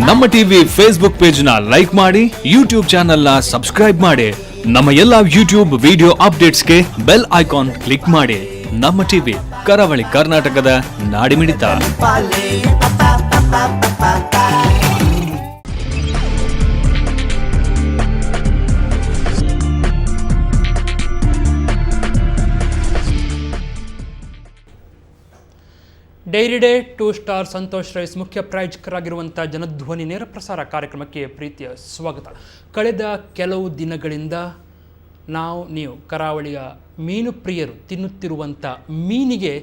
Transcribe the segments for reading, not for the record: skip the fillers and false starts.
ನಮ್ಮ TV Facebook page ನ like ಮಾಡಿ, ಯೂಟ್ಯೂಬ್ ಚಾನೆಲ್ ನ ಸಬ್ಸ್ಕ್ರೈಬ್ ಮಾಡಿ. ನಮ್ಮ ಎಲ್ಲಾ ಯೂಟ್ಯೂಬ್ ವಿಡಿಯೋ ಅಪ್ಡೇಟ್ಸ್ಗೆ ಬೆಲ್ ಐಕಾನ್ ಕ್ಲಿಕ್ ಮಾಡಿ. ನಮ್ಮ ಟಿವಿ ಕರಾವಳಿ ಕರ್ನಾಟಕದ ನಾಡಿಮಿಡಿತ. Dairy day 2 star Santosh rice ಮುಖ್ಯ ಪ್ರಾಯೋಜಕರಾಗಿರುವಂಥ ಜನಧ್ವನಿ ನೇರ ಪ್ರಸಾರ ಕಾರ್ಯಕ್ರಮಕ್ಕೆ ಪ್ರೀತಿಯ ಸ್ವಾಗತ. ಕಳೆದ ಕೆಲವು ದಿನಗಳಿಂದ ನೀವು ಕರಾವಳಿಯ ಮೀನು ಪ್ರಿಯರು ತಿನ್ನುತ್ತಿರುವಂಥ ಮೀನಿಗೆ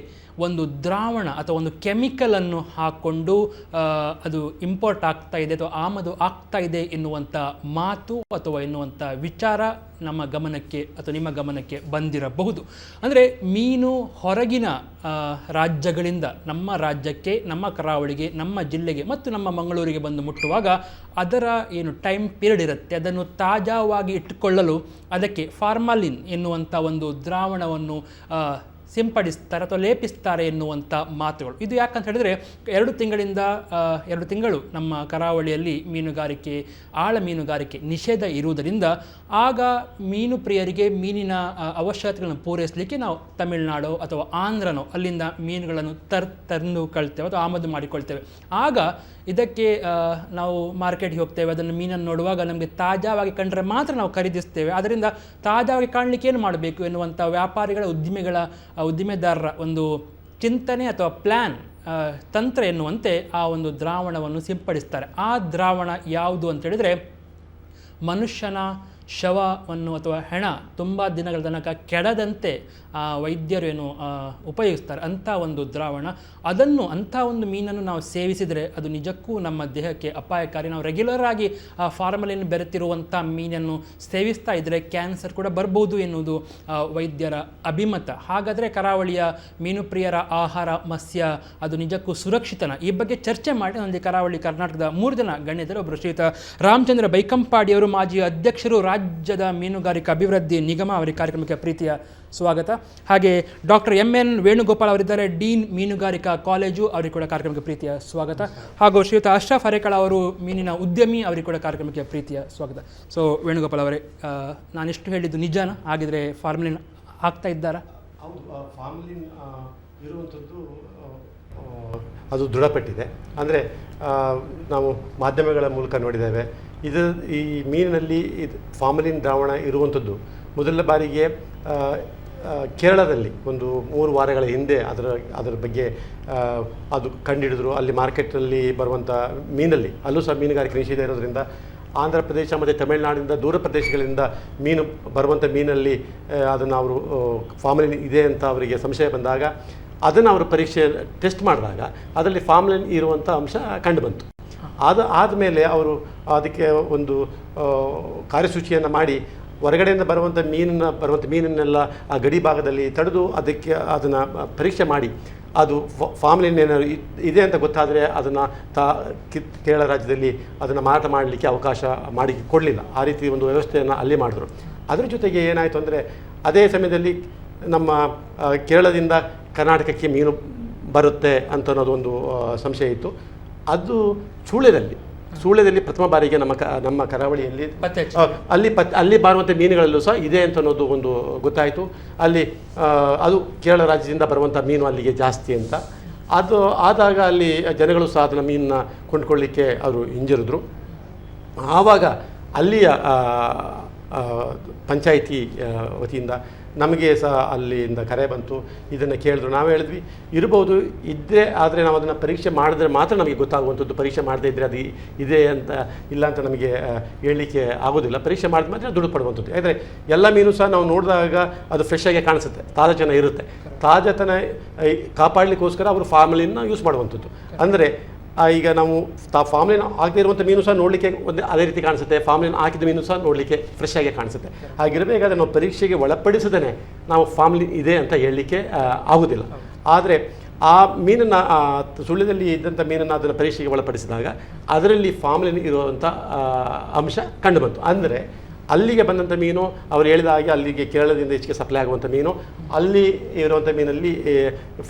ಒಂದು ದ್ರಾವಣ ಅಥವಾ ಒಂದು ಕೆಮಿಕಲನ್ನು ಹಾಕ್ಕೊಂಡು ಅದು ಇಂಪೋರ್ಟ್ ಆಗ್ತಾ ಇದೆ ಅಥವಾ ಆಮದು ಆಗ್ತಾ ಇದೆ ಎನ್ನುವಂಥ ಮಾತು ಅಥವಾ ಎನ್ನುವಂಥ ವಿಚಾರ ನಮ್ಮ ಗಮನಕ್ಕೆ ಅಥವಾ ನಿಮ್ಮ ಗಮನಕ್ಕೆ ಬಂದಿರಬಹುದು. ಅಂದರೆ ಮೀನು ಹೊರಗಿನ ರಾಜ್ಯಗಳಿಂದ ನಮ್ಮ ರಾಜ್ಯಕ್ಕೆ, ನಮ್ಮ ಕರಾವಳಿಗೆ, ನಮ್ಮ ಜಿಲ್ಲೆಗೆ ಮತ್ತು ನಮ್ಮ ಮಂಗಳೂರಿಗೆ ಬಂದು ಮುಟ್ಟುವಾಗ ಅದರ ಏನು ಟೈಮ್ ಪೀರಿಯಡ್ ಇರುತ್ತೆ ಅದನ್ನು ತಾಜಾವಾಗಿ ಇಟ್ಟುಕೊಳ್ಳಲು ಅದಕ್ಕೆ ಫಾರ್ಮಾಲಿನ್ ಎನ್ನುವಂಥ ಒಂದು ದ್ರಾವಣವನ್ನು ಸಿಂಪಡಿಸ್ತಾರೆ ಅಥವಾ ಲೇಪಿಸ್ತಾರೆ ಎನ್ನುವಂಥ ಮಾತುಗಳು. ಇದು ಯಾಕಂತ ಹೇಳಿದರೆ 2 ತಿಂಗಳು ನಮ್ಮ ಕರಾವಳಿಯಲ್ಲಿ ಮೀನುಗಾರಿಕೆ, ಆಳ ಮೀನುಗಾರಿಕೆ ನಿಷೇಧ ಇರುವುದರಿಂದ ಆಗ ಮೀನು ಪ್ರಿಯರಿಗೆ ಮೀನಿನ ಅವಶ್ಯಕತೆಗಳನ್ನು ಪೂರೈಸಲಿಕ್ಕೆ ನಾವು ತಮಿಳುನಾಡು ಅಥವಾ ಆಂಧ್ರನೋ ಅಲ್ಲಿಂದ ಮೀನುಗಳನ್ನು ತಂದು ಕಳ್ತೇವೆ ಅಥವಾ ಆಮದು ಮಾಡಿಕೊಳ್ತೇವೆ. ಆಗ ಇದಕ್ಕೆ ನಾವು ಮಾರ್ಕೆಟ್ಗೆ ಹೋಗ್ತೇವೆ, ಅದನ್ನು ಮೀನನ್ನು ನೋಡುವಾಗ ನಮಗೆ ತಾಜಾವಾಗಿ ಕಂಡರೆ ಮಾತ್ರ ನಾವು ಖರೀದಿಸ್ತೇವೆ. ಅದರಿಂದ ತಾಜಾವಾಗಿ ಕಾಣಲಿಕ್ಕೆ ಏನು ಮಾಡಬೇಕು ಎನ್ನುವಂಥ ವ್ಯಾಪಾರಿಗಳ ಉದ್ದಿಮೆದಾರರ ಒಂದು ಚಿಂತನೆ ಅಥವಾ ಪ್ಲ್ಯಾನ್ ತಂತ್ರ ಎನ್ನುವಂತೆ ಆ ಒಂದು ದ್ರಾವಣವನ್ನು ಸಿಂಪಡಿಸ್ತಾರೆ. ಆ ದ್ರಾವಣ ಯಾವುದು ಅಂತ ಹೇಳಿದರೆ ಮನುಷ್ಯನ ಶವವನ್ನು ಅಥವಾ ಹೆಣ ತುಂಬ ದಿನಗಳ ತನಕ ಕೆಡದಂತೆ ವೈದ್ಯರು ಏನು ಉಪಯೋಗಿಸ್ತಾರೆ ಅಂಥ ಒಂದು ದ್ರಾವಣ. ಅಂಥ ಒಂದು ಮೀನನ್ನು ನಾವು ಸೇವಿಸಿದರೆ ಅದು ನಿಜಕ್ಕೂ ನಮ್ಮ ದೇಹಕ್ಕೆ ಅಪಾಯಕಾರಿ. ನಾವು ರೆಗ್ಯುಲರ್ ಆಗಿ ಫಾರ್ಮಲಿನ್ ಬೆರೆತಿರುವಂಥ ಮೀನನ್ನು ಸೇವಿಸ್ತಾ ಇದ್ದರೆ ಕ್ಯಾನ್ಸರ್ ಕೂಡ ಬರ್ಬೋದು ಎನ್ನುವುದು ವೈದ್ಯರ ಅಭಿಮತ. ಹಾಗಾದರೆ ಕರಾವಳಿಯ ಮೀನು ಪ್ರಿಯರ ಆಹಾರ ಮತ್ಸ್ಯ ಅದು ನಿಜಕ್ಕೂ ಸುರಕ್ಷಿತನ? ಈ ಬಗ್ಗೆ ಚರ್ಚೆ ಮಾಡಿ ನಮಗೆ ಕರಾವಳಿ ಕರ್ನಾಟಕದ 3 ಜನ ಗಣ್ಯರು, ಒಬ್ಬರು ಶ್ರೀಯುತ ರಾಮಚಂದ್ರ ಬೈಕಂಪಾಡಿಯವರು, ಮಾಜಿ ಅಧ್ಯಕ್ಷರು ರಾಜ್ಯದ ಮೀನುಗಾರಿಕಾ ಅಭಿವೃದ್ಧಿ ನಿಗಮ, ಅವರಿಗೆ ಕಾರ್ಯಕ್ರಮಕ್ಕೆ ಪ್ರೀತಿಯ ಸ್ವಾಗತ. ಹಾಗೆ ಡಾಕ್ಟರ್ MN ವೇಣುಗೋಪಾಲ್ ಅವರಿದ್ದಾರೆ, ಡೀನ್ ಮೀನುಗಾರಿಕಾ ಕಾಲೇಜು, ಅವರಿಗೆ ಕೂಡ ಕಾರ್ಯಕ್ರಮಕ್ಕೆ ಪ್ರೀತಿಯ ಸ್ವಾಗತ. ಹಾಗೂ ಶ್ರೀಯುತ ಅಶ್ರಫ್ ಅರೇಕಳ ಅವರು ಮೀನಿನ ಉದ್ಯಮಿ, ಅವರಿಗೆ ಕೂಡ ಕಾರ್ಯಕ್ರಮಕ್ಕೆ ಪ್ರೀತಿಯ ಸ್ವಾಗತ. ಸೊ ವೇಣುಗೋಪಾಲ್ ಅವರೇ, ನಾನಿಷ್ಟು ಹೇಳಿದ್ದು ನಿಜಾನ? ಹಾಗಿದ್ರೆ ಫಾರ್ಮಲಿನ್ ಹಾಕ್ತಾ ಇದ್ದಾರಾ? ಹೌದು, ಫಾರ್ಮಲಿನ್ ಇರುವಂಥದ್ದು ಅದು ದೃಢಪಟ್ಟಿದೆ. ಅಂದರೆ ನಾವು ಮಾಧ್ಯಮಗಳ ಮೂಲಕ ನೋಡಿದ್ದೇವೆ. ಈ ಮೀನಿನಲ್ಲಿ ಫಾರ್ಮಲಿನ್ ದ್ರಾವಣ ಇರುವಂಥದ್ದು ಮೊದಲ ಬಾರಿಗೆ ಕೇರಳದಲ್ಲಿ ಒಂದು 3 ವಾರಗಳ ಹಿಂದೆ ಅದರ ಬಗ್ಗೆ ಅದು ಕಂಡುಹಿಡಿದ್ರು. ಅಲ್ಲಿ ಮಾರ್ಕೆಟಲ್ಲಿ ಬರುವಂಥ ಮೀನಲ್ಲಿ ಅಲ್ಲೂ ಸಹ ಮೀನುಗಾರಿಕೆ ನಿಷೇಧ ಇರೋದ್ರಿಂದ ಆಂಧ್ರ ಪ್ರದೇಶ ಮತ್ತು ತಮಿಳುನಾಡಿನಿಂದ ದೂರ ಪ್ರದೇಶಗಳಿಂದ ಮೀನು ಬರುವಂಥ ಮೀನಲ್ಲಿ ಅದನ್ನು ಅವರು ಫಾರ್ಮಲಿನ್ ಇದೆ ಅಂತ ಅವರಿಗೆ ಸಂಶಯ ಬಂದಾಗ ಅದನ್ನು ಅವರು ಟೆಸ್ಟ್ ಮಾಡಿದಾಗ ಅದರಲ್ಲಿ ಫಾರ್ಮಲಿನ್ ಇರುವಂಥ ಅಂಶ ಕಂಡುಬಂತು. ಆದಮೇಲೆ ಅವರು ಅದಕ್ಕೆ ಒಂದು ಕಾರ್ಯಸೂಚಿಯನ್ನು ಮಾಡಿ ಹೊರಗಡೆಯಿಂದ ಬರುವಂಥ ಮೀನನ್ನೆಲ್ಲ ಆ ಗಡಿ ಭಾಗದಲ್ಲಿ ತಡೆದು ಅದನ್ನು ಪರೀಕ್ಷೆ ಮಾಡಿ ಅದು ಫಾರ್ಮಲಿನ್ ಏನಾದ್ರು ಇದೆ ಅಂತ ಗೊತ್ತಾದರೆ ಅದನ್ನು ಕೇರಳ ರಾಜ್ಯದಲ್ಲಿ ಅದನ್ನು ಮಾರಾಟ ಮಾಡಲಿಕ್ಕೆ ಅವಕಾಶ ಮಾಡಿ ಕೊಡಲಿಲ್ಲ. ಆ ರೀತಿ ಒಂದು ವ್ಯವಸ್ಥೆಯನ್ನು ಅಲ್ಲಿ ಮಾಡಿದ್ರು. ಅದರ ಜೊತೆಗೆ ಏನಾಯಿತು ಅಂದರೆ ಅದೇ ಸಮಯದಲ್ಲಿ ನಮ್ಮ ಕೇರಳದಿಂದ ಕರ್ನಾಟಕಕ್ಕೆ ಮೀನು ಬರುತ್ತೆ ಅಂತ ಅನ್ನೋದೊಂದು ಸಂಶಯ ಇತ್ತು. ಅದು ಸೂಳ್ಯದಲ್ಲಿ ಪ್ರಥಮ ಬಾರಿಗೆ ನಮ್ಮ ಕರಾವಳಿಯಲ್ಲಿ ಅಲ್ಲಿ ಬರುವಂಥ ಮೀನುಗಳಲ್ಲೂ ಸಹ ಇದೆ ಅಂತ ಅನ್ನೋದು ಒಂದು ಗೊತ್ತಾಯಿತು. ಅಲ್ಲಿ ಅದು ಕೇರಳ ರಾಜ್ಯದಿಂದ ಬರುವಂಥ ಮೀನು ಅಲ್ಲಿಗೆ ಜಾಸ್ತಿ ಅಂತ ಅದು ಆದಾಗ ಅಲ್ಲಿ ಜನಗಳು ಸಹ ಅದನ್ನು ಮೀನನ್ನ ಕೊಂಡ್ಕೊಳ್ಳಿಕ್ಕೆ ಅವರು ಹಿಂಜರಿದ್ರು. ಆವಾಗ ಅಲ್ಲಿಯ ಪಂಚಾಯಿತಿ ವತಿಯಿಂದ ನಮಗೆ ಸಹ ಅಲ್ಲಿಂದ ಕರೆ ಬಂತು. ಇದನ್ನು ಕೇಳಿದ್ರು. ನಾವು ಹೇಳಿದ್ವಿ ಇರ್ಬೋದು, ಇದ್ದರೆ ಆದರೆ ನಾವು ಅದನ್ನು ಪರೀಕ್ಷೆ ಮಾಡಿದ್ರೆ ಮಾತ್ರ ನಮಗೆ ಗೊತ್ತಾಗುವಂಥದ್ದು. ಪರೀಕ್ಷೆ ಮಾಡದೇ ಇದ್ದರೆ ಅದು ಇದೆ ಅಂತ ಇಲ್ಲ ಅಂತ ನಮಗೆ ಹೇಳಲಿಕ್ಕೆ ಆಗೋದಿಲ್ಲ. ಪರೀಕ್ಷೆ ಮಾಡಿದ ಮಾತ್ರ ದುಡ್ಡು ಪಡುವಂಥದ್ದು. ಯಾಕಂದರೆ ಎಲ್ಲ ಮೀನು ಸಹ ನಾವು ನೋಡಿದಾಗ ಅದು ಫ್ರೆಶ್ ಆಗಿ ಕಾಣಿಸುತ್ತೆ, ತಾಜಾತನ ಇರುತ್ತೆ. ತಾಜಾತನ ಕಾಪಾಡಲಿಕ್ಕೋಸ್ಕರ ಅವರು ಫಾರ್ಮಲಿನ್ನ ಯೂಸ್ ಮಾಡುವಂಥದ್ದು. ಅಂದರೆ ಈಗ ನಾವು ಫಾರ್ಮಲಿನ್ ಆಗದೇ ಇರುವಂಥ ಮೀನು ಸಹ ನೋಡಲಿಕ್ಕೆ ಅದೇ ರೀತಿ ಕಾಣಿಸುತ್ತೆ, ಫಾರ್ಮಲಿನ್ ಹಾಕಿದ ಮೀನು ಸಹ ನೋಡಲಿಕ್ಕೆ ಫ್ರೆಶ್ ಆಗಿ ಕಾಣಿಸುತ್ತೆ. ಹಾಗಿರಬೇಕಾದ್ರೆ ನಾವು ಪರೀಕ್ಷೆಗೆ ಒಳಪಡಿಸದೇ ನಾವು ಫಾರ್ಮಲಿನ್ ಇದೆ ಅಂತ ಹೇಳಲಿಕ್ಕೆ ಆಗೋದಿಲ್ಲ. ಆದರೆ ಆ ಮೀನನ್ನು ಸುಳ್ಯದಲ್ಲಿ ಇದ್ದಂಥ ಮೀನನ್ನು ಅದನ್ನು ಪರೀಕ್ಷೆಗೆ ಒಳಪಡಿಸಿದಾಗ ಅದರಲ್ಲಿ ಫಾರ್ಮಲಿನ್ ಇರುವಂಥ ಅಂಶ ಕಂಡುಬಂತು. ಅಂದರೆ ಅಲ್ಲಿಗೆ ಬಂದಂಥ ಮೀನು ಅವರು ಹೇಳಿದ ಹಾಗೆ ಅಲ್ಲಿಗೆ ಕೇರಳದಿಂದ ಹೆಚ್ಚಿಗೆ ಸಪ್ಲೈ ಆಗುವಂಥ ಮೀನು, ಅಲ್ಲಿ ಇರುವಂಥ ಮೀನಲ್ಲಿ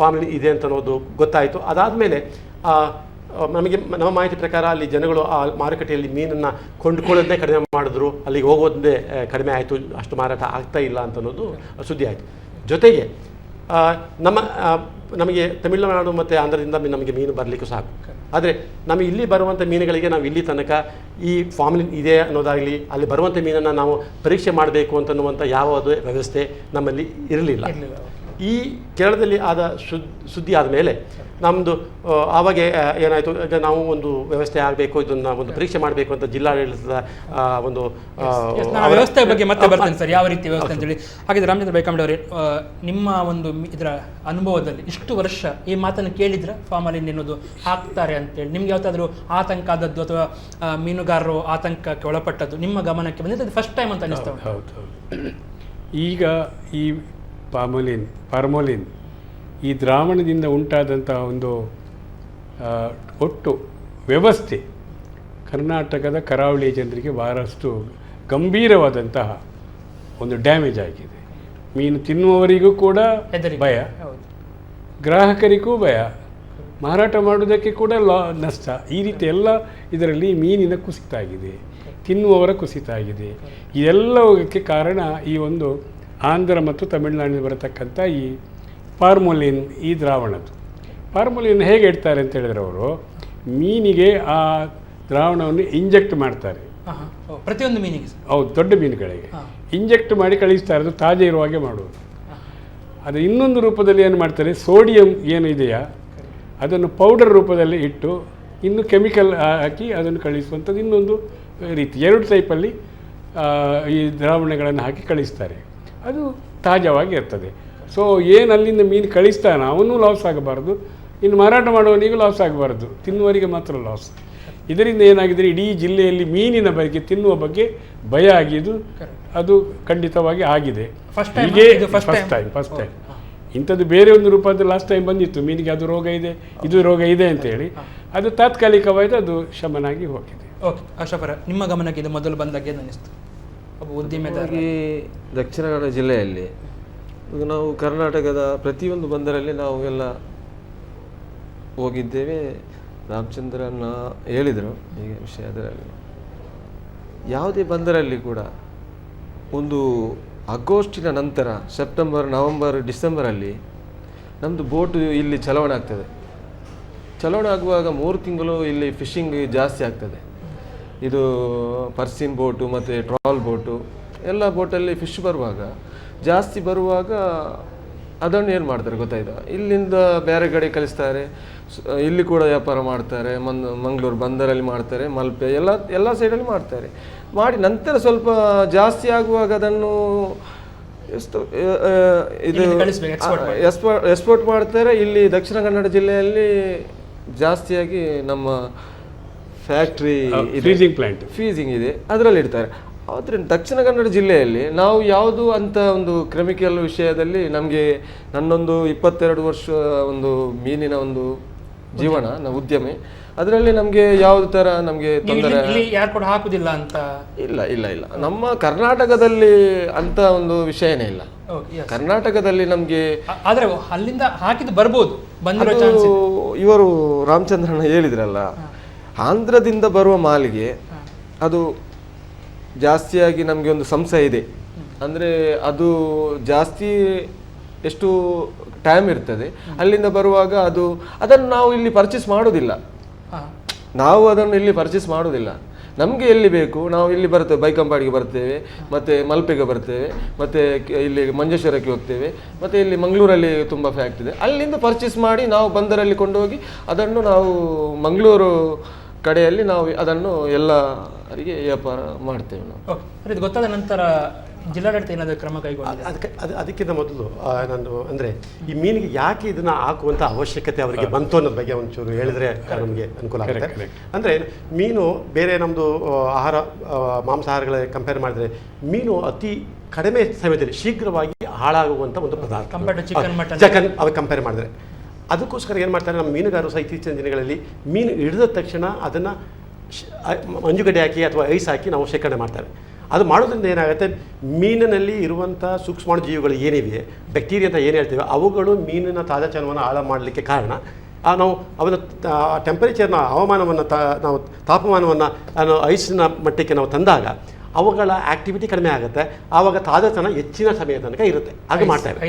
ಫಾರ್ಮಲಿನ್ ಇದೆ ಅಂತ ಅನ್ನೋದು ಗೊತ್ತಾಯಿತು. ಅದಾದಮೇಲೆ ನಮಗೆ ನಮ್ಮ ಮಾಹಿತಿ ಪ್ರಕಾರ ಅಲ್ಲಿ ಜನಗಳು ಆ ಮಾರುಕಟ್ಟೆಯಲ್ಲಿ ಮೀನನ್ನು ಕೊಂಡುಕೊಳ್ಳೋದೇ ಕಡಿಮೆ ಮಾಡಿದ್ರು, ಅಲ್ಲಿಗೆ ಹೋಗೋದೇ ಕಡಿಮೆ ಆಯಿತು, ಅಷ್ಟು ಮಾರಾಟ ಆಗ್ತಾ ಇಲ್ಲ ಅಂತ ಅನ್ನೋದು ಸುದ್ದಿ ಆಯಿತು. ಜೊತೆಗೆ ನಮಗೆ ತಮಿಳುನಾಡು ಮತ್ತು ಆಂಧ್ರದಿಂದ ನಮಗೆ ಮೀನು ಬರಲಿಕ್ಕೂ ಸಾಕು. ಆದರೆ ನಮಗೆ ಇಲ್ಲಿ ಬರುವಂಥ ಮೀನುಗಳಿಗೆ ನಾವು ಇಲ್ಲಿ ತನಕ ಈ ಫಾರ್ಮಲಿನ್ ಇದೆ ಅನ್ನೋದಾಗಲಿ, ಅಲ್ಲಿ ಬರುವಂಥ ಮೀನನ್ನು ನಾವು ಪರೀಕ್ಷೆ ಮಾಡಬೇಕು ಅಂತನ್ನುವಂಥ ಯಾವುದೇ ವ್ಯವಸ್ಥೆ ನಮ್ಮಲ್ಲಿ ಇರಲಿಲ್ಲ. ಈ ಕೇರಳದಲ್ಲಿ ಆದ ಸುದ್ದಿ ಆದಮೇಲೆ ನಮ್ಮದು ಆವಾಗ ಏನಾಯಿತು, ಈಗ ನಾವು ಒಂದು ವ್ಯವಸ್ಥೆ ಆಗಬೇಕು, ಇದನ್ನು ಒಂದು ಪರೀಕ್ಷೆ ಮಾಡಬೇಕು ಅಂತ ಜಿಲ್ಲಾಡಳಿತದ ಒಂದು ವ್ಯವಸ್ಥೆ ಬಗ್ಗೆ ಮತ್ತೆ ಬರ್ತೇನೆ ಸರ್, ಯಾವ ರೀತಿ ವ್ಯವಸ್ಥೆ ಅಂತೇಳಿ. ಹಾಗಿದ್ರೆ ರಾಮಚಂದ್ರ ಬೈಕಂಬಡಿ ಅವರೇ, ನಿಮ್ಮ ಒಂದು ಇದರ ಅನುಭವದಲ್ಲಿ ಇಷ್ಟು ವರ್ಷ ಈ ಮಾತನ್ನು ಕೇಳಿದ್ರೆ ಫಾರ್ಮಲಿನ್ ಎನ್ನುವುದು ಹಾಕ್ತಾರೆ ಅಂತೇಳಿ ನಿಮ್ಗೆ ಯಾವತ್ತಾದರೂ ಆತಂಕ ಆದದ್ದು ಅಥವಾ ಮೀನುಗಾರರು ಆತಂಕಕ್ಕೆ ಒಳಪಟ್ಟದ್ದು ನಿಮ್ಮ ಗಮನಕ್ಕೆ ಬಂದಿದ್ದು ಅದು ಫಸ್ಟ್ ಟೈಮ್ ಅಂತ ಅನಿಸ್ತಾ? ಹೌದು. ಈಗ ಈ ಫಾರ್ಮಲಿನ್ ಈ ದ್ರಾವಣದಿಂದ ಉಂಟಾದಂತಹ ಒಂದು ಒಟ್ಟು ವ್ಯವಸ್ಥೆ ಕರ್ನಾಟಕದ ಕರಾವಳಿಯ ಜನರಿಗೆ ಬಹಳಷ್ಟು ಗಂಭೀರವಾದಂತಹ ಒಂದು ಡ್ಯಾಮೇಜ್ ಆಗಿದೆ. ಮೀನು ತಿನ್ನುವವರಿಗೂ ಕೂಡ ಭಯ, ಗ್ರಾಹಕರಿಗೂ ಭಯ, ಮಾರಾಟ ಮಾಡುವುದಕ್ಕೆ ಕೂಡ ನಷ್ಟ. ಈ ರೀತಿ ಎಲ್ಲ ಇದರಲ್ಲಿ ಮೀನಿನ ಕುಸಿತ ಆಗಿದೆ, ತಿನ್ನುವವರ ಕುಸಿತ ಆಗಿದೆ. ಇದೆಲ್ಲಕ್ಕೆ ಕಾರಣ ಈ ಒಂದು ಆಂಧ್ರ ಮತ್ತು ತಮಿಳುನಾಡಿನ ಬರತಕ್ಕಂಥ ಈ ಫಾರ್ಮಲಿನ್, ಈ ದ್ರಾವಣದ್ದು. ಫಾರ್ಮಲಿನ್ ಹೇಗೆ ಇಡ್ತಾರೆ ಅಂತ ಹೇಳಿದ್ರೆ, ಅವರು ಮೀನಿಗೆ ಆ ದ್ರಾವಣವನ್ನು ಇಂಜೆಕ್ಟ್ ಮಾಡ್ತಾರೆ. ಪ್ರತಿಯೊಂದು ಮೀನಿಗೆ? ಹೌದು, ದೊಡ್ಡ ಮೀನುಗಳಿಗೆ ಇಂಜೆಕ್ಟ್ ಮಾಡಿ ಕಳಿಸ್ತಾರೆ. ಅದು ತಾಜಾ ಇರುವ ಹಾಗೆ ಮಾಡುವುದು. ಅದು ಇನ್ನೊಂದು ರೂಪದಲ್ಲಿ ಏನು ಮಾಡ್ತಾರೆ, ಸೋಡಿಯಂ ಏನು ಇದೆಯಾ ಅದನ್ನು ಪೌಡರ್ ರೂಪದಲ್ಲಿ ಇಟ್ಟು ಇನ್ನು ಕೆಮಿಕಲ್ ಹಾಕಿ ಅದನ್ನು ಕಳಿಸುವಂಥದ್ದು ಇನ್ನೊಂದು ರೀತಿ. 2 ಟೈಪಲ್ಲಿ ಈ ದ್ರಾವಣಗಳನ್ನು ಹಾಕಿ ಕಳಿಸ್ತಾರೆ. ಅದು ತಾಜಾವಾಗಿ ಇರ್ತದೆ. ಸೊ ಏನು ಅಲ್ಲಿಂದ ಮೀನು ಕಳಿಸ್ತಾನೆ ಅವನು ಲಾಸ್ ಆಗಬಾರ್ದು, ಇನ್ನು ಮಾರಾಟ ಮಾಡುವವನಿಗೂ ಲಾಸ್ ಆಗಬಾರ್ದು, ತಿನ್ನುವರಿಗೆ ಮಾತ್ರ ಲಾಸ್. ಇದರಿಂದ ಏನಾಗಿದೆ, ಇಡೀ ಜಿಲ್ಲೆಯಲ್ಲಿ ಮೀನಿನ ಬಗ್ಗೆ, ತಿನ್ನುವ ಬಗ್ಗೆ ಭಯ ಆಗಿದ್ದು ಅದು ಖಂಡಿತವಾಗಿ ಆಗಿದೆ. ಫಸ್ಟ್ ಟೈಮ್ ಇಂಥದ್ದು ಬೇರೆ ಒಂದು ರೂಪದ ಲಾಸ್ಟ್ ಟೈಮ್ ಬಂದಿತ್ತು, ಮೀನಿಗೆ ಅದು ರೋಗ ಇದೆ, ಇದು ರೋಗ ಇದೆ ಅಂತೇಳಿ. ಅದು ತಾತ್ಕಾಲಿಕವಾಗಿ ಅದು ಶಮನಾಗಿ ಹೋಗಿದೆ. ಓಕೆ, ಅಶೋಕರ ನಿಮ್ಮ ಗಮನಕ್ಕೆ ಇದು ಮೊದಲು ಬಂದಾಗ ಏನು ಅನ್ನಿಸ್ತು? ಒಬ್ಬ ಉದ್ದಿಮೆದಾರರಾಗಿ ದಕ್ಷಿಣ ಕನ್ನಡ ಜಿಲ್ಲೆಯಲ್ಲಿ ಈಗ ನಾವು ಕರ್ನಾಟಕದ ಪ್ರತಿಯೊಂದು ಬಂದರಲ್ಲಿ ನಾವು ಎಲ್ಲ ಹೋಗಿದ್ದೇವೆ. ರಾಮಚಂದ್ರನ ಹೇಳಿದರು ಈಗ ವಿಷಯದಲ್ಲಿ, ಯಾವುದೇ ಬಂದರಲ್ಲಿ ಕೂಡ ಒಂದು ಆಗಸ್ಟಿನ ನಂತರ ಸೆಪ್ಟೆಂಬರ್, ನವಂಬರ್, ಡಿಸೆಂಬರಲ್ಲಿ ನಮ್ಮದು ಬೋಟು ಇಲ್ಲಿ ಚಲಾವಣೆ ಆಗ್ತದೆ. ಚಲಾವಣೆ ಆಗುವಾಗ 3 ತಿಂಗಳು ಇಲ್ಲಿ ಫಿಶಿಂಗ್ ಜಾಸ್ತಿ ಆಗ್ತದೆ. ಇದು ಪರ್ಸಿನ್ ಬೋಟು ಮತ್ತು ಟ್ರಾಲ್ ಬೋಟು ಎಲ್ಲ ಬೋಟಲ್ಲಿ ಫಿಶ್ ಜಾಸ್ತಿ ಬರುವಾಗ ಅದನ್ನು ಏನು ಮಾಡ್ತಾರೆ ಗೊತ್ತಾಯ್ತಾ, ಇಲ್ಲಿಂದ ಬೇರೆ ಕಡೆ ಕಳಿಸ್ತಾರೆ. ಇಲ್ಲಿ ಕೂಡ ವ್ಯಾಪಾರ ಮಾಡ್ತಾರೆ, ಮಂಗಳೂರು ಬಂದರಲ್ಲಿ ಮಾಡ್ತಾರೆ, ಮಲ್ಪೆ ಎಲ್ಲ ಸೈಡಲ್ಲಿ ಮಾಡ್ತಾರೆ. ಮಾಡಿ ನಂತರ ಸ್ವಲ್ಪ ಜಾಸ್ತಿ ಆಗುವಾಗ ಅದನ್ನು ಇದು ಎಕ್ಸ್ಪೋರ್ಟ್ ಮಾಡ್ತಾರೆ. ಇಲ್ಲಿ ದಕ್ಷಿಣ ಕನ್ನಡ ಜಿಲ್ಲೆಯಲ್ಲಿ ಜಾಸ್ತಿಯಾಗಿ ನಮ್ಮ ಫ್ಯಾಕ್ಟ್ರಿ ಫೀಸಿಂಗ್ ಇದೆ, ಅದರಲ್ಲಿ ಇಡ್ತಾರೆ. ಆದರೆ ದಕ್ಷಿಣ ಕನ್ನಡ ಜಿಲ್ಲೆಯಲ್ಲಿ ನಾವು ಯಾವುದು ಅಂತ ಒಂದು ಕೆಮಿಕಲ್ ವಿಷಯದಲ್ಲಿ ನಮಗೆ ನನ್ನೊಂದು 22 ವರ್ಷ ಒಂದು ಮೀನಿನ ಒಂದು ಜೀವನ, ನಾವು ಉದ್ಯಮಿ, ಅದರಲ್ಲಿ ನಮಗೆ ಯಾವುದು ಥರ ನಮಗೆ ತೊಂದರೆ ಹಾಕುದಿಲ್ಲ ಅಂತ ಇಲ್ಲ. ನಮ್ಮ ಕರ್ನಾಟಕದಲ್ಲಿ ಅಂತ ಒಂದು ವಿಷಯನೇ ಇಲ್ಲ. ಕರ್ನಾಟಕದಲ್ಲಿ ನಮಗೆ ಆದರೆ ಅಲ್ಲಿಂದ ಹಾಕಿದ್ದು ಬರ್ಬೋದು. ಇವರು ರಾಮಚಂದ್ರನ ಹೇಳಿದ್ರಲ್ಲ, ಆಂಧ್ರದಿಂದ ಬರುವ ಮಾಲಿಗೆ ಅದು ಜಾಸ್ತಿಯಾಗಿ ನಮಗೆ ಒಂದು ಸಂಶಯ ಇದೆ. ಅಂದರೆ ಅದು ಜಾಸ್ತಿ ಎಷ್ಟು ಟೈಮ್ ಇರ್ತದೆ ಅಲ್ಲಿಂದ ಬರುವಾಗ ಅದನ್ನು ನಾವು ಇಲ್ಲಿ ಪರ್ಚೇಸ್ ಮಾಡೋದಿಲ್ಲ. ನಾವು ಅದನ್ನು ಇಲ್ಲಿ ಪರ್ಚೇಸ್ ಮಾಡೋದಿಲ್ಲ. ನಮಗೆ ಎಲ್ಲಿ ಬೇಕು ನಾವು ಇಲ್ಲಿ ಬರ್ತೇವೆ, ಬೈಕಂಪಾಡಿಗೆ ಬರ್ತೇವೆ, ಮತ್ತು ಮಲ್ಪೆಗೆ ಬರ್ತೇವೆ, ಮತ್ತು ಇಲ್ಲಿ ಮಂಜೇಶ್ವರಕ್ಕೆ ಹೋಗ್ತೇವೆ, ಮತ್ತು ಇಲ್ಲಿ ಮಂಗಳೂರಲ್ಲಿ ತುಂಬ ಫ್ಯಾಕ್ಟ್ರಿ ಇದೆ. ಅಲ್ಲಿಂದ ಪರ್ಚೇಸ್ ಮಾಡಿ ನಾವು ಬಂದರಲ್ಲಿ ಕೊಂಡೋಗಿ ಅದನ್ನು ನಾವು ಮಂಗಳೂರು ಕಡೆಯಲ್ಲಿ ನಾವು ಅದನ್ನು ಎಲ್ಲರಿಗೆ ವ್ಯಾಪಾರ ಮಾಡ್ತೇವೆ. ನಾವು ಇದು ಗೊತ್ತಾದ ನಂತರ ಜಿಲ್ಲಾಡಳಿತ ಏನಾದರೂ ಕ್ರಮ ಕೈಗೊಂಡಿದೆ? ಅದಕ್ಕಿಂತ ಮೊದಲು ನಾನು ಅಂದರೆ ಈ ಮೀನಿಗೆ ಯಾಕೆ ಇದನ್ನು ಹಾಕುವಂಥ ಅವಶ್ಯಕತೆ ಅವರಿಗೆ ಬಂತು ಅನ್ನೋದ್ರ ಬಗ್ಗೆ ಒಂಚೂರು ಹೇಳಿದ್ರೆ ನಮಗೆ ಅನುಕೂಲ ಆಗುತ್ತೆ. ಅಂದರೆ ಮೀನು ಬೇರೆ ನಮ್ಮದು ಆಹಾರ ಮಾಂಸಾಹಾರಗಳ ಕಂಪೇರ್ ಮಾಡಿದ್ರೆ ಮೀನು ಅತಿ ಕಡಿಮೆ ಸಮಯದಲ್ಲಿ ಶೀಘ್ರವಾಗಿ ಹಾಳಾಗುವಂಥ ಒಂದು ಪದಾರ್ಥ ಚಿಕನ್ ಅವಾಗ ಕಂಪೇರ್ ಮಾಡಿದ್ರೆ. ಅದಕ್ಕೋಸ್ಕರ ಏನು ಮಾಡ್ತಾರೆ ನಮ್ಮ ಮೀನುಗಾರರು ಸಹ ಇತ್ತೀಚಿನ ದಿನಗಳಲ್ಲಿ ಮೀನು ಹಿಡಿದ ತಕ್ಷಣ ಅದನ್ನು ಮಂಜುಗಡ್ಡೆ ಹಾಕಿ ಅಥವಾ ಐಸ್ ಹಾಕಿ ನಾವು ಶೇಖರಣೆ ಮಾಡ್ತಾರೆ. ಅದು ಮಾಡೋದ್ರಿಂದ ಏನಾಗುತ್ತೆ, ಮೀನಿನಲ್ಲಿ ಇರುವಂಥ ಸೂಕ್ಷ್ಮಾಣು ಜೀವಿಗಳು ಏನಿವೆ, ಬ್ಯಾಕ್ಟೀರಿಯಾ ಅಂತ ಏನು ಹೇಳ್ತೀವಿ, ಅವುಗಳು ಮೀನಿನ ತಾಜಾತನವನ್ನು ಹಾಳು ಮಾಡಲಿಕ್ಕೆ ಕಾರಣ ನಾವು ಅವನ ಟೆಂಪರೇಚರ್ನ ಹವಾಮಾನವನ್ನು ನಾವು ತಾಪಮಾನವನ್ನು ಐಸಿನ ಮಟ್ಟಕ್ಕೆ ನಾವು ತಂದಾಗ ಅವುಗಳ ಆ್ಯಕ್ಟಿವಿಟಿ ಕಡಿಮೆ ಆಗುತ್ತೆ. ಆವಾಗ ತಾಜಾತನ ಹೆಚ್ಚಿನ ಸಮಯ ತನಕ ಇರುತ್ತೆ. ಹಾಗೆ ಮಾಡ್ತೇವೆ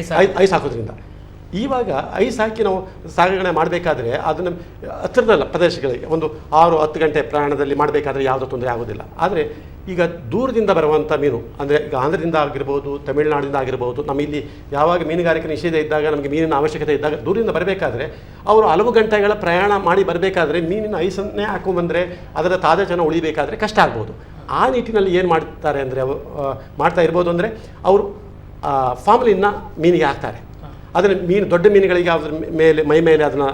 ಐಸ್ ಹಾಕೋದ್ರಿಂದ. ಇವಾಗ ಐಸ್ ಹಾಕಿ ನಾವು ಸಾಗಣೆ ಮಾಡಬೇಕಾದ್ರೆ ಅದನ್ನು ಹತ್ತಿರದ ಪ್ರದೇಶಗಳಿಗೆ ಒಂದು 6-10 ಗಂಟೆ ಪ್ರಯಾಣದಲ್ಲಿ ಮಾಡಬೇಕಾದ್ರೆ ಯಾವುದೋ ತೊಂದರೆ ಆಗೋದಿಲ್ಲ. ಆದರೆ ಈಗ ದೂರದಿಂದ ಬರುವಂಥ ಮೀನು ಅಂದರೆ ಈಗ ಆಂಧ್ರದಿಂದ ಆಗಿರ್ಬೋದು, ತಮಿಳುನಾಡಿಂದ ಆಗಿರ್ಬೋದು, ನಮ್ಮ ಇಲ್ಲಿ ಯಾವಾಗ ಮೀನುಗಾರಿಕೆ ನಿಷೇಧ ಇದ್ದಾಗ ನಮಗೆ ಮೀನಿನ ಅವಶ್ಯಕತೆ ಇದ್ದಾಗ ದೂರದಿಂದ ಬರಬೇಕಾದ್ರೆ ಅವರು ಹಲವು ಗಂಟೆಗಳ ಪ್ರಯಾಣ ಮಾಡಿ ಬರಬೇಕಾದ್ರೆ ಮೀನಿನ ಐಸನ್ನೇ ಹಾಕೊಂಡ್ಬಂದರೆ ಅದರ ತಾಜಾತನ ಉಳಿಬೇಕಾದ್ರೆ ಕಷ್ಟ ಆಗ್ಬೋದು. ಆ ನಿಟ್ಟಿನಲ್ಲಿ ಏನು ಮಾಡ್ತಾರೆ ಅಂದರೆ ಮಾಡ್ತಾ ಇರ್ಬೋದು ಅಂದರೆ ಅವರು ಫಾರ್ಮಲಿನ್ನ ಮೀನಿಗೆ ಹಾಕ್ತಾರೆ. ಅದನ್ನು ಮೀನು ದೊಡ್ಡ ಮೀನುಗಳಿಗೆ ಅದ್ರ ಮೇಲೆ ಮೈ ಮೇಲೆ ಅದನ್ನು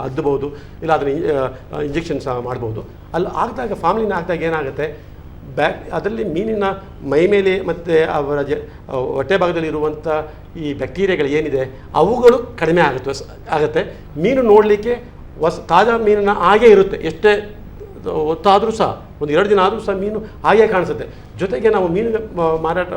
ಅದ್ದಬಹುದು, ಇಲ್ಲ ಅದನ್ನು ಇಂಜೆಕ್ಷನ್ ಸಹ ಮಾಡ್ಬೋದು. ಅಲ್ಲಿ ಹಾಕಿದಾಗ ಫಾರ್ಮಲಿನ ಹಾಕಿದಾಗ ಏನಾಗುತ್ತೆ, ಅದರಲ್ಲಿ ಮೀನಿನ ಮೈ ಮೇಲೆ ಮತ್ತು ಅವರ ಹೊಟ್ಟೆ ಭಾಗದಲ್ಲಿ ಇರುವಂಥ ಈ ಬ್ಯಾಕ್ಟೀರಿಯಾಗಳು ಏನಿದೆ ಅವುಗಳು ಕಡಿಮೆ ಆಗುತ್ತೆ. ಮೀನು ನೋಡಲಿಕ್ಕೆ ತಾಜಾ ಮೀನಿನ ಹಾಗೇ ಇರುತ್ತೆ. ಎಷ್ಟೇ ಹೊತ್ತಾದರೂ ಸಹ, ಒಂದು 2 ದಿನ ಆದರೂ ಸಹ ಮೀನು ಹಾಗೇ ಕಾಣಿಸುತ್ತೆ. ಜೊತೆಗೆ ನಾವು ಮೀನು ಮಾರಾಟ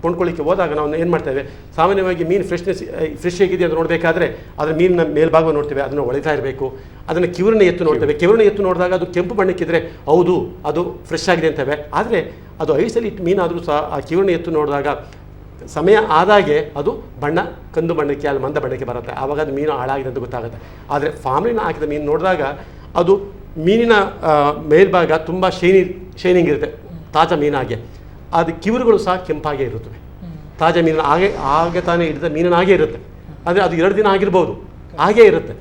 ಕೊಂಡ್ಕೊಳ್ಳಿಕ್ಕೆ ಹೋದಾಗ ನಾವು ಏನು ಮಾಡ್ತೇವೆ, ಸಾಮಾನ್ಯವಾಗಿ ಮೀನು ಫ್ರೆಶ್ ಹೇಗಿದೆ ಅಂತ ನೋಡಬೇಕಾದ್ರೆ ಅದರ ಮೀನಿನ ಮೇಲ್ಭಾಗ ನೋಡ್ತೇವೆ, ಅದನ್ನು ಹೊಳಿತಾ ಇರಬೇಕು. ಅದನ್ನು ಕಿವರನ್ನ ಎತ್ತು ನೋಡ್ತೇವೆ. ಕಿವರನ್ನ ಎತ್ತು ನೋಡಿದಾಗ ಅದು ಕೆಂಪು ಬಣ್ಣಕ್ಕಿದ್ರೆ ಹೌದು ಅದು ಫ್ರೆಶ್ ಆಗಿದೆ ಅಂತೇವೆ. ಆದರೆ ಅದು ಐಸಲ್ಲಿ ಇಟ್ಟು ಮೀನಾದರೂ ಸಹ ಆ ಕಿವರನ್ನ ಎತ್ತು ನೋಡಿದಾಗ ಸಮಯ ಆದಾಗೆ ಅದು ಕಂದು ಬಣ್ಣಕ್ಕೆ ಅಲ್ಲಿ ಮಂದ ಬಣ್ಣಕ್ಕೆ ಬರುತ್ತೆ. ಆವಾಗ ಅದು ಮೀನು ಹಾಳಾಗಿದೆ ಅಂತ ಗೊತ್ತಾಗುತ್ತೆ. ಆದರೆ ಫಾರ್ಮಲಿನ ಹಾಕಿದ ಮೀನು ನೋಡಿದಾಗ ಅದು ಮೀನಿನ ಮೇಲ್ಭಾಗ ತುಂಬ ಶೈನಿಂಗ್ ಇರುತ್ತೆ, ತಾಜಾ ಮೀನಾಗೆ. ಅದು ಕಿವುರುಗಳು ಸಹ ಕೆಂಪಾಗೇ ಇರುತ್ತವೆ. ತಾಜಾ ಮೀನಿನ ಹಾಗೆ ತಾನೇ ಹಿಡಿದ ಮೀನಿನ ಹಾಗೆ ಇರುತ್ತೆ. ಅಂದರೆ ಅದು 2 ದಿನ ಆಗಿರ್ಬೋದು, ಹಾಗೇ ಇರುತ್ತೆ,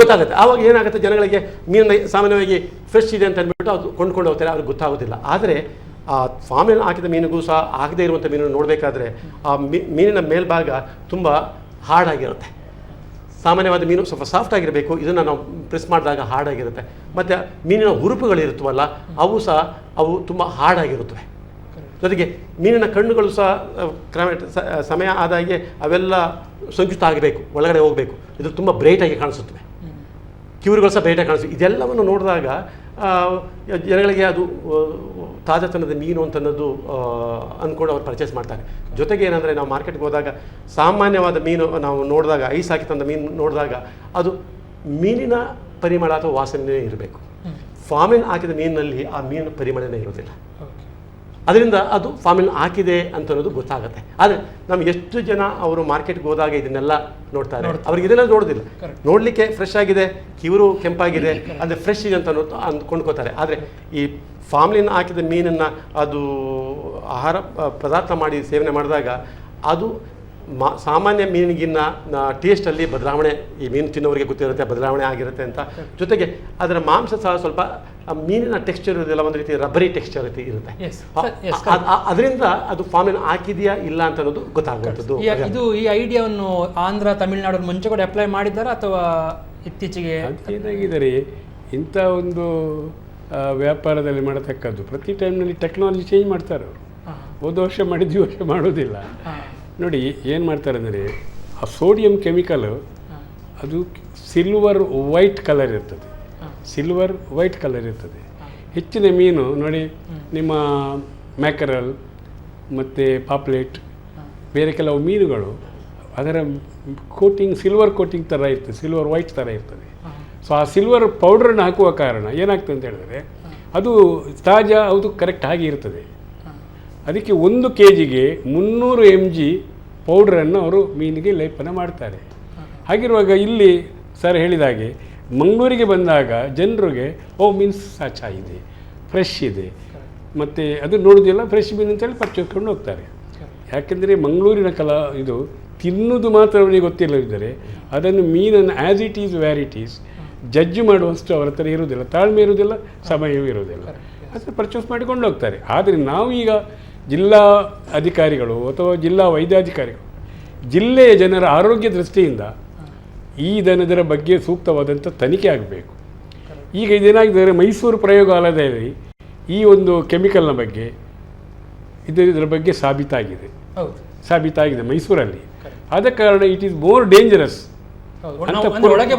ಗೊತ್ತಾಗುತ್ತೆ. ಆವಾಗ ಏನಾಗುತ್ತೆ, ಜನಗಳಿಗೆ ಮೀನಿನ ಸಾಮಾನ್ಯವಾಗಿ ಫ್ರೆಶ್ ಇದೆ ಅಂತ ಅಂದ್ಬಿಟ್ಟು ಅದು ಕೊಂಡ್ಕೊಂಡು ಹೋಗ್ತಾರೆ, ಅವ್ರಿಗೆ ಗೊತ್ತಾಗೋದಿಲ್ಲ. ಆದರೆ ಆ ಫಾರ್ಮಲ್ಲಿ ಹಾಕಿದ ಮೀನಿಗೂ ಸಹ ಆಗದೇ ಇರುವಂಥ ಮೀನನ್ನು ನೋಡಬೇಕಾದ್ರೆ ಆ ಮೀನಿನ ಮೇಲ್ಭಾಗ ತುಂಬ ಹಾರ್ಡಾಗಿರುತ್ತೆ. ಸಾಮಾನ್ಯವಾದ ಮೀನು ಸ್ವಲ್ಪ ಸಾಫ್ಟ್ ಆಗಿರಬೇಕು, ಇದನ್ನು ನಾವು ಪ್ರೆಸ್ ಮಾಡಿದಾಗ ಹಾರ್ಡಾಗಿರುತ್ತೆ. ಮತ್ತು ಮೀನಿನ ಉರುಪುಗಳಿರುತ್ತವಲ್ಲ ಅವು ತುಂಬ ಹಾರ್ಡಾಗಿರುತ್ತವೆ. ಜೊತೆಗೆ ಮೀನಿನ ಕಣ್ಣುಗಳು ಸಹ ಸಮಯ ಆದಾಗೆ ಅವೆಲ್ಲ ಸಂಕುಚಿತ ಆಗಬೇಕು, ಒಳಗಡೆ ಹೋಗಬೇಕು. ಇದು ತುಂಬ ಬ್ರೈಟಾಗಿ ಕಾಣಿಸುತ್ತವೆ. ಕಿವುರುಗಳು ಸಹ ಬ್ರೈಟಾಗಿ ಕಾಣಿಸುತ್ತೆ. ಇದೆಲ್ಲವನ್ನು ನೋಡಿದಾಗ ಜನಗಳಿಗೆ ಅದು ತಾಜಾತನದ ಮೀನು ಅಂತನ್ನೋದು ಅಂದ್ಕೊಂಡು ಅವ್ರು ಪರ್ಚೇಸ್ ಮಾಡ್ತಾರೆ. ಜೊತೆಗೆ ಏನಂದರೆ ನಾವು ಮಾರ್ಕೆಟ್ಗೆ ಹೋದಾಗ ಸಾಮಾನ್ಯವಾದ ಮೀನು ನಾವು ನೋಡಿದಾಗ, ಐಸ್ ಹಾಕಿ ತಂದ ಮೀನು ನೋಡಿದಾಗ ಅದು ಮೀನಿನ ಪರಿಮಳ ಅಥವಾ ವಾಸನೆ ಇರಬೇಕು. ಫಾರ್ಮಿನ್ ಹಾಕಿದ ಮೀನಿನಲ್ಲಿ ಆ ಮೀನಿನ ಪರಿಮಳನೇ ಇರೋದಿಲ್ಲ. ಅದರಿಂದ ಅದು ಫಾರ್ಮಿನ್ ಹಾಕಿದೆ ಅಂತ ಅನ್ನೋದು ಗೊತ್ತಾಗುತ್ತೆ. ಆದರೆ ನಮ್ಗೆ ಎಷ್ಟು ಜನ ಅವರು ಮಾರ್ಕೆಟ್ಗೆ ಹೋದಾಗ ಇದನ್ನೆಲ್ಲ ನೋಡ್ತಾರೆ, ಅವ್ರಿಗೆ ಇದನ್ನೆಲ್ಲ ನೋಡೋದಿಲ್ಲ. ನೋಡಲಿಕ್ಕೆ ಫ್ರೆಶ್ ಆಗಿದೆ, ಕಿವರು ಕೆಂಪಾಗಿದೆ, ಅಂದರೆ ಫ್ರೆಶ್ ಇದೆ ಅಂತ ಕೊಂಡ್ಕೋತಾರೆ. ಆದರೆ ಈ ಫಾರ್ಮಲಿನ್ ಹಾಕಿದ ಮೀನನ್ನು ಅದು ಆಹಾರ ಪದಾರ್ಥ ಮಾಡಿ ಸೇವನೆ ಮಾಡಿದಾಗ ಅದು ಸಾಮಾನ್ಯ ಮೀನಿಗಿನ್ನ ಟೇಸ್ಟಲ್ಲಿ ಬದಲಾವಣೆ, ಈ ಮೀನು ತಿನ್ನೋರಿಗೆ ಗೊತ್ತಿರುತ್ತೆ ಬದಲಾವಣೆ ಆಗಿರುತ್ತೆ ಅಂತ. ಜೊತೆಗೆ ಅದರ ಮಾಂಸ ಸಹ ಸ್ವಲ್ಪ ಮೀನಿನ ಟೆಕ್ಸ್ಚರ್ ಇರೋದಿಲ್ಲ, ಒಂದು ರೀತಿ ರಬ್ಬರಿ ಟೆಕ್ಸ್ಚರ್ ಇರುತ್ತೆ. ಅದರಿಂದ ಅದು ಫಾರ್ಮಿನ್ ಹಾಕಿದೆಯಾ ಇಲ್ಲ ಅಂತ ಅನ್ನೋದು ಗೊತ್ತಾಗುವಂಥದ್ದು. ಇದು ಈ ಐಡಿಯಾವನ್ನು ಆಂಧ್ರ ತಮಿಳುನಾಡು ಮುಂಚೆ ಕೂಡ ಅಪ್ಲೈ ಮಾಡಿದ್ದಾರಾ ಅಥವಾ ಇತ್ತೀಚೆಗೆ ಏನಾಗಿದ್ದಾರೆ? ಇಂಥ ಒಂದು ವ್ಯಾಪಾರದಲ್ಲಿ ಮಾಡತಕ್ಕದ್ದು ಪ್ರತಿ ಟೈಮ್ನಲ್ಲಿ ಟೆಕ್ನಾಲಜಿ ಚೇಂಜ್ ಮಾಡ್ತಾರೆ ಅವರು. ಹೋದ ವರ್ಷ ಮಾಡಿದ್ದು ಈ ವರ್ಷ ಮಾಡೋದಿಲ್ಲ. ನೋಡಿ ಏನು ಮಾಡ್ತಾರೆ ಅಂದರೆ, ಆ ಸೋಡಿಯಂ ಕೆಮಿಕಲು ಅದು ಸಿಲ್ವರ್ ವೈಟ್ ಕಲರ್ ಇರ್ತದೆ. ಸಿಲ್ವರ್ ವೈಟ್ ಕಲರ್ ಇರ್ತದೆ. ಹೆಚ್ಚಿನ ಮೀನು ನೋಡಿ, ನಿಮ್ಮ ಮ್ಯಾಕರಲ್ ಮತ್ತು ಪಾಪ್ಲೆಟ್, ಬೇರೆ ಕೆಲವು ಮೀನುಗಳು ಅದರ ಕೋಟಿಂಗ್ ಸಿಲ್ವರ್ ಕೋಟಿಂಗ್ ಥರ ಇರ್ತದೆ, ಸಿಲ್ವರ್ ವೈಟ್ ಥರ ಇರ್ತದೆ. ಸೊ ಆ ಸಿಲ್ವರ್ ಪೌಡ್ರನ್ನು ಹಾಕುವ ಕಾರಣ ಏನಾಗ್ತದೆ ಅಂತ ಹೇಳಿದ್ರೆ, ಅದು ತಾಜಾ, ಅದು ಕರೆಕ್ಟ್ ಆಗಿ ಇರ್ತದೆ. ಅದಕ್ಕೆ 1 kgಗೆ 300 mg ಪೌಡ್ರನ್ನು ಅವರು ಮೀನಿಗೆ ಲೇಪನ ಮಾಡ್ತಾರೆ. ಹಾಗಿರುವಾಗ ಇಲ್ಲಿ ಸರ್ ಹೇಳಿದಾಗೆ ಮಂಗಳೂರಿಗೆ ಬಂದಾಗ ಜನರಿಗೆ ಮೀನ್ಸ್ ಸಾಚಾ ಇದೆ, ಫ್ರೆಶ್ ಇದೆ, ಮತ್ತು ಅದು ನೋಡೋದಿಲ್ಲ, ಫ್ರೆಶ್ ಮೀನು ಅಂತೇಳಿ ಪರ್ಚೇಸ್ಕೊಂಡು ಹೋಗ್ತಾರೆ. ಯಾಕೆಂದರೆ ಮಂಗಳೂರಿನ ಇದು ತಿನ್ನೋದು ಮಾತ್ರ ಅವರಿಗೆ ಗೊತ್ತಿಲ್ಲದಿದ್ದರೆ ಅದನ್ನು ಮೀನನ್ನು as it is where it is judge ಮಾಡುವಷ್ಟು ಅವರ ಹತ್ರ ಇರೋದಿಲ್ಲ, ತಾಳ್ಮೆ ಇರೋದಿಲ್ಲ, ಸಮಯವೂ ಇರೋದಿಲ್ಲ. ಅದನ್ನು ಪರ್ಚೇಸ್ ಮಾಡಿಕೊಂಡು ಹೋಗ್ತಾರೆ. ಆದರೆ ನಾವು ಈಗ ಜಿಲ್ಲಾ ಅಧಿಕಾರಿಗಳು ಅಥವಾ ಜಿಲ್ಲಾ ವೈದ್ಯಾಧಿಕಾರಿಗಳು ಜಿಲ್ಲೆಯ ಜನರ ಆರೋಗ್ಯ ದೃಷ್ಟಿಯಿಂದ ಈ ದನದರ ಬಗ್ಗೆ ಸೂಕ್ತವಾದಂಥ ತನಿಖೆ ಆಗಬೇಕು. ಈಗ ಇದೇನಾಗಿದ್ದಾರೆ, ಮೈಸೂರು ಪ್ರಯೋಗಾಲಯದಲ್ಲಿ ಈ ಒಂದು ಕೆಮಿಕಲ್ನ ಬಗ್ಗೆ ಇದರ ಬಗ್ಗೆ ಸಾಬೀತಾಗಿದೆ ಮೈಸೂರಲ್ಲಿ. ಆದ ಕಾರಣ ಇಟ್ ಈಸ್ ಮೋರ್ ಡೇಂಜರಸ್ ಒಳಗೆ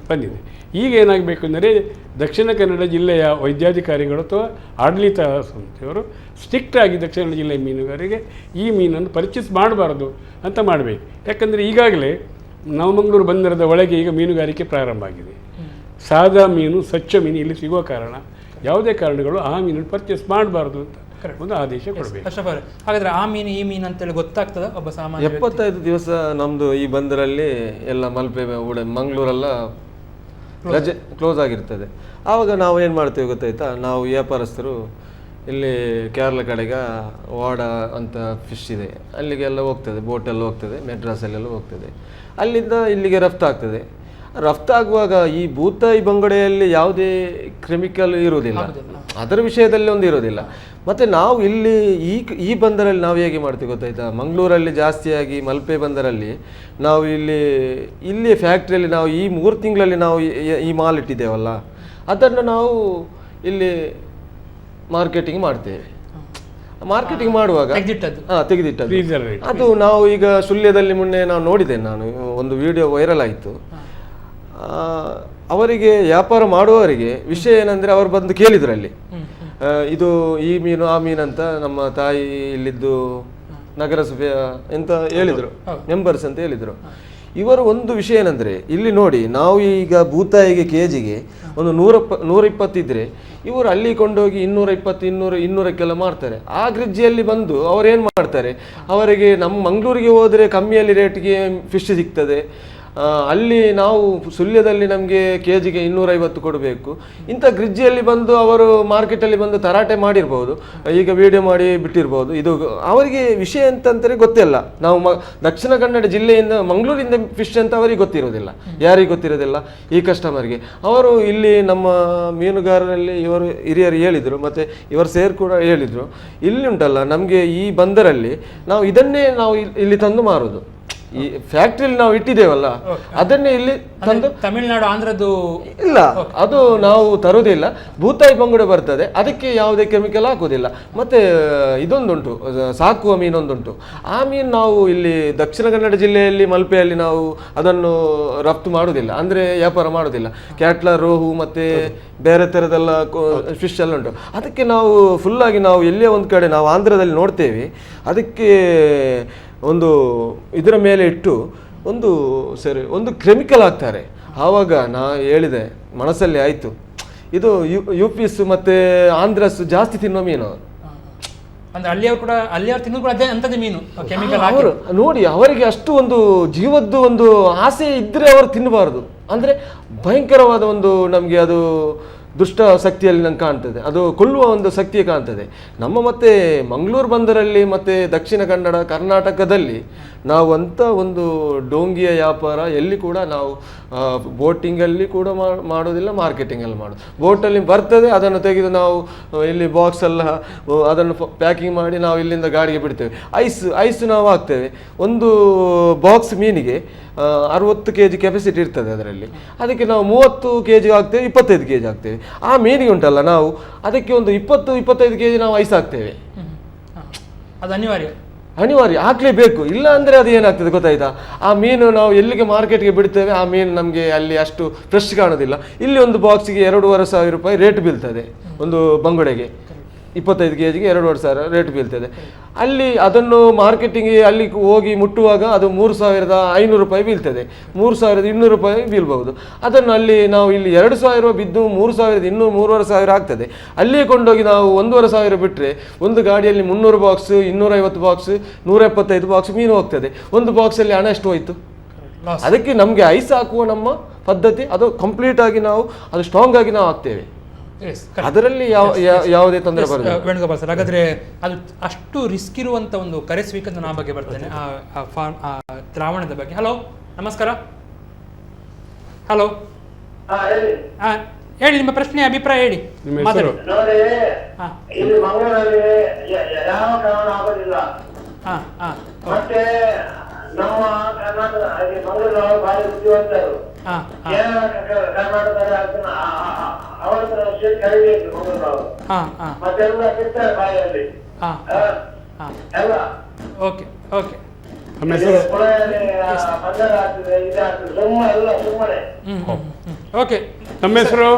ಬಂದಿದೆ. ಈಗ ಏನಾಗಬೇಕು ಅಂದರೆ, ದಕ್ಷಿಣ ಕನ್ನಡ ಜಿಲ್ಲೆಯ ವೈದ್ಯಾಧಿಕಾರಿಗಳು ಅಥವಾ ಆಡಳಿತ ಸಂಸ್ಥೆಯವರು ಸ್ಟ್ರಿಕ್ಟ್ ಆಗಿ ದಕ್ಷಿಣ ಕನ್ನಡ ಜಿಲ್ಲೆಯ ಮೀನುಗಾರರಿಗೆ ಈ ಮೀನನ್ನು ಪರ್ಚೇಸ್ ಮಾಡಬಾರ್ದು ಅಂತ ಮಾಡಬೇಕು. ಯಾಕಂದರೆ ಈಗಾಗಲೇ ನವಮಂಗಳೂರು ಬಂದರದ ಒಳಗೆ ಈಗ ಮೀನುಗಾರಿಕೆ ಪ್ರಾರಂಭ ಆಗಿದೆ. ಸಾದಾ ಮೀನು, ಸ್ವಚ್ಛ ಮೀನು ಇಲ್ಲಿ ಸಿಗುವ ಕಾರಣ ಯಾವುದೇ ಕಾರಣಗಳು ಆ ಮೀನನ್ನು ಪರ್ಚೇಸ್ ಮಾಡಬಾರ್ದು ಅಂತ ಒಂದು ಆದೇಶ ಕೊಡಬೇಕು. ಅಶ್ರಫ್ ಅವರೇ, ಹಾಗಾದ್ರೆ ಆ ಮೀನು ಈ ಮೀನು ಅಂತೇಳಿ ಗೊತ್ತಾಗ್ತದ ಒಬ್ಬ ಸಾಮಾನ್ಯ 75 ದಿವಸ ನಮ್ಮದು ಈ ಬಂದರಲ್ಲಿ ಎಲ್ಲ ಮಲ್ಪೆ ಮಂಗಳೂರೆಲ್ಲ ರಜೆ ಕ್ಲೋಸ್ ಆಗಿರ್ತದೆ. ಆವಾಗ ನಾವು ಏನು ಮಾಡ್ತೇವೆ ಗೊತ್ತಾಯ್ತಾ, ನಾವು ವ್ಯಾಪಾರಸ್ಥರು ಇಲ್ಲಿ ಕೇರಳ ಕಡೆಗೆ ವಾಡ ಅಂತ ಫಿಶ್ ಇದೆ, ಅಲ್ಲಿಗೆಲ್ಲ ಹೋಗ್ತದೆ, ಬೋಟೆಲ್ಲ ಹೋಗ್ತದೆ, ಮೆಡ್ರಾಸಲ್ಲೆಲ್ಲ ಹೋಗ್ತದೆ, ಅಲ್ಲಿಂದ ಇಲ್ಲಿಗೆ ರಫ್ತಾಗ್ತದೆ. ರಫ್ತಾಗುವಾಗ ಈ ಬೂತಾಯಿ ಬಂಗಡೆಯಲ್ಲಿ ಯಾವುದೇ ಕೆಮಿಕಲ್ ಇರುವುದಿಲ್ಲ, ಅದರ ವಿಷಯದಲ್ಲಿ ಒಂದು ಇರೋದಿಲ್ಲ. ಮತ್ತು ನಾವು ಇಲ್ಲಿ ಈ ಬಂದರಲ್ಲಿ ನಾವು ಹೇಗೆ ಮಾಡ್ತೀವಿ ಗೊತ್ತಾಯ್ತಾ, ಮಂಗಳೂರಲ್ಲಿ ಜಾಸ್ತಿಯಾಗಿ ಮಲ್ಪೆ ಬಂದರಲ್ಲಿ ನಾವು ಇಲ್ಲಿ ಫ್ಯಾಕ್ಟ್ರಿಯಲ್ಲಿ ನಾವು ಈ 3 ತಿಂಗಳಲ್ಲಿ ನಾವು ಈ ಮಾಲ್ ಇಟ್ಟಿದ್ದೇವಲ್ಲ, ಅದನ್ನು ನಾವು ಇಲ್ಲಿ ಮಾರ್ಕೆಟಿಂಗ್ ಮಾಡ್ತೇವೆ. ಮಾರ್ಕೆಟಿಂಗ್ ಮಾಡುವಾಗ ತೆಗೆದಿಟ್ಟದ್ದು ಅದು ನಾವು ಈಗ ಸುಳ್ಯದಲ್ಲಿ ಮೊನ್ನೆ ನಾವು ನೋಡಿದ್ದೇನೆ, ನಾನು ಒಂದು ವಿಡಿಯೋ ವೈರಲ್ ಆಯಿತು. ಅವರಿಗೆ ವ್ಯಾಪಾರ ಮಾಡುವವರಿಗೆ ವಿಷಯ ಏನಂದರೆ, ಅವರು ಬಂದು ಕೇಳಿದ್ರು ಅಲ್ಲಿ, ಇದು ಈ ಮೀನು ಆ ಮೀನು ಅಂತ ನಮ್ಮ ತಾಯಿ ಇಲ್ಲಿದ್ದು ನಗರಸಭೆ ಎಂತ ಹೇಳಿದರು, ಮೆಂಬರ್ಸ್ ಅಂತ ಹೇಳಿದರು. ಇವರು ಒಂದು ವಿಷಯ ಏನಂದರೆ, ಇಲ್ಲಿ ನೋಡಿ ನಾವು ಈಗ ಬೂತಾಯಿಗೆ ಕೆಜಿಗೆ ಒಂದು 120 ಇದ್ದರೆ ಇವರು ಅಲ್ಲಿ ಕೊಂಡೋಗಿ 220, 200ಕ್ಕೆಲ್ಲ ಮಾಡ್ತಾರೆ. ಆ ಗ್ರಿಜ್ಜಿಯಲ್ಲಿ ಬಂದು ಅವರೇನು ಮಾಡ್ತಾರೆ, ಅವರಿಗೆ ನಮ್ಮ ಮಂಗಳೂರಿಗೆ ಹೋದರೆ ಕಮ್ಮಿಯಲ್ಲಿ ರೇಟ್ಗೆ ಫಿಶ್ ಸಿಗ್ತದೆ, ಅಲ್ಲಿ ನಾವು ಸುಳ್ಯದಲ್ಲಿ ನಮಗೆ ಕೆಜಿಗೆ 250 ಕೊಡಬೇಕು. ಇಂಥ ಗ್ರಿಜ್ಜಿಯಲ್ಲಿ ಬಂದು ಅವರು ಮಾರ್ಕೆಟಲ್ಲಿ ಬಂದು ತರಾಟೆ ಮಾಡಿರ್ಬೋದು, ಈಗ ವಿಡಿಯೋ ಮಾಡಿ ಬಿಟ್ಟಿರ್ಬೋದು. ಇದು ಅವರಿಗೆ ವಿಷಯ ಅಂತಂದರೆ ಗೊತ್ತಿಲ್ಲ. ನಾವು ದಕ್ಷಿಣ ಕನ್ನಡ ಜಿಲ್ಲೆಯಿಂದ ಮಂಗಳೂರಿಂದ ಫಿಶ್ ಅಂತ ಅವರಿಗೆ ಗೊತ್ತಿರೋದಿಲ್ಲ, ಯಾರಿಗೆ ಗೊತ್ತಿರೋದಿಲ್ಲ, ಈ ಕಸ್ಟಮರ್ಗೆ. ಅವರು ಇಲ್ಲಿ ನಮ್ಮ ಮೀನುಗಾರರಲ್ಲಿ ಇವರು ಹಿರಿಯರು ಹೇಳಿದರು, ಮತ್ತು ಇವರು ಸೇರ್ ಕೂಡ ಹೇಳಿದರು, ಇಲ್ಲಿ ಉಂಟಲ್ಲ ನಮಗೆ ಈ ಬಂದರಲ್ಲಿ ನಾವು ಇದನ್ನೇ ನಾವು ಇಲ್ಲಿ ತಂದು ಮಾರೋದು. ಈ ಫ್ಯಾಕ್ಟ್ರಿಯಲ್ಲಿ ನಾವು ಇಟ್ಟಿದ್ದೇವಲ್ಲ ಅದನ್ನೇ ಇಲ್ಲಿ ತಂದು, ತಮಿಳುನಾಡು ಆಂಧ್ರದ್ದು ಇಲ್ಲ, ಅದು ನಾವು ತರೋದಿಲ್ಲ. ಬೂತಾಯಿ ಬಂಗುಡೆ ಬರ್ತದೆ, ಅದಕ್ಕೆ ಯಾವುದೇ ಕೆಮಿಕಲ್ ಹಾಕೋದಿಲ್ಲ. ಮತ್ತೆ ಇದೊಂದುಂಟು, ಸಾಕುವ ಮೀನೊಂದುಂಟು. ಆ ಮೀನು ನಾವು ಇಲ್ಲಿ ದಕ್ಷಿಣ ಕನ್ನಡ ಜಿಲ್ಲೆಯಲ್ಲಿ ಮಲ್ಪೆಯಲ್ಲಿ ನಾವು ಅದನ್ನು ರಫ್ತು ಮಾಡೋದಿಲ್ಲ, ಅಂದರೆ ವ್ಯಾಪಾರ ಮಾಡೋದಿಲ್ಲ. ಕ್ಯಾಟ್ಲ, ರೋಹು ಮತ್ತು ಬೇರೆ ಥರದೆಲ್ಲ ಫಿಶ್ ಎಲ್ಲ ಉಂಟು. ಅದಕ್ಕೆ ನಾವು ಫುಲ್ಲಾಗಿ ನಾವು ಎಲ್ಲೇ ಒಂದು ಕಡೆ ನಾವು ಆಂಧ್ರದಲ್ಲಿ ನೋಡ್ತೇವೆ, ಅದಕ್ಕೆ ಒಂದು ಇದರ ಮೇಲೆ ಇಟ್ಟು ಒಂದು ಕೆಮಿಕಲ್ ಹಾಕ್ತಾರೆ. ಆವಾಗ ನಾ ಹೇಳಿದೆ ಮನಸ್ಸಲ್ಲಿ ಆಯಿತು, ಇದು UPs ಮತ್ತು ಆಂಧ್ರಸ್ ಜಾಸ್ತಿ ತಿನ್ನೋ ಮೀನು. ಅಂದ್ರೆ ಅಲ್ಲಿಯವರು ತಿನ್ನೋದು ಕೂಡ ಅದೇ ಅಂಥದ್ದೇ ಮೀನು, ಕೆಮಿಕಲ್ ಅವರು ನೋಡಿ, ಅವರಿಗೆ ಅಷ್ಟು ಒಂದು ಜೀವದ್ದು ಒಂದು ಆಸೆ ಇದ್ದರೆ ಅವರು ತಿನ್ನಬಾರ್ದು. ಅಂದರೆ ಭಯಂಕರವಾದ ಒಂದು ನಮಗೆ ಅದು ದುಷ್ಟ ಶಕ್ತಿಯಲ್ಲಿ ನಂಗೆ ಕಾಣ್ತದೆ, ಅದು ಕೊಲ್ಲುವ ಒಂದು ಶಕ್ತಿ ಕಾಣ್ತದೆ. ನಮ್ಮ ಮತ್ತು ಮಂಗಳೂರು ಬಂದರಲ್ಲಿ ಮತ್ತು ದಕ್ಷಿಣ ಕನ್ನಡ ಕರ್ನಾಟಕದಲ್ಲಿ ನಾವು ಅಂಥ ಒಂದು ಡೋಂಗಿಯ ವ್ಯಾಪಾರ ಎಲ್ಲಿ ಕೂಡ ನಾವು ಬೋಟಿಂಗಲ್ಲಿ ಕೂಡ ಮಾಡೋದಿಲ್ಲ, ಮಾರ್ಕೆಟಿಂಗಲ್ಲಿ ಮಾಡೋದು. ಬೋಟಲ್ಲಿ ಬರ್ತದೆ, ಅದನ್ನು ತೆಗೆದು ನಾವು ಇಲ್ಲಿ ಬಾಕ್ಸ್ ಎಲ್ಲ ಅದನ್ನು ಪ್ಯಾಕಿಂಗ್ ಮಾಡಿ ನಾವು ಇಲ್ಲಿಂದ ಗಾಡಿಗೆ ಬಿಡ್ತೇವೆ. ಐಸ್ ನಾವು ಹಾಕ್ತೇವೆ. ಒಂದು ಬಾಕ್ಸ್ ಮೀನಿಗೆ 60 kg ಕೆಪಾಸಿಟಿ ಇರ್ತದೆ ಅದರಲ್ಲಿ. ಅದಕ್ಕೆ ನಾವು 30 kg ಹಾಕ್ತೇವೆ, 25 kg ಹಾಕ್ತೇವೆ. ಆ ಮೀನಿಗೆ ಉಂಟಲ್ಲ ನಾವು ಅದಕ್ಕೆ ಒಂದು 20-25 kg ನಾವು ಐಸ್ ಹಾಕ್ತೇವೆ. ಅದು ಅನಿವಾರ್ಯ ಹಾಕ್ಲೇಬೇಕು, ಇಲ್ಲ ಅಂದರೆ ಅದು ಏನಾಗ್ತದೆ ಗೊತ್ತಾಯ್ತಾ, ಆ ಮೀನು ನಾವು ಎಲ್ಲಿಗೆ ಮಾರ್ಕೆಟ್ಗೆ ಬಿಡ್ತೇವೆ ಆ ಮೀನು ನಮಗೆ ಅಲ್ಲಿ ಅಷ್ಟು ಫ್ರೆಶ್ ಕಾಣೋದಿಲ್ಲ. ಇಲ್ಲಿ ಒಂದು ಬಾಕ್ಸಿಗೆ 2,500 ರೂಪಾಯಿ ರೇಟ್ ಬೀಳ್ತದೆ, ಒಂದು ಬಂಗುಡೆಗೆ 25 kg 2,500 ರೇಟ್ ಬೀಳ್ತದೆ. ಅಲ್ಲಿ ಅದನ್ನು ಮಾರ್ಕೆಟಿಂಗ್ಗೆ ಅಲ್ಲಿ ಹೋಗಿ ಮುಟ್ಟುವಾಗ ಅದು 3,500 ರೂಪಾಯಿ ಬೀಳ್ತದೆ, 3,200 ರೂಪಾಯಿ ಬೀಳ್ಬಹುದು. ಅದನ್ನು ಅಲ್ಲಿ ನಾವು ಇಲ್ಲಿ 2,000 ರೂಪಾಯಿ ಬಿದ್ದು 3,000 ಇನ್ನೂ 3,500 ಆಗ್ತದೆ. ಅಲ್ಲಿಯೇ ಕೊಂಡೋಗಿ ನಾವು 1,500 ಬಿಟ್ಟರೆ ಒಂದು ಗಾಡಿಯಲ್ಲಿ 300 ಬಾಕ್ಸ್, 250 ಬಾಕ್ಸ್, 175 ಬಾಕ್ಸ್ ಮೀನು ಹೋಗ್ತದೆ. ಒಂದು ಬಾಕ್ಸಲ್ಲಿ ಹಣ ಎಷ್ಟು ಹೋಯ್ತು? ಅದಕ್ಕೆ ನಮಗೆ ಐಸ್ ಹಾಕುವ ನಮ್ಮ ಪದ್ಧತಿ ಅದು ಕಂಪ್ಲೀಟ್ ಆಗಿ ನಾವು ಅದು ಸ್ಟ್ರಾಂಗ್ ಆಗಿ ನಾವು ಹಾಕ್ತೇವೆ, ಅದರಲ್ಲಿ ಯಾವುದೇ ತೊಂದರೆ ಬರುತ್ತೆ. ವೇಣುಗೋಪಾಲ್ ಸರ್, ಹಾಗಾದ್ರೆ ಅದು ಅಷ್ಟು ರಿಸ್ಕ್ ಇರುವಂತ ಒಂದು ಕರೆ ಸ್ವೀಕರಿಸಿದ ನಾ ಬಗ್ಗೆ ಬರ್ತೇನೆ, ದ್ರಾವಣದ ಬಗ್ಗೆ. ಹಲೋ, ನಮಸ್ಕಾರ. ಹಲೋ, ಹೇಳಿ ನಿಮ್ಮ ಪ್ರಶ್ನೆ, ಅಭಿಪ್ರಾಯ ಹೇಳಿ, ಮಾತಾಡಿ. ನಮ್ಮ ಮಂಗಳೂರು ಭಾರಿ ಬುದ್ಧಿವಂತರು, ಕರ್ನಾಟಕದಲ್ಲಿ ಅವರ ಕರಿಬೇಕು ಮಂಗಳೂರು, ಮತ್ತೆಲ್ಲ ಸಿಗ್ತಾರೆ ಬಾಯಲ್ಲಿ ಎಲ್ಲ. ಓಕೆ ಓಕೆ, ಬಂದರ ಆಗ್ತದೆ, ಇದಾಗ್ತದೆ, ಸುಮ್ಮನೆ. ಓಕೆ, ನಮ್ಮ ಹೆಸರು,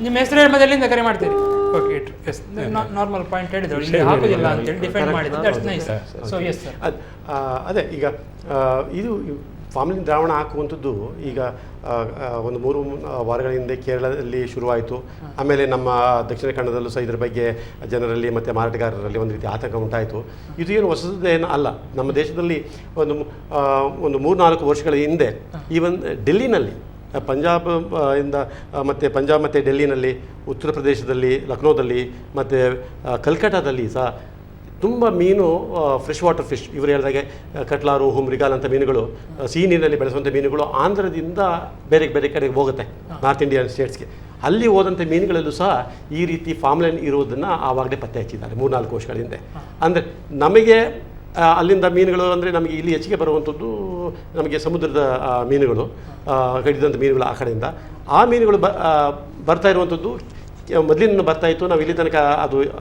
ನಿಮ್ಮ ಹೆಸರು ಹೇಳಿ, ಎಲ್ಲಿಂದ ಕರೆ ಮಾಡ್ತೀರಿ? ಓಕೆ, ಎಸ್, ನಾರ್ಮಲ್ ಪಾಯಿಂಟ್ ಹೇಳಿದ್ರು, ಇಲ್ಲಿ ಹಾಕೋದಿಲ್ಲ ಅಂತೇಳಿ ಡಿಫೈನ್ ಮಾಡಿದ್ದು. That's nice. So yes sir, ಅದೇ ಈಗ ಇದು ಫಾರ್ಮಲಿನ್ ದ್ರಾವಣ ಹಾಕುವಂಥದ್ದು ಈಗ ಒಂದು 3 ವಾರಗಳ ಹಿಂದೆ ಕೇರಳದಲ್ಲಿ ಶುರುವಾಯಿತು. ಆಮೇಲೆ ನಮ್ಮ ದಕ್ಷಿಣ ಕನ್ನಡದಲ್ಲೂ ಸಹ ಇದರ ಬಗ್ಗೆ ಜನರಲ್ಲಿ ಮತ್ತು ಮಾರಾಟಗಾರರಲ್ಲಿ ಒಂದು ರೀತಿ ಆತಂಕ ಉಂಟಾಯಿತು. ಇದು ಏನು ಹೊಸದೇನು ಅಲ್ಲ. ನಮ್ಮ ದೇಶದಲ್ಲಿ ಒಂದು 3-4 ವರ್ಷಗಳ ಹಿಂದೆ ಈವನ್ ಡೆಲ್ಲಿನಲ್ಲಿ ಪಂಜಾಬ್ ಮತ್ತು ಡೆಲ್ಲಿನಲ್ಲಿ, ಉತ್ತರ ಪ್ರದೇಶದಲ್ಲಿ, ಲಕ್ನೋದಲ್ಲಿ ಮತ್ತು ಕಲ್ಕಟ್ಟಾದಲ್ಲಿ ಸಹ ತುಂಬ ಮೀನು ಫ್ರೆಶ್ ವಾಟರ್ ಫಿಶ್, ಇವರು ಹೇಳಿದಾಗೆ ಕಟ್ಲಾ, ರೋಹು, ಮೃಗಾಲ್ ಅಂತ ಮೀನುಗಳು, ಸಿಹಿ ನೀರಿನಲ್ಲಿ ಬೆಳೆಸುವಂಥ ಮೀನುಗಳು ಆಂಧ್ರದಿಂದ ಬೇರೆ ಬೇರೆ ಕಡೆಗೆ ಹೋಗುತ್ತೆ, ನಾರ್ತ್ ಇಂಡಿಯನ್ ಸ್ಟೇಟ್ಸ್ಗೆ. ಅಲ್ಲಿ ಹೋದಂಥ ಮೀನುಗಳಲ್ಲೂ ಸಹ ಈ ರೀತಿ ಫಾರ್ಮಲಿನ್ ಇರುವುದನ್ನು ಆವಾಗಲೇ ಪತ್ತೆ ಹಚ್ಚಿದ್ದಾರೆ 3-4 ವರ್ಷಗಳ ಹಿಂದೆ. ಅಂದರೆ ನಮಗೆ ಅಲ್ಲಿಂದ ಮೀನುಗಳು ಅಂದರೆ ನಮಗೆ ಇಲ್ಲಿ ಹೆಚ್ಚಿಗೆ ಬರುವಂಥದ್ದು ನಮಗೆ ಸಮುದ್ರದ ಮೀನುಗಳು, ಹಿಡಿದಂಥ ಮೀನುಗಳು ಆ ಕಡೆಯಿಂದ. ಆ ಮೀನುಗಳು ಬರ್ತಾ ಇರುವಂಥದ್ದು ಮೊದಲಿನ ಬರ್ತಾಯಿತ್ತು. ನಾವು ಇಲ್ಲಿ ತನಕ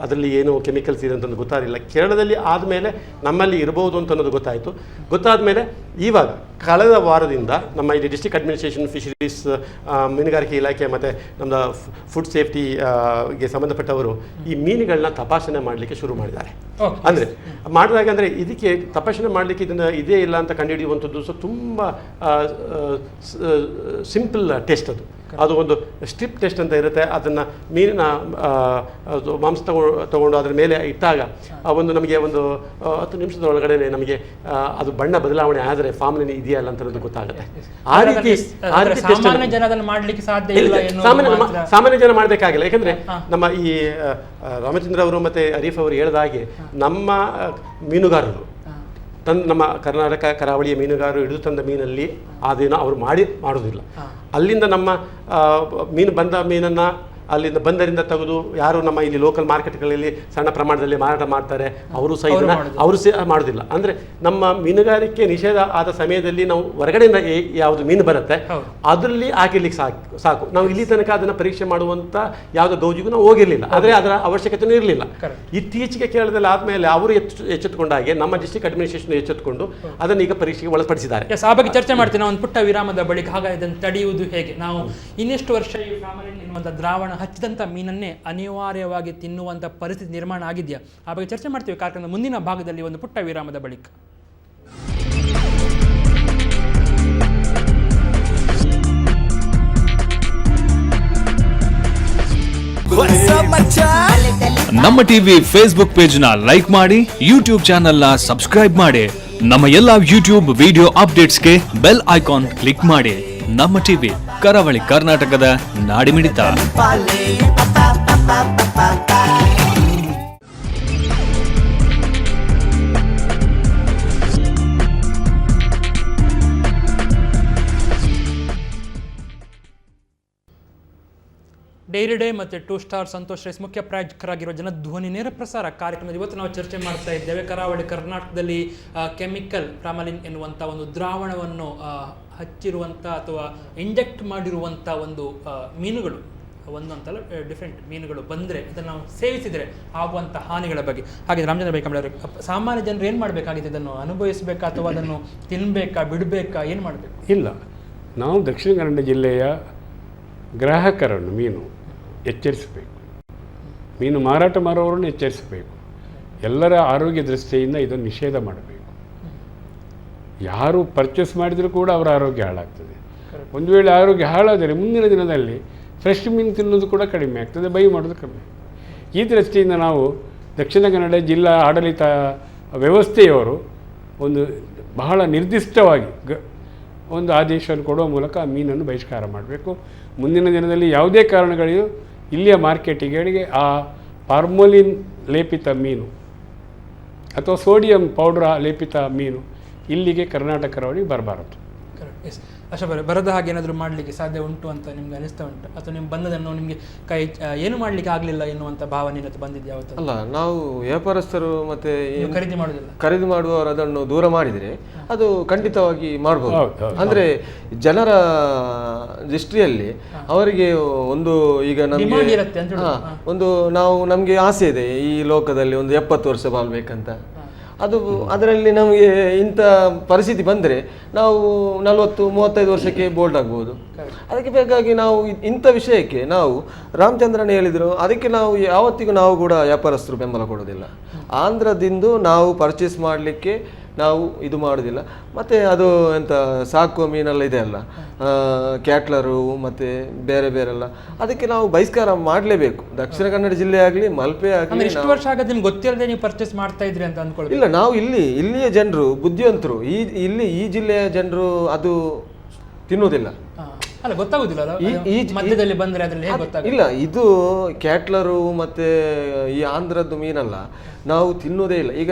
ಅದರಲ್ಲಿ ಏನು ಕೆಮಿಕಲ್ಸ್ ಇದೆ ಅಂತಂದು ಗೊತ್ತಾಗಿಲ್ಲ. ಕೇರಳದಲ್ಲಿ ಆದಮೇಲೆ ನಮ್ಮಲ್ಲಿ ಇರಬಹುದು ಅಂತ ಅನ್ನೋದು ಗೊತ್ತಾದ ಮೇಲೆ ಇವಾಗ ಕಳೆದ ವಾರದಿಂದ ನಮ್ಮ ಇಲ್ಲಿ ಡಿಸ್ಟ್ರಿಕ್ಟ್ ಅಡ್ಮಿನಿಸ್ಟ್ರೇಷನ್, ಫಿಶರೀಸ್, ಮೀನುಗಾರಿಕೆ ಇಲಾಖೆ ಮತ್ತು ನಮ್ಮದು ಫುಡ್ ಸೇಫ್ಟಿಗೆ ಸಂಬಂಧಪಟ್ಟವರು ಈ ಮೀನುಗಳನ್ನ ತಪಾಸಣೆ ಮಾಡಲಿಕ್ಕೆ ಶುರು ಮಾಡಿದ್ದಾರೆ. ಅಂದರೆ ಮಾಡಿದಾಗ ಅಂದರೆ ಇದಕ್ಕೆ ತಪಾಸಣೆ ಮಾಡಲಿಕ್ಕೆ ಇದನ್ನು ಇದೇ ಇಲ್ಲ ಅಂತ ಕಂಡುಹಿಡಿಯುವಂಥದ್ದು ಸಹ ತುಂಬ ಸಿಂಪಲ್ ಟೆಸ್ಟ್ ಅದು ಒಂದು ಸ್ಟ್ರಿಪ್ ಟೆಸ್ಟ್ ಅಂತ ಇರುತ್ತೆ. ಅದನ್ನು ಮೀನಿನ ಮಾಂಸ ತಗೊಂಡು ಅದರ ಮೇಲೆ ಇಟ್ಟಾಗ ಒಂದು ನಮಗೆ ಒಂದು 10 ನಿಮಿಷದ ಒಳಗಡೆ ನಮಗೆ ಅದು ಬಣ್ಣ ಬದಲಾವಣೆ ಆದರೆ ಫಾರ್ಮಲಿನ್ ಇದೆಯಲ್ಲ ಅಂತ ಗೊತ್ತಾಗುತ್ತೆ. ಆ ರೀತಿ ಸಾಮಾನ್ಯ ಜನ ಮಾಡಬೇಕಾಗಿಲ್ಲ. ಯಾಕಂದರೆ ನಮ್ಮ ಈ ರಾಮಚಂದ್ರ ಅವರು ಮತ್ತು ಅರೀಫ್ ಅವರು ಹೇಳಿದ ಹಾಗೆ ನಮ್ಮ ಮೀನುಗಾರರು ನಮ್ಮ ಕರ್ನಾಟಕ ಕರಾವಳಿಯ ಮೀನುಗಾರರು ಹಿಡಿದು ತಂದ ಮೀನಲ್ಲಿ ಅದೇನೋ ಅವರು ಮಾಡೋದಿಲ್ಲ. ಅಲ್ಲಿಂದ ನಮ್ಮ ಬಂದ ಮೀನನ್ನು ಅಲ್ಲಿಂದ ಬಂದರಿಂದ ತೆಗೆದು ಯಾರು ನಮ್ಮ ಇಲ್ಲಿ ಲೋಕಲ್ ಮಾರ್ಕೆಟ್ಗಳಲ್ಲಿ ಸಣ್ಣ ಪ್ರಮಾಣದಲ್ಲಿ ಮಾರಾಟ ಮಾಡ್ತಾರೆ ಅವರು ಸಹ ಮಾಡೋದಿಲ್ಲ. ಅಂದರೆ ನಮ್ಮ ಮೀನುಗಾರಿಕೆ ನಿಷೇಧ ಆದ ಸಮಯದಲ್ಲಿ ನಾವು ಹೊರಗಡೆಯಿಂದ ಯಾವುದು ಮೀನು ಬರುತ್ತೆ ಅದರಲ್ಲಿ ಹಾಕಿರ್ಲಿಕ್ಕೆ ಸಾಕು. ನಾವು ಇಲ್ಲಿ ತನಕ ಅದನ್ನು ಪರೀಕ್ಷೆ ಮಾಡುವಂಥ ಯಾವುದೋ ಗೌಜಿಗೂ ನಾವು ಹೋಗಿರಲಿಲ್ಲ, ಆದರೆ ಅದರ ಅವಶ್ಯಕತೆಯೂ ಇರಲಿಲ್ಲ. ಇತ್ತೀಚೆಗೆ ಕೇರಳದಲ್ಲಿ ಆದಮೇಲೆ ಅವರು ಎಚ್ಚೆತ್ತುಕೊಂಡಾಗೆ ನಮ್ಮ ಡಿಸ್ಟ್ರಿಕ್ಟ್ ಅಡ್ಮಿನಿಸ್ಟ್ರೇಷನ್ ಎಚ್ಚೆತ್ತುಕೊಂಡು ಅದನ್ನು ಈಗ ಪರೀಕ್ಷೆಗೆ ಒಳಪಡಿಸಿದ್ದಾರೆ. ಆ ಬಗ್ಗೆ ಚರ್ಚೆ ಮಾಡ್ತೀನಿ ಒಂದು ಪುಟ್ಟ ವಿರಾಮದ ಬಳಿಕ. ಹಾಗಾಗಿ ಇದನ್ನು ತಡೆಯುವುದು ಹೇಗೆ? ನಾವು ಇನ್ನೆಷ್ಟು ವರ್ಷ ಈ ಫಾರ್ಮಲಿನ್ ಎನ್ನುವಂಥ ದ್ರಾವಣ ಹಚ್ಚಿದಂಥ ಮೀನನ್ನೇ ಅನಿವಾರ್ಯವಾಗಿ ತಿನ್ನುವಂಥ ಪರಿಸ್ಥಿತಿ ನಿರ್ಮಾಣ ಆಗಿದೆಯಾ? ಆ ಬಗ್ಗೆ ಚರ್ಚೆ ಮಾಡ್ತೀವಿ ಕಾರ್ಯಕ್ರಮದ ಮುಂದಿನ ಭಾಗದಲ್ಲಿ ಒಂದು ಪುಟ್ಟ ವಿರಾಮದ ಬಳಿಕ. ನಮ್ಮ ಟಿವಿ ಫೇಸ್ಬುಕ್ ಪೇಜ್ ನ ಲೈಕ್ ಮಾಡಿ, ಯೂಟ್ಯೂಬ್ ಚಾನೆಲ್ ನ ಸಬ್ಸ್ಕ್ರೈಬ್ ಮಾಡಿ. ನಮ್ಮ ಎಲ್ಲಾ ಯೂಟ್ಯೂಬ್ ವಿಡಿಯೋ ಅಪ್ಡೇಟ್ಸ್ಗೆ ಬೆಲ್ ಐಕಾನ್ ಕ್ಲಿಕ್ ಮಾಡಿ. ನಮ್ಮ ಟಿವಿ ಕರಾವಳಿ ಕರ್ನಾಟಕದ ನಾಡಿಮಿಡಿತ. ಡೈರಿ ಡೇ ಮತ್ತು 2 ಸ್ಟಾರ್ ಸಂತೋಷ್ ರೈಸ್ ಮುಖ್ಯ ಪ್ರಾಯೋಜಕರಾಗಿರುವ ಜನಧ್ವನಿ ನೇರ ಪ್ರಸಾರ ಕಾರ್ಯಕ್ರಮದಲ್ಲಿ ಇವತ್ತು ನಾವು ಚರ್ಚೆ ಮಾಡ್ತಾ ಇದ್ದೇವೆ ಕರಾವಳಿ ಕರ್ನಾಟಕದಲ್ಲಿ ಕೆಮಿಕಲ್ ಫಾರ್ಮಲಿನ್ ಎನ್ನುವಂಥ ಒಂದು ದ್ರಾವಣವನ್ನು ಹಚ್ಚಿರುವಂಥ ಅಥವಾ ಇಂಜೆಕ್ಟ್ ಮಾಡಿರುವಂಥ ಒಂದು ಮೀನುಗಳು, ಒಂದಂತಲ್ಲ ಡಿಫ್ರೆಂಟ್ ಮೀನುಗಳು ಬಂದರೆ ಅದನ್ನು ನಾವು ಸೇವಿಸಿದರೆ ಆಗುವಂಥ ಹಾನಿಗಳ ಬಗ್ಗೆ. ಹಾಗೆ ರಾಮಚಂದ್ರ ಬೈಕಂಬಳವರು, ಸಾಮಾನ್ಯ ಜನರು ಏನು ಮಾಡಬೇಕಾಗಿದೆ? ಇದನ್ನು ಅನುಭವಿಸಬೇಕಾ ಅಥವಾ ಅದನ್ನು ತಿನ್ನಬೇಕಾ, ಬಿಡಬೇಕಾ, ಏನು ಮಾಡಬೇಕು? ಇಲ್ಲ, ನಾವು ದಕ್ಷಿಣ ಕನ್ನಡ ಜಿಲ್ಲೆಯ ಗ್ರಾಹಕರನ್ನು ಮೀನು ಎಚ್ಚರಿಸಬೇಕು, ಮೀನು ಮಾರಾಟ ಮಾರುವವರನ್ನು ಎಚ್ಚರಿಸಬೇಕು. ಎಲ್ಲರ ಆರೋಗ್ಯ ದೃಷ್ಟಿಯಿಂದ ಇದನ್ನು ನಿಷೇಧ ಮಾಡಬೇಕು. ಯಾರು ಪರ್ಚೇಸ್ ಮಾಡಿದರೂ ಕೂಡ ಅವರ ಆರೋಗ್ಯ ಹಾಳಾಗ್ತದೆ. ಒಂದು ವೇಳೆ ಆರೋಗ್ಯ ಹಾಳಾದರೆ ಮುಂದಿನ ದಿನದಲ್ಲಿ ಫ್ರೆಶ್ ಮೀನು ತಿನ್ನೋದು ಕೂಡ ಕಡಿಮೆ ಆಗ್ತದೆ, ಬೈ ಮಾಡೋದು ಕಡಿಮೆ. ಈ ದೃಷ್ಟಿಯಿಂದ ನಾವು ದಕ್ಷಿಣ ಕನ್ನಡ ಜಿಲ್ಲಾ ಆಡಳಿತ ವ್ಯವಸ್ಥೆಯವರು ಒಂದು ಬಹಳ ನಿರ್ದಿಷ್ಟವಾಗಿ ಒಂದು ಆದೇಶವನ್ನು ಕೊಡುವ ಮೂಲಕ ಆ ಮೀನನ್ನು ಬಹಿಷ್ಕಾರ ಮಾಡಬೇಕು. ಮುಂದಿನ ದಿನದಲ್ಲಿ ಯಾವುದೇ ಕಾರಣಗಳಿಗೂ ಇಲ್ಲಿಯ ಮಾರ್ಕೆಟಿಗಳಿಗೆ ಆ ಫಾರ್ಮಲಿನ್ ಲೇಪಿತ ಮೀನು ಅಥವಾ ಸೋಡಿಯಂ ಪೌಡರ್ ಲೇಪಿತ ಮೀನು ಇಲ್ಲಿಗೆ ಕರ್ನಾಟಕ ಕರಾವಳಿಗೆ ಬರಬಾರದು. ಅಷ್ಟೇ ಬರದ ಹಾಗೆ ಏನಾದರೂ ಮಾಡಲಿಕ್ಕೆ ಸಾಧ್ಯ ಉಂಟು ಅಂತ ನಿಮ್ಗೆ ಅನಿಸ್ತಾ ಉಂಟು? ಅಥವಾ ನಿಮ್ಮ ಬಂದದನ್ನು ನಿಮಗೆ ಏನು ಮಾಡಲಿಕ್ಕೆ ಆಗಲಿಲ್ಲ ಎನ್ನುವಂಥ ಭಾವನೆ ಬಂದಿದ್ದು ಯಾವತ್ತು? ಅಲ್ಲ, ನಾವು ವ್ಯಾಪಾರಸ್ಥರು ಮತ್ತು ಖರೀದಿ ಮಾಡುವವರು ಅದನ್ನು ದೂರ ಮಾಡಿದರೆ ಅದು ಖಂಡಿತವಾಗಿ ಮಾಡಬಹುದು. ಅಂದರೆ ಜನರ ದೃಷ್ಟಿಯಲ್ಲಿ ಅವರಿಗೆ ಒಂದು ಈಗ ನಮಗೆ ನಮಗೆ ಆಸೆ ಇದೆ ಈ ಲೋಕದಲ್ಲಿ ಒಂದು 70 ವರ್ಷ ಬಾಳ್ಬೇಕಂತ. ಅದರಲ್ಲಿ ನಮಗೆ ಇಂಥ ಪರಿಸ್ಥಿತಿ ಬಂದರೆ ನಾವು 40-35 ವರ್ಷಕ್ಕೆ ಬೋಲ್ಡ್ ಆಗ್ಬೋದು. ಅದಕ್ಕೆ ಬೇಕಾಗಿ ನಾವು ಇಂಥ ವಿಷಯಕ್ಕೆ ನಾವು ರಾಮಚಂದ್ರನ್ ಹೇಳಿದರು, ಅದಕ್ಕೆ ನಾವು ಯಾವತ್ತಿಗೂ ನಾವು ಕೂಡ ವ್ಯಾಪಾರಸ್ಥರು ಬೆಂಬಲ ಕೊಡೋದಿಲ್ಲ. ಆಂಧ್ರದಿಂದ ನಾವು ಪರ್ಚೇಸ್ ಮಾಡಲಿಕ್ಕೆ ನಾವು ಇದು ಮಾಡೋದಿಲ್ಲ. ಮತ್ತು ಅದು ಎಂತ ಸಾಕುವ ಮೀನೆಲ್ಲ ಇದೆ ಅಲ್ಲ, ಕ್ಯಾಟ್ಲರು ಮತ್ತು ಬೇರೆ ಬೇರೆಲ್ಲ, ಅದಕ್ಕೆ ನಾವು ಬಹಿಷ್ಕಾರ ಮಾಡಲೇಬೇಕು. ದಕ್ಷಿಣ ಕನ್ನಡ ಜಿಲ್ಲೆ ಆಗಲಿ ಮಲ್ಪೆ ಆಗಲಿ. ಇಷ್ಟು ವರ್ಷ ಆಗದೆ ನಿಮ್ಗೆ ಗೊತ್ತಿರದೆ ನೀವು ಪರ್ಚೇಸ್ ಮಾಡ್ತಾ ಇದ್ರಿ ಅಂತ ಅನ್ಕೊಳ್ಳಿ. ಇಲ್ಲ, ನಾವು ಇಲ್ಲಿಯ ಜನರು ಬುದ್ಧಿವಂತರು, ಈ ಜಿಲ್ಲೆಯ ಜನರು ಅದು ತಿನ್ನುವುದಿಲ್ಲ. ಅಲ್ಲ, ಗೊತ್ತಾಗುದಿಲ್ಲ ಮಧ್ಯದಲ್ಲಿ ಬಂದ್ರೆ ಅದ್ರಲ್ಲಿ ಹೇಗೆ ಗೊತ್ತಾಗ. ಇಲ್ಲ, ಇದು ಕ್ಯಾಟ್ಲರು ಮತ್ತೆ ಈ ಆಂಧ್ರದ್ದು ಮೀನಲ್ಲ, ನಾವು ತಿನ್ನುವುದೇ ಇಲ್ಲ. ಈಗ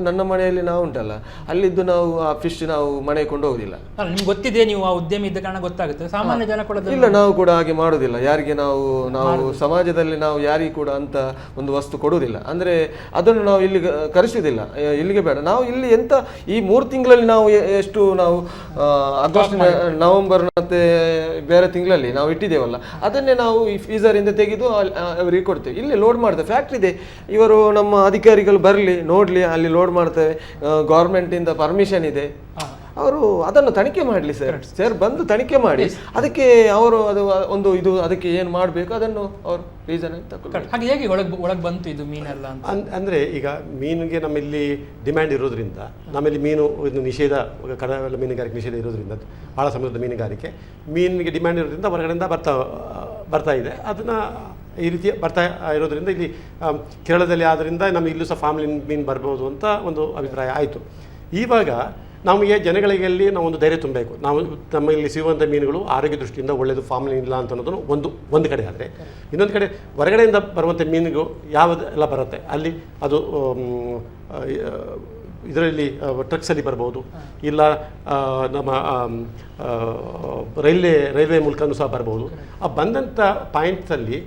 ನನ್ನ ಮನೆಯಲ್ಲಿ ನಾವು ಉಂಟಲ್ಲ, ಅಲ್ಲಿದ್ದು ನಾವು ಆ ಫಿಶ್ ನಾವು ಮನೆಗೆ ಕೊಂಡು ಹೋಗುದಿಲ್ಲ. ನಿಮ್ಗೆ ಗೊತ್ತಿದೆ, ನೀವು ಆ ಉದ್ಯಮಿ ಇದ್ದ ಕಾರಣ ಗೊತ್ತಾಗುತ್ತೆ. ಸಾಮಾನ್ಯ ಜನ ಕೂಡ ಇಲ್ಲ, ನಾವು ಕೂಡ ಹಾಗೆ ಮಾಡುದಿಲ್ಲ. ಯಾರಿಗೆ ನಾವು ಸಮಾಜದಲ್ಲಿ ನಾವು ಯಾರಿಗೂ ಕೂಡ ಅಂತ ಒಂದು ವಸ್ತು ಕೊಡುವುದಿಲ್ಲ. ಅಂದ್ರೆ ಅದನ್ನು ನಾವು ಇಲ್ಲಿ ಕರೆಸುವುದಿಲ್ಲ, ಇಲ್ಲಿಗೆ ಬೇಡ. ನಾವು ಇಲ್ಲಿ ಎಂತ ಈ 3 ತಿಂಗಳಲ್ಲಿ ನಾವು ಎಷ್ಟು ನಾವು ಆಗಸ್ಟ್ ನವೆಂಬರ್ ಮತ್ತೆ ಬೇರೆ ತಿಂಗಳಲ್ಲಿ ನಾವು ಇಟ್ಟಿದ್ದೇವಲ್ಲ, ಅದನ್ನೇ ನಾವು ಈ ಫ್ರೀಸರ್ ಇಂದ ತೆಗೆದು ಅವರಿಗೆ ಕೊಡ್ತೇವೆ. ಇಲ್ಲಿ ಲೋಡ್ ಮಾಡ್ತೇವೆ. ಫ್ಯಾಕ್ಟ್ರಿ ಇದೆ, ಇವರು ನಮ್ಮ ಅಧಿಕಾರಿಗಳು ಬರಲಿ ನೋಡ್ಲಿ, ಅಲ್ಲಿ ಲೋಡ್ ಮಾಡ್ತೇವೆ. ಗೌರ್ಮೆಂಟ್ ಇಂದ ಪರ್ಮಿಷನ್ ಇದೆ, ಅವರು ಅದನ್ನು ತನಿಖೆ ಮಾಡಲಿ ಸರ್ ಬಂದು ತನಿಖೆ ಮಾಡಿ ಅದಕ್ಕೆ ಅವರು ಇದು ಅದಕ್ಕೆ ಏನು ಮಾಡಬೇಕು ಅದನ್ನು ಅವರು ರೀಸನ್ ಅಂತ ತಗೊಳ್ಳಿ. ಹಾಗೆ ಹೇಗೆ ಒಳಗೆ ಬಂತು ಇದು ಮೀನೆಲ್ಲ ಅಂದರೆ ಈಗ ಮೀನಿಗೆ ನಮ್ಮಲ್ಲಿ ಡಿಮ್ಯಾಂಡ್ ಇರೋದ್ರಿಂದ, ನಮ್ಮಲ್ಲಿ ಮೀನು ಇದು ನಿಷೇಧ, ಕಡಲ ಮೀನುಗಾರಿಕೆ ನಿಷೇಧ ಇರೋದ್ರಿಂದ, ಆಳ ಸಮುದ್ರದ ಮೀನಿಗೆ ಡಿಮ್ಯಾಂಡ್ ಇರೋದ್ರಿಂದ ಹೊರಗಡೆಯಿಂದ ಬರ್ತಾ ಇದೆ. ಅದನ್ನು ಈ ರೀತಿ ಬರ್ತಾ ಇರೋದ್ರಿಂದ ಇಲ್ಲಿ ಕೇರಳದಲ್ಲಿ ಆದ್ದರಿಂದ ನಮಗೆ ಇಲ್ಲೂ ಸಹ ಫಾರ್ಮ್ಲಿನ್ ಮೀನು ಬರ್ಬೋದು ಅಂತ ಒಂದು ಅಭಿಪ್ರಾಯ ಆಯಿತು. ಇವಾಗ ನಮಗೆ ಜನಗಳಿಗೆ ನಾವು ಒಂದು ಧೈರ್ಯ ತುಂಬಬೇಕು. ನಾವು ನಮ್ಮಲ್ಲಿ ಸಿಗುವಂಥ ಮೀನುಗಳು ಆರೋಗ್ಯ ದೃಷ್ಟಿಯಿಂದ ಒಳ್ಳೆಯದು, ಫಾರ್ಮ್ಲಿನ್ ಇಲ್ಲ ಅಂತ ಅನ್ನೋದನ್ನು ಒಂದು ಕಡೆ. ಆದರೆ ಇನ್ನೊಂದು ಕಡೆ ಹೊರಗಡೆಯಿಂದ ಬರುವಂಥ ಮೀನುಗಳು ಯಾವುದೆಲ್ಲ ಬರುತ್ತೆ ಅಲ್ಲಿ ಅದು ಇದರಲ್ಲಿ ಟ್ರಕ್ಸಲ್ಲಿ ಬರ್ಬೋದು, ಇಲ್ಲ ನಮ್ಮ ರೈಲ್ವೆ ಮೂಲಕನೂ ಸಹ ಬರ್ಬೋದು. ಆ ಬಂದಂಥ ಪಾಯಿಂಟ್ಸಲ್ಲಿ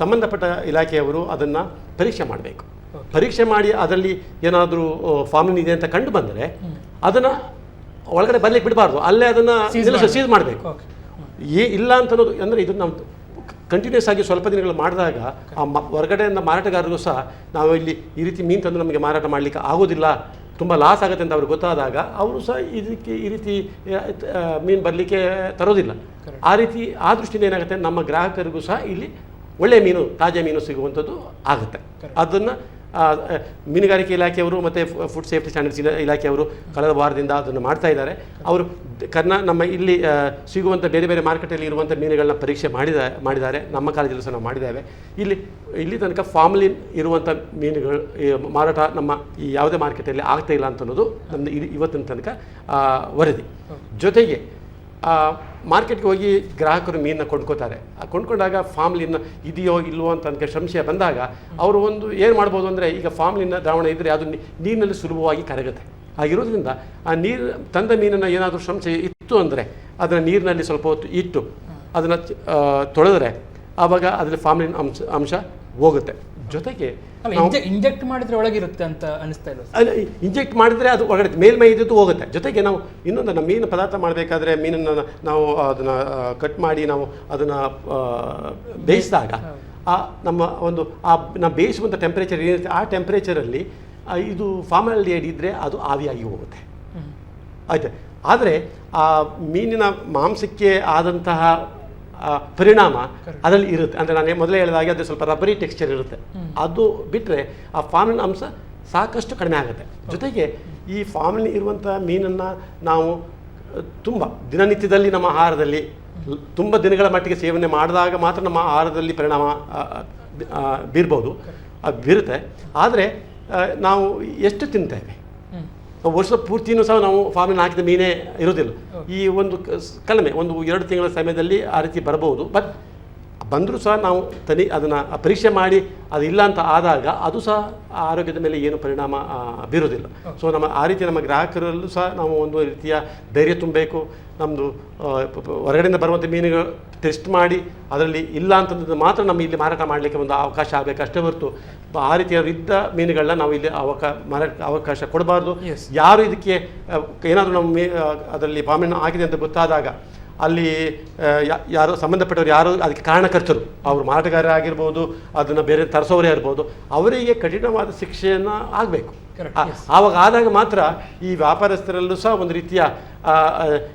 ಸಂಬಂಧಪಟ್ಟ ಇಲಾಖೆಯವರು ಅದನ್ನು ಪರೀಕ್ಷೆ ಮಾಡಬೇಕು. ಪರೀಕ್ಷೆ ಮಾಡಿ ಅದರಲ್ಲಿ ಏನಾದರೂ ಫಾರ್ಮ್ಲಿನ್ ಇದೆ ಅಂತ ಕಂಡು ಬಂದರೆ ಅದನ್ನು ಒಳಗಡೆ ಬರಲಿಕ್ಕೆ ಬಿಡಬಾರ್ದು, ಅಲ್ಲೇ ಅದನ್ನು ಸೀಸ್ ಮಾಡಬೇಕು. ಇಲ್ಲ ಅಂತ ಅನ್ನೋದು ಅಂದರೆ ಇದು ನಾವು ಕಂಟಿನ್ಯೂಸ್ ಆಗಿ ಸ್ವಲ್ಪ ದಿನಗಳು ಮಾಡಿದಾಗ ಆ ಹೊರಗಡೆಯಿಂದ ಮಾರಾಟಗಾರರಿಗೂ ಸಹ ನಾವು ಇಲ್ಲಿ ಈ ರೀತಿ ಮೀನು ತಂದು ನಮಗೆ ಮಾರಾಟ ಮಾಡಲಿಕ್ಕೆ ಆಗೋದಿಲ್ಲ, ತುಂಬ ಲಾಸ್ ಆಗುತ್ತೆ ಅಂತ ಅವ್ರಿಗೆ ಗೊತ್ತಾದಾಗ ಅವರು ಸಹ ಇದಕ್ಕೆ ಈ ರೀತಿ ಮೀನು ಬರಲಿಕ್ಕೆ ತರೋದಿಲ್ಲ. ಆ ದೃಷ್ಟಿಯಿಂದ ಏನಾಗುತ್ತೆ, ನಮ್ಮ ಗ್ರಾಹಕರಿಗೂ ಸಹ ಇಲ್ಲಿ ಒಳ್ಳೆಯ ಮೀನು, ತಾಜಾ ಮೀನು ಸಿಗುವಂಥದ್ದು ಆಗುತ್ತೆ. ಅದನ್ನು ಮೀನುಗಾರಿಕೆ ಇಲಾಖೆಯವರು ಮತ್ತು ಫುಡ್ ಸೇಫ್ಟಿ ಸ್ಟ್ಯಾಂಡರ್ಡ್ಸ್ ಇಲಾಖೆಯವರು ಕಳೆದ ವಾರದಿಂದ ಅದನ್ನು ಮಾಡ್ತಾ ಇದ್ದಾರೆ. ಅವರು ನಮ್ಮ ಇಲ್ಲಿ ಸಿಗುವಂಥ ಬೇರೆ ಬೇರೆ ಮಾರ್ಕೆಟಲ್ಲಿ ಇರುವಂಥ ಮೀನುಗಳನ್ನ ಪರೀಕ್ಷೆ ಮಾಡಿದ್ದಾರೆ. ನಮ್ಮ ಕಾಲೇಜಲ್ಲಿ ಸಹ ನಾವು ಮಾಡಿದ್ದೇವೆ. ಇಲ್ಲಿ ತನಕ ಫಾರ್ಮ್ಲಿನ್ ಇರುವಂಥ ಮೀನುಗಳು ಮಾರಾಟ ನಮ್ಮ ಈ ಯಾವುದೇ ಮಾರ್ಕೆಟಲ್ಲಿ ಆಗ್ತಾ ಇಲ್ಲ ಅಂತ ಅನ್ನೋದು ನಮ್ಮದು ಇವತ್ತಿನ ತನಕ ವರದಿ. ಜೊತೆಗೆ ಮಾರ್ಕೆಟ್ಗೆ ಹೋಗಿ ಗ್ರಾಹಕರು ಮೀನನ್ನ ಕೊಂಡ್ಕೋತಾರೆ. ಕೊಂಡ್ಕೊಂಡಾಗ ಫಾರ್ಮ್ಲಿನ್ ಇದೆಯೋ ಇಲ್ವೋ ಅಂತ ನನಗೆ ಸಂಶಯ ಬಂದಾಗ ಅವರು ಏನು ಮಾಡ್ಬೋದು ಅಂದರೆ, ಈಗ ಫಾರ್ಮ್ಲಿನ್ನ ದ್ರಾವಣ ಇದ್ದರೆ ಅದು ನೀರಿನಲ್ಲಿ ಸುಲಭವಾಗಿ ಕರಗುತ್ತೆ. ಆಗಿರೋದ್ರಿಂದ ಆ ನೀರು ತಂದ ಮೀನನ್ನು ಏನಾದರೂ ಸಂಶಯ ಇತ್ತು ಅಂದರೆ ಅದನ್ನು ನೀರಿನಲ್ಲಿ ಸ್ವಲ್ಪ ಹೊತ್ತು ಇಟ್ಟು ಅದನ್ನು ತೊಳೆದರೆ ಆವಾಗ ಅದರಲ್ಲಿ ಫಾರ್ಮ್ಲಿನ್ ಅಂಶ ಹೋಗುತ್ತೆ. ಜೊತೆಗೆ ಇಂಜೆಕ್ಟ್ ಮಾಡಿದ್ರೆ ಒಳಗಿರುತ್ತೆ ಅಂತ ಅನಿಸ್ತಾ ಇಲ್ಲ. ಇಂಜೆಕ್ಟ್ ಮಾಡಿದರೆ ಅದು ಒಳಗಡೆ ಮೇಲ್ಮೈ ಇದ್ದು ಹೋಗುತ್ತೆ. ಜೊತೆಗೆ ನಾವು ಇನ್ನೊಂದು ನಮ್ಮ ಮೀನು ಪದಾರ್ಥ ಮಾಡಬೇಕಾದ್ರೆ ಮೀನನ್ನು ನಾವು ಅದನ್ನು ಕಟ್ ಮಾಡಿ ನಾವು ಅದನ್ನು ಬೇಯಿಸಿದಾಗ ನಮ್ಮ ನಾವು ಬೇಯಿಸುವಂಥ ಟೆಂಪ್ರೇಚರ್ ಏನಿರುತ್ತೆ ಆ ಟೆಂಪ್ರೇಚರಲ್ಲಿ ಇದು ಫಾರ್ಮಾಲ್ಡಿಹೈಡ್ ಇದ್ದರೆ ಅದು ಆವಿಯಾಗಿ ಹೋಗುತ್ತೆ, ಆಯಿತು. ಆದರೆ ಆ ಮೀನಿನ ಮಾಂಸಕ್ಕೆ ಆದಂತಹ ಪರಿಣಾಮ ಅದರಲ್ಲಿ ಇರುತ್ತೆ. ಅಂದರೆ ನಾನು ಮೊದಲೇ ಹೇಳಿದಾಗೆ ಅದು ಸ್ವಲ್ಪ ರಬ್ಬರಿ ಟೆಕ್ಸ್ಚರ್ ಇರುತ್ತೆ. ಅದು ಬಿಟ್ಟರೆ ಆ ಫಾರ್ಮ್ಲಿನ್ ಅಂಶ ಸಾಕಷ್ಟು ಕಡಿಮೆ ಆಗುತ್ತೆ. ಜೊತೆಗೆ ಈ ಫಾರ್ಮ್ಲಿನ್ ಇರುವಂಥ ಮೀನನ್ನು ನಾವು ತುಂಬ ದಿನನಿತ್ಯದಲ್ಲಿ ನಮ್ಮ ಆಹಾರದಲ್ಲಿ ತುಂಬ ದಿನಗಳ ಮಟ್ಟಿಗೆ ಸೇವನೆ ಮಾಡಿದಾಗ ಮಾತ್ರ ನಮ್ಮ ಆಹಾರದಲ್ಲಿ ಪರಿಣಾಮ ಬೀರ್ಬೋದು, ಬೀರುತ್ತೆ. ಆದರೆ ನಾವು ಎಷ್ಟು ತಿಂತೇವೆ, ವರ್ಷ ಪೂರ್ತಿನೂ ಸಹ ನಾವು ಫಾರ್ಮ್ಲಿನ್ ಹಾಕಿದ ಮೀನೇ ಇರೋದಿಲ್ಲ. ಈ ಒಂದು ಕಡಿಮೆ 1-2 ತಿಂಗಳ ಸಮಯದಲ್ಲಿ ಆ ರೀತಿ ಬರಬಹುದು. ಬಟ್ ಬಂದರೂ ಸಹ ನಾವು ಅದನ್ನು ಪರೀಕ್ಷೆ ಮಾಡಿ ಅದು ಇಲ್ಲ ಅಂತ ಆದಾಗ ಅದು ಸಹ ಆರೋಗ್ಯದ ಮೇಲೆ ಏನು ಪರಿಣಾಮ ಬೀರೋದಿಲ್ಲ. ಸೊ ಆ ರೀತಿ ನಮ್ಮ ಗ್ರಾಹಕರಲ್ಲೂ ಸಹ ನಾವು ಒಂದು ರೀತಿಯ ಧೈರ್ಯ ತುಂಬಬೇಕು. ನಮ್ಮದು ಹೊರಗಡೆಯಿಂದ ಬರುವಂಥ ಮೀನುಗಳು ಟೆಸ್ಟ್ ಮಾಡಿ ಅದರಲ್ಲಿ ಇಲ್ಲ ಅಂತಂದ್ರೆ ಮಾತ್ರ ನಮ್ಮ ಇಲ್ಲಿ ಮಾರಾಟ ಮಾಡಲಿಕ್ಕೆ ಒಂದು ಅವಕಾಶ ಆಗಬೇಕು, ಅಷ್ಟೇ ಹೊರತು ಆ ರೀತಿಯ ಇದ್ದ ಮೀನುಗಳನ್ನ ನಾವು ಇಲ್ಲಿ ಅವಕಾಶ ಕೊಡಬಾರ್ದು. ಯಾರು ಇದಕ್ಕೆ ಏನಾದರೂ ನಮ್ಮ ಅದರಲ್ಲಿ ಫಾರ್ಮ್ಲಿನ್ ಆಗಿದೆ ಅಂತ ಗೊತ್ತಾದಾಗ ಅಲ್ಲಿ ಯಾರು ಸಂಬಂಧಪಟ್ಟವರು ಯಾರು ಅದಕ್ಕೆ ಕಾರಣಕರ್ತರು, ಅವರು ಮಾರಾಟಗಾರ ಆಗಿರ್ಬೋದು, ಅದನ್ನು ಬೇರೆ ತರಿಸೋರೇ ಇರ್ಬೋದು, ಅವರಿಗೆ ಕಠಿಣವಾದ ಶಿಕ್ಷೆಯನ್ನು ಆಗಬೇಕು. ಆದಾಗ ಮಾತ್ರ ಈ ವ್ಯಾಪಾರಸ್ಥರಲ್ಲೂ ಸಹ ಒಂದು ರೀತಿಯ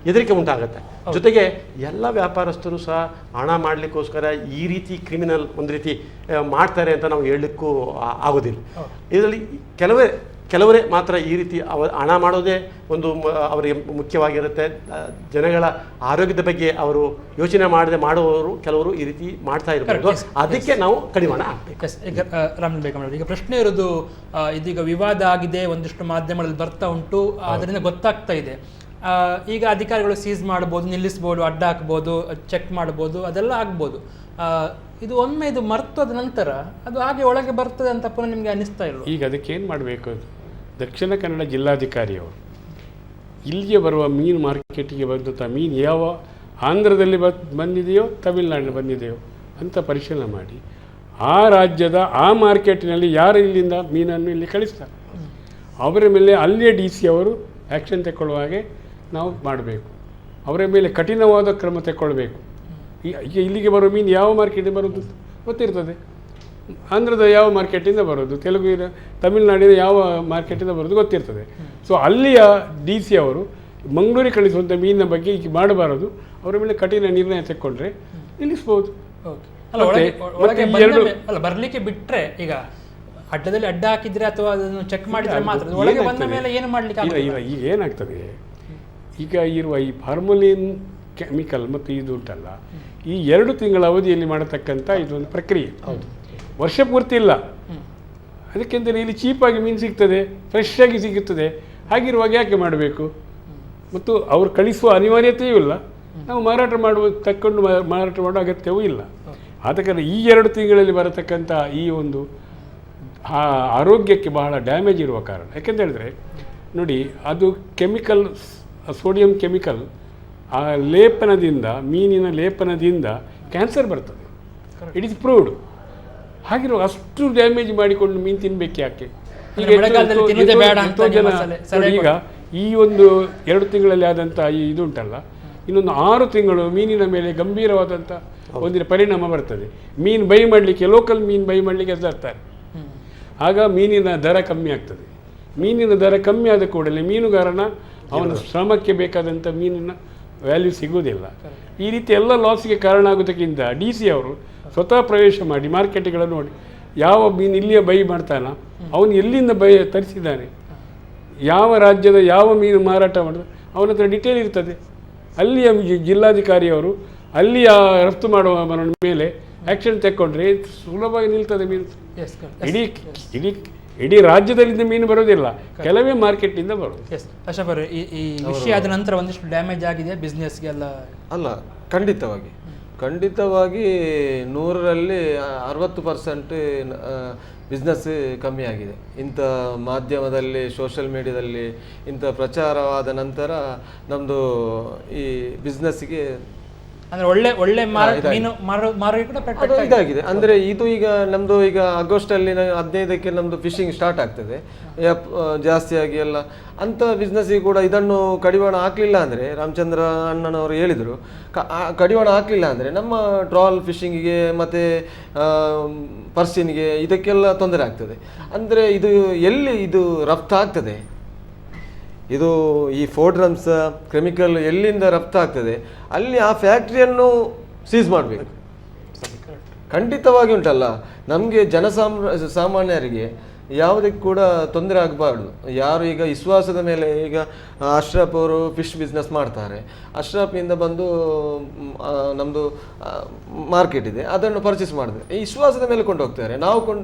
ಹೆದರಿಕೆ ಉಂಟಾಗುತ್ತೆ. ಜೊತೆಗೆ ಎಲ್ಲ ವ್ಯಾಪಾರಸ್ಥರು ಸಹ ಹಣ ಮಾಡಲಿಕ್ಕೋಸ್ಕರ ಈ ರೀತಿ ಕ್ರಿಮಿನಲ್ ಒಂದು ರೀತಿ ಮಾಡ್ತಾರೆ ಅಂತ ನಾವು ಹೇಳಲಿಕ್ಕೂ ಆಗೋದಿಲ್ಲ. ಇದರಲ್ಲಿ ಕೆಲವೇ ಕೆಲವರೇ ಮಾತ್ರ ಈ ರೀತಿ ಹಣ ಮಾಡೋದೇ ಒಂದು ಅವರಿಗೆ ಮುಖ್ಯವಾಗಿರುತ್ತೆ. ಜನಗಳ ಆರೋಗ್ಯದ ಬಗ್ಗೆ ಅವರು ಯೋಚನೆ ಮಾಡದೆ ಮಾಡುವವರು ಕೆಲವರು ಈ ರೀತಿ ಮಾಡ್ತಾ ಇರ್ಬೋದು. ಅದಕ್ಕೆ ನಾವು ಕಡಿವಾಣ ಹಾಕಬೇಕು. ಈಗ ರಾಮನ್ ಬೇಗಮ್ ಈಗ ಪ್ರಶ್ನೆ ಇರೋದು, ಇದೀಗ ವಿವಾದ ಆಗಿದೆ, ಒಂದಿಷ್ಟು ಮಾಧ್ಯಮಗಳಲ್ಲಿ ಬರ್ತಾ ಉಂಟು, ಅದರಿಂದ ಗೊತ್ತಾಗ್ತಾ ಇದೆ. ಈಗ ಅಧಿಕಾರಿಗಳು ಸೀಸ್ ಮಾಡ್ಬೋದು, ನಿಲ್ಲಿಸ್ಬೋದು, ಅಡ್ಡ ಹಾಕ್ಬೋದು, ಚೆಕ್ ಮಾಡ್ಬೋದು, ಅದೆಲ್ಲ ಆಗ್ಬೋದು. ಇದು ಒಮ್ಮೆ ಇದು ಮರ್ತೋದ ನಂತರ ಅದು ಹಾಗೆ ಒಳಗೆ ಬರ್ತದೆ ಅಂತ ಪುನಃ ನಿಮಗೆ ಅನಿಸ್ತಾ ಇಲ್ಲ? ಈಗ ಅದಕ್ಕೆ ಏನು ಮಾಡಬೇಕು? ದಕ್ಷಿಣ ಕನ್ನಡ ಜಿಲ್ಲಾಧಿಕಾರಿಯವರು ಇಲ್ಲಿಗೆ ಬರುವ ಮೀನು ಮಾರ್ಕೆಟಿಗೆ ಬಂದಂಥ ಮೀನು ಯಾವ ಆಂಧ್ರದಲ್ಲಿ ಬಂದಿದೆಯೋ ತಮಿಳುನಾಡಿನಲ್ಲಿ ಬಂದಿದೆಯೋ ಅಂತ ಪರಿಶೀಲನೆ ಮಾಡಿ ಆ ರಾಜ್ಯದ ಆ ಮಾರ್ಕೆಟಿನಲ್ಲಿ ಯಾರು ಇಲ್ಲಿಂದ ಮೀನನ್ನು ಇಲ್ಲಿ ಕಳಿಸ್ತಾರೆ ಅವರ ಮೇಲೆ ಅಲ್ಲಿಯೇ DC ಅವರು ಆ್ಯಕ್ಷನ್ ತಗೊಳ್ಳುವ ಹಾಗೆ ನಾವು ಮಾಡಬೇಕು. ಅವರ ಮೇಲೆ ಕಠಿಣವಾದ ಕ್ರಮ ತಗೊಳ್ಬೇಕು. ಈಗ ಇಲ್ಲಿಗೆ ಬರೋ ಮೀನು ಯಾವ ಮಾರ್ಕೆಟಿಂದ ಬರೋದು ಗೊತ್ತಿರ್ತದೆ. ಆಂಧ್ರದ ಯಾವ ಮಾರ್ಕೆಟಿಂದ ಬರೋದು, ತೆಲುಗಿನ ತಮಿಳುನಾಡಿನ ಯಾವ ಮಾರ್ಕೆಟಿಂದ ಬರೋದು ಗೊತ್ತಿರ್ತದೆ. ಸೊ ಅಲ್ಲಿಯ DC ಅವರು ಮಂಗಳೂರಿಗೆ ಕಳಿಸುವಂಥ ಮೀನಿನ ಬಗ್ಗೆ ಈಗ ಮಾಡಬಾರದು. ಅವರ ಮೇಲೆ ಕಠಿಣ ನಿರ್ಣಯ ತಗೊಂಡ್ರೆ ನಿಲ್ಲಿಸ್ಬೋದು. ಬರ್ಲಿಕ್ಕೆ ಬಿಟ್ರೆ, ಈಗ ಅಡ್ಡದಲ್ಲಿ ಅಡ್ಡ ಹಾಕಿದ್ರೆ ಅಥವಾ ಅದನ್ನು ಚೆಕ್ ಮಾಡಿದ್ರೆ ಮಾತ್ರ ಒಳಗೆ ಬಂದ ಮೇಲೆ ಏನು ಮಾಡ್ಲಿಕ್ಕೆ ಇಲ್ಲ. ಈಗ ಏನಾಗ್ತದೆ, ಈಗ ಇರುವ ಈ ಫಾರ್ಮಲಿನ್ ಕೆಮಿಕಲ್ ಮತ್ತು ಇದು ಉಂಟಲ್ಲ, ಈ 2 ತಿಂಗಳ ಅವಧಿಯಲ್ಲಿ ಮಾಡತಕ್ಕಂಥ ಇದೊಂದು ಪ್ರಕ್ರಿಯೆ. ವರ್ಷ ಪೂರ್ತಿ ಇಲ್ಲ. ಅದಕ್ಕೆಂದರೆ ಇಲ್ಲಿ ಚೀಪಾಗಿ ಮೀನು ಸಿಗ್ತದೆ, ಫ್ರೆಶ್ ಆಗಿ ಸಿಗುತ್ತದೆ. ಹಾಗಿರುವಾಗ ಯಾಕೆ ಮಾಡಬೇಕು? ಮತ್ತು ಅವರು ಕಳಿಸುವ ಅನಿವಾರ್ಯತೆಯೂ ಇಲ್ಲ, ನಾವು ಮಾರಾಟ ತಕ್ಕೊಂಡು ಮಾರಾಟ ಮಾಡೋ ಅಗತ್ಯವೂ ಇಲ್ಲ. ಆದ ಕಾರಣ ಈ 2 ತಿಂಗಳಲ್ಲಿ ಬರತಕ್ಕಂಥ ಈ ಒಂದು ಆರೋಗ್ಯಕ್ಕೆ ಬಹಳ ಡ್ಯಾಮೇಜ್ ಇರುವ ಕಾರಣ. ಯಾಕೆಂತ ಹೇಳಿದ್ರೆ ನೋಡಿ, ಅದು ಕೆಮಿಕಲ್, ಸೋಡಿಯಂ ಕೆಮಿಕಲ್, ಆ ಲೇಪನದಿಂದ, ಮೀನಿನ ಲೇಪನದಿಂದ ಕ್ಯಾನ್ಸರ್ ಬರ್ತದೆ. It is proved. ಹಾಗಿರುವ ಅಷ್ಟು ಡ್ಯಾಮೇಜ್ ಮಾಡಿಕೊಂಡು ಮೀನು ತಿನ್ಬೇಕು ಯಾಕೆ? ಈಗ ಈಗ ಈ ಒಂದು 2 ತಿಂಗಳಲ್ಲಿ ಆದಂಥ ಈ ಇದು ಉಂಟಲ್ಲ, ಇನ್ನೊಂದು 6 ತಿಂಗಳು ಮೀನಿನ ಮೇಲೆ ಗಂಭೀರವಾದಂಥ ಒಂದಿನ ಪರಿಣಾಮ ಬರ್ತದೆ. ಮೀನು ಬೈ ಮಾಡಲಿಕ್ಕೆ, ಲೋಕಲ್ ಮೀನು ಬೈ ಮಾಡಲಿಕ್ಕೆ ತರ್ತಾರೆ. ಆಗ ಮೀನಿನ ದರ ಕಮ್ಮಿ ಆಗ್ತದೆ. ಮೀನಿನ ದರ ಕಮ್ಮಿ ಆದ ಕೂಡಲೇ ಮೀನುಗಾರನ ಅವನ ಶ್ರಮಕ್ಕೆ ಬೇಕಾದಂಥ ಮೀನಿನ ವ್ಯಾಲ್ಯೂ ಸಿಗುವುದಿಲ್ಲ. ಈ ರೀತಿ ಎಲ್ಲ ಲಾಸಿಗೆ ಕಾರಣ ಆಗೋದಕ್ಕಿಂತ DC ಅವರು ಸ್ವತಃ ಪ್ರವೇಶ ಮಾಡಿ ಮಾರ್ಕೆಟ್ಗಳನ್ನು ನೋಡಿ, ಯಾವ ಮೀನು ಇಲ್ಲಿಯ ಬೈ ಮಾಡ್ತಾನ, ಅವನು ಎಲ್ಲಿಂದ ತರಿಸಿದ್ದಾನೆ, ಯಾವ ರಾಜ್ಯದ ಯಾವ ಮೀನು ಮಾರಾಟ ಮಾಡಿದ, ಅವನ ಹತ್ರ ಡಿಟೇಲ್ ಇರ್ತದೆ. ಅಲ್ಲಿಯ ಜಿಲ್ಲಾಧಿಕಾರಿಯವರು ಅಲ್ಲಿಯ ರಫ್ತು ಮಾಡುವ ಮೇಲೆ ಆ್ಯಕ್ಷನ್ ತಗೊಂಡ್ರೆ ಸುಲಭವಾಗಿ ನಿಲ್ತದೆ ಮೀನು. ಇಡೀ ರಾಜ್ಯದಲ್ಲಿಂದ ಮೀನು ಬರೋದಿಲ್ಲ, ಕೆಲವೇ ಮಾರ್ಕೆಟ್ನಿಂದ ಬರೋದು. ಅಶೋಕ್ ಅವರು, ಈ ವಿಷಯ ಆದ ನಂತರ ಒಂದಿಷ್ಟು ಡ್ಯಾಮೇಜ್ ಆಗಿದೆ ಬಿಸ್ನೆಸ್ಗೆ ಎಲ್ಲ? ಅಲ್ಲ, ಖಂಡಿತವಾಗಿ 100ರಲ್ಲಿ 60% ಬಿಸ್ನೆಸ್ ಕಮ್ಮಿ ಆಗಿದೆ. ಇಂಥ ಮಾಧ್ಯಮದಲ್ಲಿ, ಸೋಷಿಯಲ್ ಮೀಡಿಯಾದಲ್ಲಿ ಇಂಥ ಪ್ರಚಾರವಾದ ನಂತರ ನಮ್ಮದು ಈ ಬಿಸ್ನೆಸ್ಸಿಗೆ ಇದಾಗಿದೆ. ಅಂದರೆ ಇದು ಈಗ ನಮ್ಮದು ಈಗ ಆಗಸ್ಟಲ್ಲಿ 15ಕ್ಕೆ ನಮ್ಮದು ಫಿಶಿಂಗ್ ಸ್ಟಾರ್ಟ್ ಆಗ್ತದೆ ಜಾಸ್ತಿಯಾಗಿ ಎಲ್ಲ. ಅಂಥ ಬಿಸ್ನೆಸ್ಸಿಗೆ ಕೂಡ ಇದನ್ನು ಕಡಿವಾಣ ಹಾಕಲಿಲ್ಲ ಅಂದರೆ, ರಾಮಚಂದ್ರ ಅಣ್ಣನವರು ಹೇಳಿದರು, ಕಡಿವಾಣ ಹಾಕಲಿಲ್ಲ ಅಂದರೆ ನಮ್ಮ ಟ್ರಾಲ್ ಫಿಶಿಂಗಿಗೆ ಮತ್ತು ಪರ್ಸಿನ್ಗೆ ಇದಕ್ಕೆಲ್ಲ ತೊಂದರೆ ಆಗ್ತದೆ. ಅಂದರೆ ಇದು ಎಲ್ಲಿ ಇದು ರಫ್ತು ಆಗ್ತದೆ, ಇದು ಈ ಫೋಡ್ರಮ್ಸ್ ಕೆಮಿಕಲ್ ಎಲ್ಲಿಂದ ರಫ್ತು ಆಗ್ತದೆ ಅಲ್ಲಿ ಆ ಫ್ಯಾಕ್ಟ್ರಿಯನ್ನು ಸೀಸ್ ಮಾಡಬೇಕು. ಖಂಡಿತವಾಗಿ ಉಂಟಲ್ಲ, ನಮಗೆ ಸಾಮಾನ್ಯರಿಗೆ ಯಾವುದಕ್ಕೆ ಕೂಡ ತೊಂದರೆ ಆಗಬಾರ್ದು. ಯಾರು ಈಗ ವಿಶ್ವಾಸದ ಮೇಲೆ, ಈಗ ಅಶ್ರಫ್ ಅವರು ಫಿಶ್ ಬಿಸ್ನೆಸ್ ಮಾಡ್ತಾರೆ, ಅಶ್ರಫ್ನಿಂದ ಬಂದು ನಮ್ಮದು ಮಾರ್ಕೆಟ್ ಇದೆ, ಅದನ್ನು ಪರ್ಚೇಸ್ ಮಾಡಿದ್ರೆ ಈ ವಿಶ್ವಾಸದ ಮೇಲೆ ಕೊಂಡು ಹೋಗ್ತಾರೆ. ನಾವು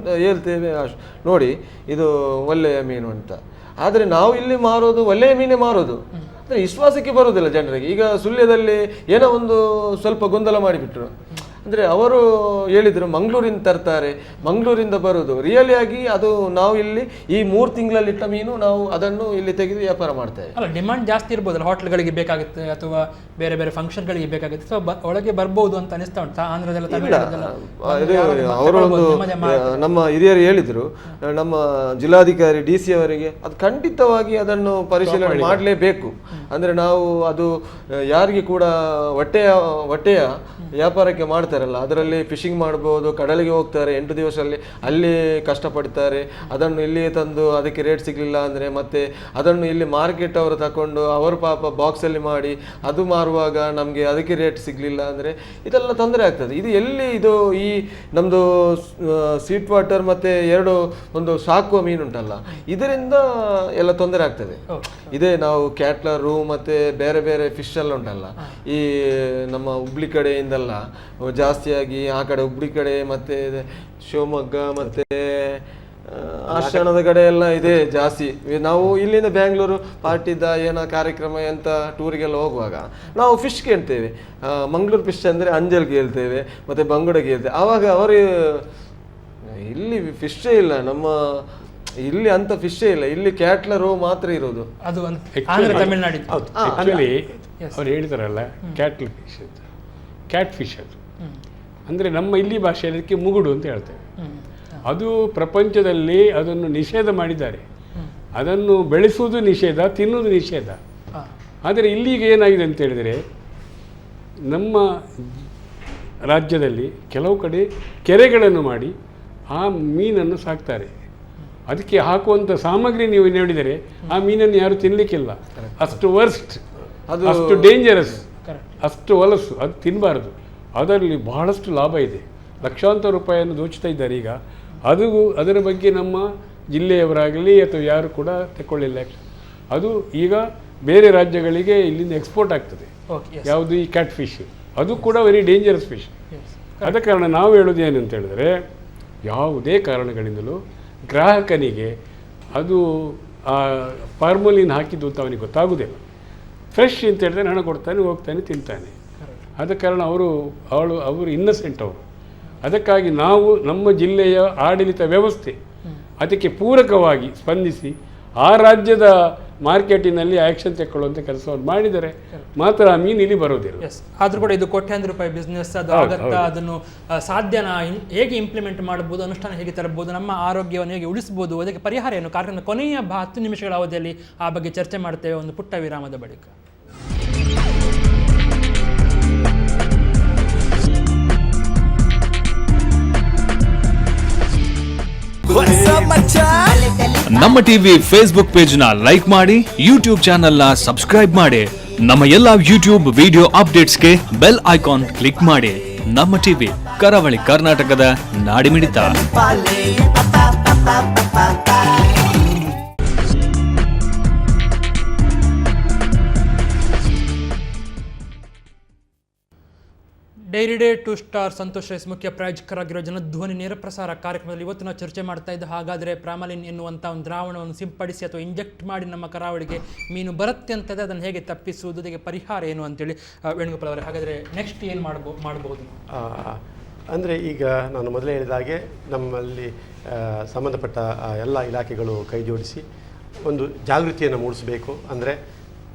ಹೇಳ್ತೇವೆ ನೋಡಿ ಇದು ಒಳ್ಳೆಯ ಮೀನು ಅಂತ, ಆದರೆ ನಾವು ಇಲ್ಲಿ ಮಾರೋದು ಒಳ್ಳೆಯ ಮೀನೇ ಮಾರೋದು. ಅಂದರೆ ವಿಶ್ವಾಸಕ್ಕೆ ಬರೋದಿಲ್ಲ ಜನರಿಗೆ. ಈಗ ಸುಳ್ಯದಲ್ಲಿ ಏನೋ ಒಂದು ಸ್ವಲ್ಪ ಗೊಂದಲ ಮಾಡಿಬಿಟ್ರು. ಅಂದರೆ ಅವರು ಹೇಳಿದರು ಮಂಗಳೂರಿಂದ ತರ್ತಾರೆ, ಮಂಗಳೂರಿಂದ ಬರೋದು ರಿಯಲಿ ಆಗಿ ಅದು ನಾವು ಇಲ್ಲಿ ಈ 3 ತಿಂಗಳಲ್ಲಿಟ್ಟ ಮೀನು ನಾವು ಅದನ್ನು ಇಲ್ಲಿ ತೆಗೆದು ವ್ಯಾಪಾರ ಮಾಡ್ತೇವೆ. ಅಲ್ಲ, ಡಿಮಾಂಡ್ ಜಾಸ್ತಿ ಇರ್ಬೋದಲ್ಲ, ಹೋಟ್ಲ್ಗಳಿಗೆ ಬೇಕಾಗುತ್ತೆ ಅಥವಾ ಬೇರೆ ಬೇರೆ ಫಂಕ್ಷನ್ಗಳಿಗೆ ಬೇಕಾಗುತ್ತೆ, ಸೊ ಒಳಗೆ ಬರ್ಬೋದು ಅಂತ ಅನಿಸ್ತಾ ಉಂಟು. ಆಂಧ್ರದೆಲ್ಲ ಅವರು ಒಂದು ನಮ್ಮ ಹಿರಿಯರು ಹೇಳಿದರು, ನಮ್ಮ ಜಿಲ್ಲಾಧಿಕಾರಿ DC ಅವರಿಗೆ ಅದು ಖಂಡಿತವಾಗಿ ಅದನ್ನು ಪರಿಶೀಲನೆ ಮಾಡಲೇಬೇಕು. ಅಂದರೆ ನಾವು ಅದು ಯಾರಿಗೆ ಕೂಡ ಹೊಟ್ಟೆಯ ವ್ಯಾಪಾರಕ್ಕೆ ಮಾಡ್ತಾ ಮಾಡ್ತಾರಲ್ಲ, ಅದರಲ್ಲಿ ಫಿಶಿಂಗ್ ಮಾಡ್ಬೋದು, ಕಡಲಿಗೆ ಹೋಗ್ತಾರೆ 8 ದಿವಸದಲ್ಲಿ ಅಲ್ಲಿ ಕಷ್ಟಪಡ್ತಾರೆ. ಅದನ್ನು ಇಲ್ಲಿ ತಂದು ಅದಕ್ಕೆ ರೇಟ್ ಸಿಗಲಿಲ್ಲ ಅಂದರೆ ಮತ್ತೆ ಅದನ್ನು ಇಲ್ಲಿ ಮಾರ್ಕೆಟ್ ಅವರು ತಗೊಂಡು ಅವರು ಪಾಪ ಬಾಕ್ಸಲ್ಲಿ ಮಾಡಿ ಅದು ಮಾರುವಾಗ ನಮಗೆ ಅದಕ್ಕೆ ರೇಟ್ ಸಿಗಲಿಲ್ಲ ಅಂದರೆ ಇದೆಲ್ಲ ತೊಂದರೆ ಆಗ್ತದೆ. ಇದು ಎಲ್ಲಿ ಇದು ಈ ನಮ್ಮದು ಸ್ವೀಟ್ ವಾಟರ್ ಮತ್ತು ಒಂದು ಸಾಕುವ ಮೀನುಂಟಲ್ಲ, ಇದರಿಂದ ಎಲ್ಲ ತೊಂದರೆ ಆಗ್ತದೆ. ಇದೇ ನಾವು ಕ್ಯಾಟ್ಲರು ಮತ್ತು ಬೇರೆ ಬೇರೆ ಫಿಶ್ ಎಲ್ಲ ಉಂಟಲ್ಲ, ಈ ನಮ್ಮ ಹುಬ್ಳಿ ಕಡೆಯಿಂದೆಲ್ಲ ಜಾಸ್ತಿಯಾಗಿ ಆ ಕಡೆ ಹುಬ್ಳಿ ಕಡೆ ಮತ್ತು ಶಿವಮೊಗ್ಗ ಮತ್ತು ಆಶ್ರಮದ ಕಡೆ ಎಲ್ಲ ಇದೆ ಜಾಸ್ತಿ. ನಾವು ಇಲ್ಲಿಂದ ಬ್ಯಾಂಗ್ಳೂರು ಪಾರ್ಟಿದ ಏನೋ ಕಾರ್ಯಕ್ರಮ ಎಂತ ಟೂರಿಗೆಲ್ಲ ಹೋಗುವಾಗ ನಾವು ಫಿಶ್ ಕೇಳ್ತೇವೆ. ಮಂಗಳೂರು ಫಿಶ್ ಅಂದರೆ ಅಂಜಲ್ಗೆ ಹೇಳ್ತೇವೆ ಮತ್ತು ಬಂಗುಡೆಗೆ ಹೇಳ್ತೇವೆ. ಆವಾಗ ಅವರು ಇಲ್ಲಿ ಫಿಶ್ಶೇ ಇಲ್ಲ, ನಮ್ಮ ಇಲ್ಲಿ ಅಂತ ಫಿಶ್ಶೇ ಇಲ್ಲ, ಇಲ್ಲಿ ಕ್ಯಾಟ್ಲರು ಮಾತ್ರ ಇರೋದು. ಅದು ತಮಿಳ್ನಾಡು ಆ್ಯಕ್ಚುಲಿ ಅವ್ರು ಹೇಳ್ತಾರಲ್ಲ ಕ್ಯಾಟ್ಲ್ ಫಿಶ್ ಅಂತ, ಕ್ಯಾಟ್ ಫಿಶ್ ಅದು ಅಂದರೆ ನಮ್ಮ ಇಲ್ಲಿ ಭಾಷೆಯಲ್ಲಿ ಅದಕ್ಕೆ ಮುಗುಡು ಅಂತ ಹೇಳ್ತೇವೆ. ಅದು ಪ್ರಪಂಚದಲ್ಲಿ ಅದನ್ನು ನಿಷೇಧ ಮಾಡಿದ್ದಾರೆ. ಅದನ್ನು ಬೆಳೆಸುವುದು ನಿಷೇಧ, ತಿನ್ನುವುದು ನಿಷೇಧ. ಆದರೆ ಇಲ್ಲಿಗೆ ಏನಾಗಿದೆ ಅಂತ ಹೇಳಿದರೆ, ನಮ್ಮ ರಾಜ್ಯದಲ್ಲಿ ಕೆಲವು ಕಡೆ ಕೆರೆಗಳನ್ನು ಮಾಡಿ ಆ ಮೀನನ್ನು ಸಾಕ್ತಾರೆ. ಅದಕ್ಕೆ ಹಾಕುವಂಥ ಸಾಮಗ್ರಿ ನೀವು ನೋಡಿದರೆ ಆ ಮೀನನ್ನು ಯಾರು ತಿನ್ನಲಿಕ್ಕಿಲ್ಲ. ಅಷ್ಟು ವರ್ಸ್ಟ್, ಅದು ಅಷ್ಟು ಡೇಂಜರಸ್, ಅಷ್ಟು ಹೊಲಸು, ಅದು ತಿನ್ನಬಾರ್ದು. ಅದರಲ್ಲಿ ಬಹಳಷ್ಟು ಲಾಭ ಇದೆ, ಲಕ್ಷಾಂತರ ರೂಪಾಯಿಯನ್ನು ದೋಚ್ತಾ ಇದ್ದಾರೆ ಈಗ. ಅದರ ಬಗ್ಗೆ ನಮ್ಮ ಜಿಲ್ಲೆಯವರಾಗಲಿ ಅಥವಾ ಯಾರು ಕೂಡ ತಗೊಳ್ಳಿಲ್ಲ. ಅದು ಈಗ ಬೇರೆ ರಾಜ್ಯಗಳಿಗೆ ಇಲ್ಲಿಂದ ಎಕ್ಸ್ಪೋರ್ಟ್ ಆಗ್ತದೆ. ಯಾವುದು ಈ ಕ್ಯಾಟ್ ಫಿಶ್, ಅದು ಕೂಡ ವೆರಿ ಡೇಂಜರಸ್ ಫಿಶ್. ಆದ ಕಾರಣ ನಾವು ಹೇಳೋದು ಏನು ಅಂತ ಹೇಳಿದ್ರೆ, ಯಾವುದೇ ಕಾರಣಗಳಿಂದಲೂ ಗ್ರಾಹಕನಿಗೆ ಅದು ಫಾರ್ಮಲಿನ್ ಹಾಕಿದ್ದು ಅಂತ ಅವನಿಗೆ ಗೊತ್ತಾಗೋದಿಲ್ಲ. ಫ್ರೆಶ್ ಅಂತ ಹೇಳಿದ್ರೆ ಹಣ ಕೊಡ್ತಾನೆ, ಹೋಗ್ತಾನೆ, ತಿಂತಾನೆ. ಆದ ಕಾರಣ ಅವರು ಇನ್ನಸೆಂಟ್ ಅವರು. ಅದಕ್ಕಾಗಿ ನಾವು ನಮ್ಮ ಜಿಲ್ಲೆಯ ಆಡಳಿತ ವ್ಯವಸ್ಥೆ ಅದಕ್ಕೆ ಪೂರಕವಾಗಿ ಸ್ಪಂದಿಸಿ ಆ ರಾಜ್ಯದ ಮಾರ್ಕೆಟಿನಲ್ಲಿ ಆ್ಯಕ್ಷನ್ ತಗೊಳ್ಳುವಂಥ ಕೆಲಸವನ್ನು ಮಾಡಿದರೆ ಮಾತ್ರ ಆ ಮೀನು ಇಲ್ಲಿ ಬರೋದಿಲ್ಲ. ಆದರೂ ಕೂಡ ಇದು ಕೋಟ್ಯಾಂತರ ರೂಪಾಯಿ ಬಿಸ್ನೆಸ್, ಅದು ಆಗತ್ತಾ, ಅದನ್ನು ಸಾಧ್ಯನಾ, ಹೇಗೆ ಇಂಪ್ಲಿಮೆಂಟ್ ಮಾಡ್ಬೋದು, ಅನುಷ್ಠಾನ ಹೇಗೆ ತರಬಹುದು, ನಮ್ಮ ಆರೋಗ್ಯವನ್ನು ಹೇಗೆ ಉಳಿಸ್ಬೋದು, ಅದಕ್ಕೆ ಪರಿಹಾರ ಏನು? ಕಾರ್ಯಕ್ರಮದ ಕೊನೆಯ 10 ನಿಮಿಷಗಳ ಅವಧಿಯಲ್ಲಿ ಆ ಬಗ್ಗೆ ಚರ್ಚೆ ಮಾಡ್ತೇವೆ ಒಂದು ಪುಟ್ಟ ವಿರಾಮದ ಬಳಿಕ. ನಮ್ಮ ಟಿವಿ ಫೇಸ್ಬುಕ್ ಪೇಜ್ ನ ಲೈಕ್ ಮಾಡಿ, ಯೂಟ್ಯೂಬ್ ಚಾನೆಲ್ ನ ಸಬ್ಸ್ಕ್ರೈಬ್ ಮಾಡಿ, ನಮ್ಮ ಎಲ್ಲಾ ಯೂಟ್ಯೂಬ್ ವಿಡಿಯೋ ಅಪ್ಡೇಟ್ಸ್ಗೆ ಬೆಲ್ ಐಕಾನ್ ಕ್ಲಿಕ್ ಮಾಡಿ. ನಮ್ಮ ಟಿವಿ ಕರಾವಳಿ ಕರ್ನಾಟಕದ ನಾಡಿಮಿಡಿತ. Dairy day 2 star Santosh rice ಮುಖ್ಯ ಪ್ರಾಯೋಜಕರಾಗಿರೋ ಜನಧ್ವನಿ ನೇರ ಪ್ರಸಾರ ಕಾರ್ಯಕ್ರಮದಲ್ಲಿ ಇವತ್ತು ನಾವು ಚರ್ಚೆ ಮಾಡ್ತಾ ಇದ್ದು, ಹಾಗಾದರೆ ಪ್ರಾಮಲಿನ್ ಎನ್ನುವಂಥ ಒಂದು ದ್ರಾವಣವನ್ನು ಸಿಂಪಡಿಸಿ ಅಥವಾ ಇಂಜೆಕ್ಟ್ ಮಾಡಿ ನಮ್ಮ ಕರಾವಳಿಗೆ ಮೀನು ಬರುತ್ತೆ ಅಂತದೆ, ಅದನ್ನು ಹೇಗೆ ತಪ್ಪಿಸುವುದು, ಅದಕ್ಕೆ ಪರಿಹಾರ ಏನು ಅಂತೇಳಿ ವೇಣುಗೋಪಾಲ್ ಅವರೇ, ಹಾಗಾದರೆ ನೆಕ್ಸ್ಟ್ ಏನು ಮಾಡಬಹುದು? ಅಂದರೆ ಈಗ ನಾನು ಮೊದಲೇ ಹೇಳಿದ ಹಾಗೆ ನಮ್ಮಲ್ಲಿ ಸಂಬಂಧಪಟ್ಟ ಎಲ್ಲ ಇಲಾಖೆಗಳು ಕೈ ಜೋಡಿಸಿ ಒಂದು ಜಾಗೃತಿಯನ್ನು ಮೂಡಿಸಬೇಕು. ಅಂದರೆ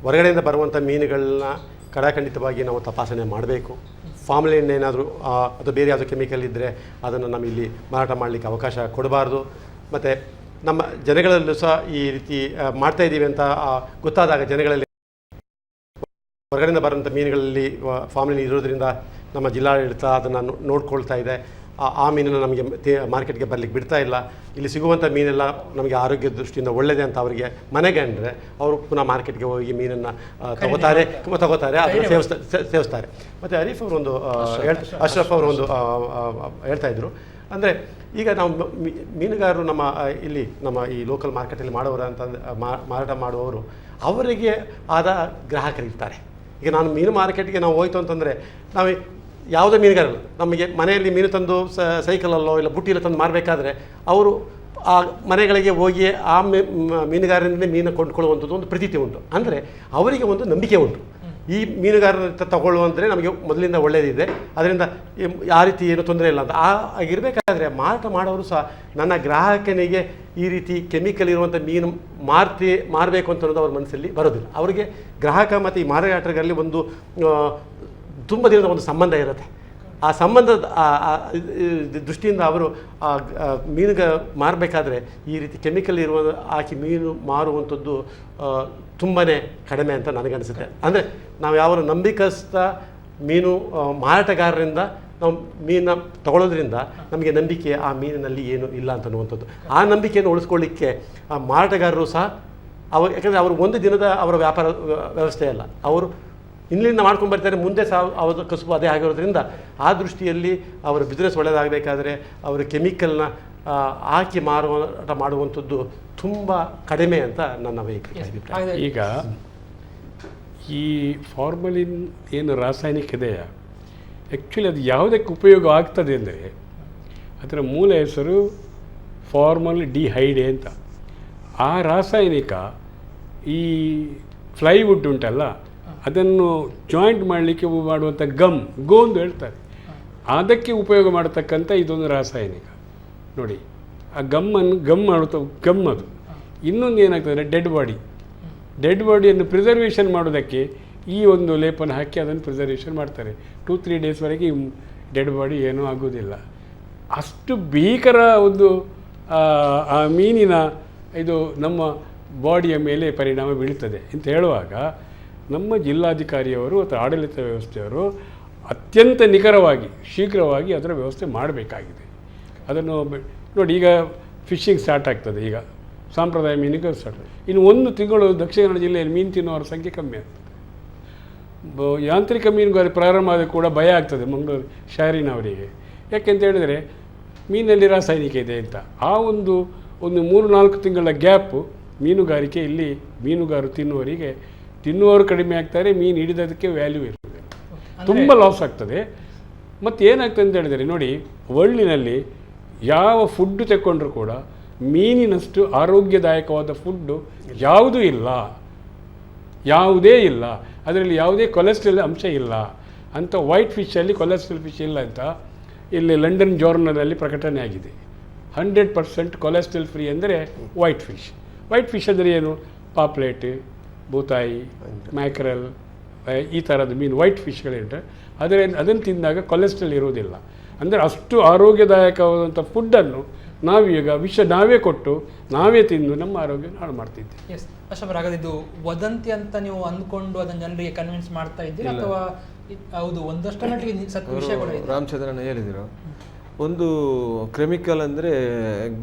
ಹೊರಗಡೆಯಿಂದ ಬರುವಂಥ ಮೀನುಗಳನ್ನ ಕಡಾಖಂಡಿತವಾಗಿ ನಾವು ತಪಾಸಣೆ ಮಾಡಬೇಕು. ಫಾರ್ಮಲಿನ್ ಏನಾದರೂ ಅದು ಬೇರೆ ಯಾವುದೋ ಕೆಮಿಕಲ್ ಇದ್ದರೆ ಅದನ್ನು ನಾವು ಇಲ್ಲಿ ಮಾರಾಟ ಮಾಡಲಿಕ್ಕೆ ಅವಕಾಶ ಕೊಡಬಾರ್ದು. ಮತ್ತು ನಮ್ಮ ಜನಗಳಲ್ಲೂ ಸಹ ಈ ರೀತಿ ಮಾಡ್ತಾಯಿದ್ದೀವಿ ಅಂತ ಗೊತ್ತಾದಾಗ ಜನಗಳಲ್ಲಿ ಹೊರಗಡೆಯಿಂದ ಬರುವಂಥ ಮೀನುಗಳಲ್ಲಿ ಫಾರ್ಮಲಿನ್ ಇರೋದ್ರಿಂದ ನಮ್ಮ ಜಿಲ್ಲಾಡಳಿತ ಅದನ್ನು ನೋಡ್ಕೊಳ್ತಾ ಇದೆ. ಆ ಮೀನನ್ನು ನಮಗೆ ಮಾರ್ಕೆಟ್ಗೆ ಬರಲಿಕ್ಕೆ ಬಿಡ್ತಾ ಇಲ್ಲ. ಇಲ್ಲಿ ಸಿಗುವಂಥ ಮೀನೆಲ್ಲ ನಮಗೆ ಆರೋಗ್ಯದ ದೃಷ್ಟಿಯಿಂದ ಒಳ್ಳೆಯದೇ ಅಂತ ಅವರಿಗೆ ಮನೆಗೆ ಅಂದರೆ ಅವರು ಪುನಃ ಮಾರ್ಕೆಟ್ಗೆ ಹೋಗಿ ಮೀನನ್ನು ತಗೋತಾರೆ, ಅದನ್ನು ಸೇವಿಸ್ತಾರೆ. ಮತ್ತು ಅರೀಫ್ ಅವರೊಂದು ಅಶ್ರಫ್ ಅವರೊಂದು ಹೇಳ್ತಾಯಿದ್ರು, ಅಂದರೆ ಈಗ ನಾವು ಮೀನುಗಾರರು ನಮ್ಮ ಈ ಲೋಕಲ್ ಮಾರ್ಕೆಟಲ್ಲಿ ಮಾಡೋರು ಅಂತಂದು ಮಾರಾಟ ಮಾಡುವವರು ಅವರಿಗೆ ಆದ ಗ್ರಾಹಕರಿರ್ತಾರೆ. ಈಗ ನಾನು ಮೀನು ಮಾರ್ಕೆಟ್ಗೆ ನಾವು ಹೋಯ್ತು ಅಂತಂದರೆ ನಾವು ಯಾವುದೇ ಮೀನುಗಾರಲ್ಲ, ನಮಗೆ ಮನೆಯಲ್ಲಿ ಮೀನು ತಂದು ಸೈಕಲಲ್ಲೋ ಇಲ್ಲ ಬುಟ್ಟಿಯಲ್ಲಿ ತಂದು ಮಾರಬೇಕಾದ್ರೆ ಅವರು ಆ ಮನೆಗಳಿಗೆ ಹೋಗಿ ಆ ಮೀನುಗಾರರಿಂದ ಮೀನು ಕೊಂಡ್ಕೊಳ್ಳುವಂಥದ್ದು ಒಂದು ಪ್ರತೀತಿ ಉಂಟು. ಅಂದರೆ ಅವರಿಗೆ ಒಂದು ನಂಬಿಕೆ ಉಂಟು, ಈ ಮೀನುಗಾರರ ತಗೊಳ್ಳುವಂದರೆ ನಮಗೆ ಮೊದಲಿಂದ ಒಳ್ಳೆಯದಿದೆ, ಅದರಿಂದ ಯಾವ ರೀತಿ ಏನು ತೊಂದರೆ ಇಲ್ಲ ಅಂತ. ಆಗಿರಬೇಕಾದ್ರೆ ಮಾರಾಟ ಮಾಡೋರು ಸಹ ನನ್ನ ಗ್ರಾಹಕನಿಗೆ ಈ ರೀತಿ ಕೆಮಿಕಲ್ ಇರುವಂಥ ಮೀನು ಮಾರಬೇಕು ಅಂತ ಅನ್ನೋದು ಅವ್ರ ಮನಸ್ಸಲ್ಲಿ ಬರೋದಿಲ್ಲ. ಅವರಿಗೆ ಗ್ರಾಹಕ ಮತ್ತು ಈ ಮಾರಾಟಗಾರರಲ್ಲಿ ಒಂದು ತುಂಬ ದಿನದ ಒಂದು ಸಂಬಂಧ ಇರುತ್ತೆ. ಆ ಸಂಬಂಧದ ದೃಷ್ಟಿಯಿಂದ ಅವರು ಮಾರಬೇಕಾದ್ರೆ ಈ ರೀತಿ ಕೆಮಿಕಲ್ ಹಾಕಿ ಮೀನು ಮಾರುವಂಥದ್ದು ತುಂಬಾ ಕಡಿಮೆ ಅಂತ ನನಗನ್ನಿಸುತ್ತೆ. ಅಂದರೆ ನಾವು ಯಾವ ನಂಬಿಕಸ್ಥ ಮೀನು ಮಾರಾಟಗಾರರಿಂದ ನಾವು ಮೀನನ್ನ ತಗೊಳ್ಳೋದ್ರಿಂದ ನಮಗೆ ನಂಬಿಕೆ ಆ ಮೀನಿನಲ್ಲಿ ಏನು ಇಲ್ಲ ಅಂತ ಅನ್ನುವಂಥದ್ದು. ಆ ನಂಬಿಕೆಯನ್ನು ಉಳಿಸ್ಕೊಳ್ಳಿಕ್ಕೆ ಆ ಮಾರಾಟಗಾರರು ಸಹ ಯಾಕಂದರೆ ಅವರು ಒಂದು ದಿನದ ಅವರ ವ್ಯಾಪಾರ ವ್ಯವಸ್ಥೆ ಅಲ್ಲ, ಅವರು ಇಲ್ಲಿಂದ ಮಾಡ್ಕೊಂಡು ಬರ್ತಾರೆ, ಮುಂದೆ ಸಹ ಅವರ ಕಸುಬು ಅದೇ ಆಗಿರೋದ್ರಿಂದ ಆ ದೃಷ್ಟಿಯಲ್ಲಿ ಅವರ ಬಿಸ್ನೆಸ್ ಒಳ್ಳೆಯದಾಗಬೇಕಾದ್ರೆ ಅವರು ಕೆಮಿಕಲ್ನ ಹಾಕಿ ಮಾರಾಟ ಮಾಡುವಂಥದ್ದು ತುಂಬ ಕಡಿಮೆ ಅಂತ ನನ್ನ ವೈಯಕ್ತಿಕ ಅಭಿಪ್ರಾಯ. ಈಗ ಈ ಫಾರ್ಮಲಿನ್ ಏನು ರಾಸಾಯನಿಕ ಇದೆಯಾ, ಆ್ಯಕ್ಚುಲಿ ಅದು ಯಾವುದಕ್ಕೆ ಉಪಯೋಗ ಆಗ್ತದೆ ಅಂದರೆ ಅದರ ಮೂಲ ಹೆಸರು ಫಾರ್ಮಲ್ ಡಿಹೈಡೆ ಅಂತ. ಆ ರಾಸಾಯನಿಕ ಈ ಫ್ಲೈವುಡ್ ಉಂಟಲ್ಲ ಅದನ್ನು ಜಾಯಿಂಟ್ ಮಾಡಲಿಕ್ಕೆ ಮಾಡುವಂಥ ಗೋ ಅಂತ ಹೇಳ್ತಾರೆ, ಅದಕ್ಕೆ ಉಪಯೋಗ ಮಾಡತಕ್ಕಂಥ ಇದೊಂದು ರಾಸಾಯನಿಕ ನೋಡಿ. ಆ ಗಮ್ ಅದು. ಇನ್ನೊಂದು ಏನಾಗ್ತದೆ, ಡೆಡ್ ಬಾಡಿಯನ್ನು ಪ್ರಿಸರ್ವೇಷನ್ ಮಾಡೋದಕ್ಕೆ ಈ ಒಂದು ಲೇಪನ ಹಾಕಿ ಅದನ್ನು ಪ್ರಿಸರ್ವೇಷನ್ ಮಾಡ್ತಾರೆ. 2-3 ಡೇಸ್ವರೆಗೆ ಈ ಡೆಡ್ ಬಾಡಿ ಏನೂ ಆಗೋದಿಲ್ಲ. ಅಷ್ಟು ಭೀಕರ ಒಂದು ಆ ಮೀನಿನ ಇದು ನಮ್ಮ ಬಾಡಿಯ ಮೇಲೆ ಪರಿಣಾಮ ಬೀಳ್ತದೆ ಅಂತ ಹೇಳುವಾಗ ನಮ್ಮ ಜಿಲ್ಲಾಧಿಕಾರಿಯವರು ಅಥವಾ ಆಡಳಿತ ವ್ಯವಸ್ಥೆಯವರು ಅತ್ಯಂತ ನಿಖರವಾಗಿ ಶೀಘ್ರವಾಗಿ ಅದರ ವ್ಯವಸ್ಥೆ ಮಾಡಬೇಕಾಗಿದೆ. ಅದನ್ನು ನೋಡಿ, ಈಗ ಫಿಶಿಂಗ್ ಸ್ಟಾರ್ಟ್ ಆಗ್ತದೆ, ಈಗ ಸಾಂಪ್ರದಾಯ ಮೀನಿಗೆ ಸ್ಟಾರ್ಟ್. ಇನ್ನು 1 ತಿಂಗಳು ದಕ್ಷಿಣ ಕನ್ನಡ ಜಿಲ್ಲೆಯಲ್ಲಿ ಮೀನು ತಿನ್ನುವವರ ಸಂಖ್ಯೆ ಕಮ್ಮಿ ಆಗ್ತದೆ. ಯಾಂತ್ರಿಕ ಮೀನುಗಾರಿಕೆ ಪ್ರಾರಂಭ ಆದ ಕೂಡ ಭಯ ಆಗ್ತದೆ ಮಂಗಳೂರು ಶಹರಿನವರಿಗೆ. ಯಾಕೆಂತ ಹೇಳಿದರೆ ಮೀನಲ್ಲಿ ರಾಸಾಯನಿಕ ಇದೆ ಅಂತ. ಆ ಒಂದು 3-4 ತಿಂಗಳ ಗ್ಯಾಪು ಮೀನುಗಾರಿಕೆ ಇಲ್ಲಿ ಮೀನುಗಾರರು ತಿನ್ನುವವರು ಕಡಿಮೆ ಆಗ್ತಾರೆ, ಮೀನು ಹಿಡಿದೋದಕ್ಕೆ ವ್ಯಾಲ್ಯೂ ಇರ್ತದೆ, ತುಂಬ ಲಾಸ್ ಆಗ್ತದೆ. ಮತ್ತು ಏನಾಗ್ತದೆ ಅಂತ ಹೇಳಿದರೆ ನೋಡಿ, ವರ್ಲ್ಡಿನಲ್ಲಿ ಯಾವ ಫುಡ್ಡು ತೆಕ್ಕೊಂಡ್ರೂ ಕೂಡ ಮೀನಿನಷ್ಟು ಆರೋಗ್ಯದಾಯಕವಾದ ಫುಡ್ಡು ಯಾವುದೂ ಇಲ್ಲ, ಯಾವುದೇ ಇಲ್ಲ. ಅದರಲ್ಲಿ ಯಾವುದೇ ಕೊಲೆಸ್ಟ್ರಾಲ್ ಅಂಶ ಇಲ್ಲ ಅಂತ. ವೈಟ್ ಫಿಶಲ್ಲಿ ಕೊಲೆಸ್ಟ್ರಾಲ್ ಫಿಶ್ ಇಲ್ಲ ಅಂತ ಇಲ್ಲಿ ಲಂಡನ್ ಜರ್ನಲಲ್ಲಿ ಪ್ರಕಟಣೆ ಆಗಿದೆ. 100% ಕೊಲೆಸ್ಟ್ರಾಲ್ ಫ್ರೀ ಅಂದರೆ ವೈಟ್ ಫಿಶ್ ಅಂದರೆ ಏನು, ಪಾಪ್ಲೆಟ್, ಬೂತಾಯಿ, ಮ್ಯಾಕ್ರಲ್, ಈ ಥರದ ಮೀನು ವೈಟ್ ಫಿಶ್ಗಳಿಂದ ಅದನ್ನು ತಿಂದಾಗ ಕೊಲೆಸ್ಟ್ರಾಲ್ ಇರೋದಿಲ್ಲ. ಅಂದರೆ ಅಷ್ಟು ಆರೋಗ್ಯದಾಯಕವಾದಂಥ ಫುಡ್ಡನ್ನು ನಾವೀಗ ನಾವೇ ಕೊಟ್ಟು ನಾವೇ ತಿಂದು ನಮ್ಮ ಆರೋಗ್ಯ ಹಾಳು ಮಾಡ್ತಿದ್ದೆ. ಎಸ್ ಅಶೋಕ್, ಹಾಗಾದ್ರೆ ಇದು ವದಂತಿ ಅಂತ ನೀವು ಅಂದ್ಕೊಂಡು ಅದನ್ನು ಜನರಿಗೆ ಕನ್ವಿನ್ಸ್ ಮಾಡ್ತಾ ಇದ್ದೀರಾ ಅಥವಾ ಹೌದು ಒಂದಷ್ಟು ಮಟ್ಟಿಗೆ ಸತ್ಯ ವಿಷಯಗಳು ಇದೆ? ರಾಮಚಂದ್ರನ ಹೇಳಿದ್ರು, ಒಂದು ಕೆಮಿಕಲ್ ಅಂದರೆ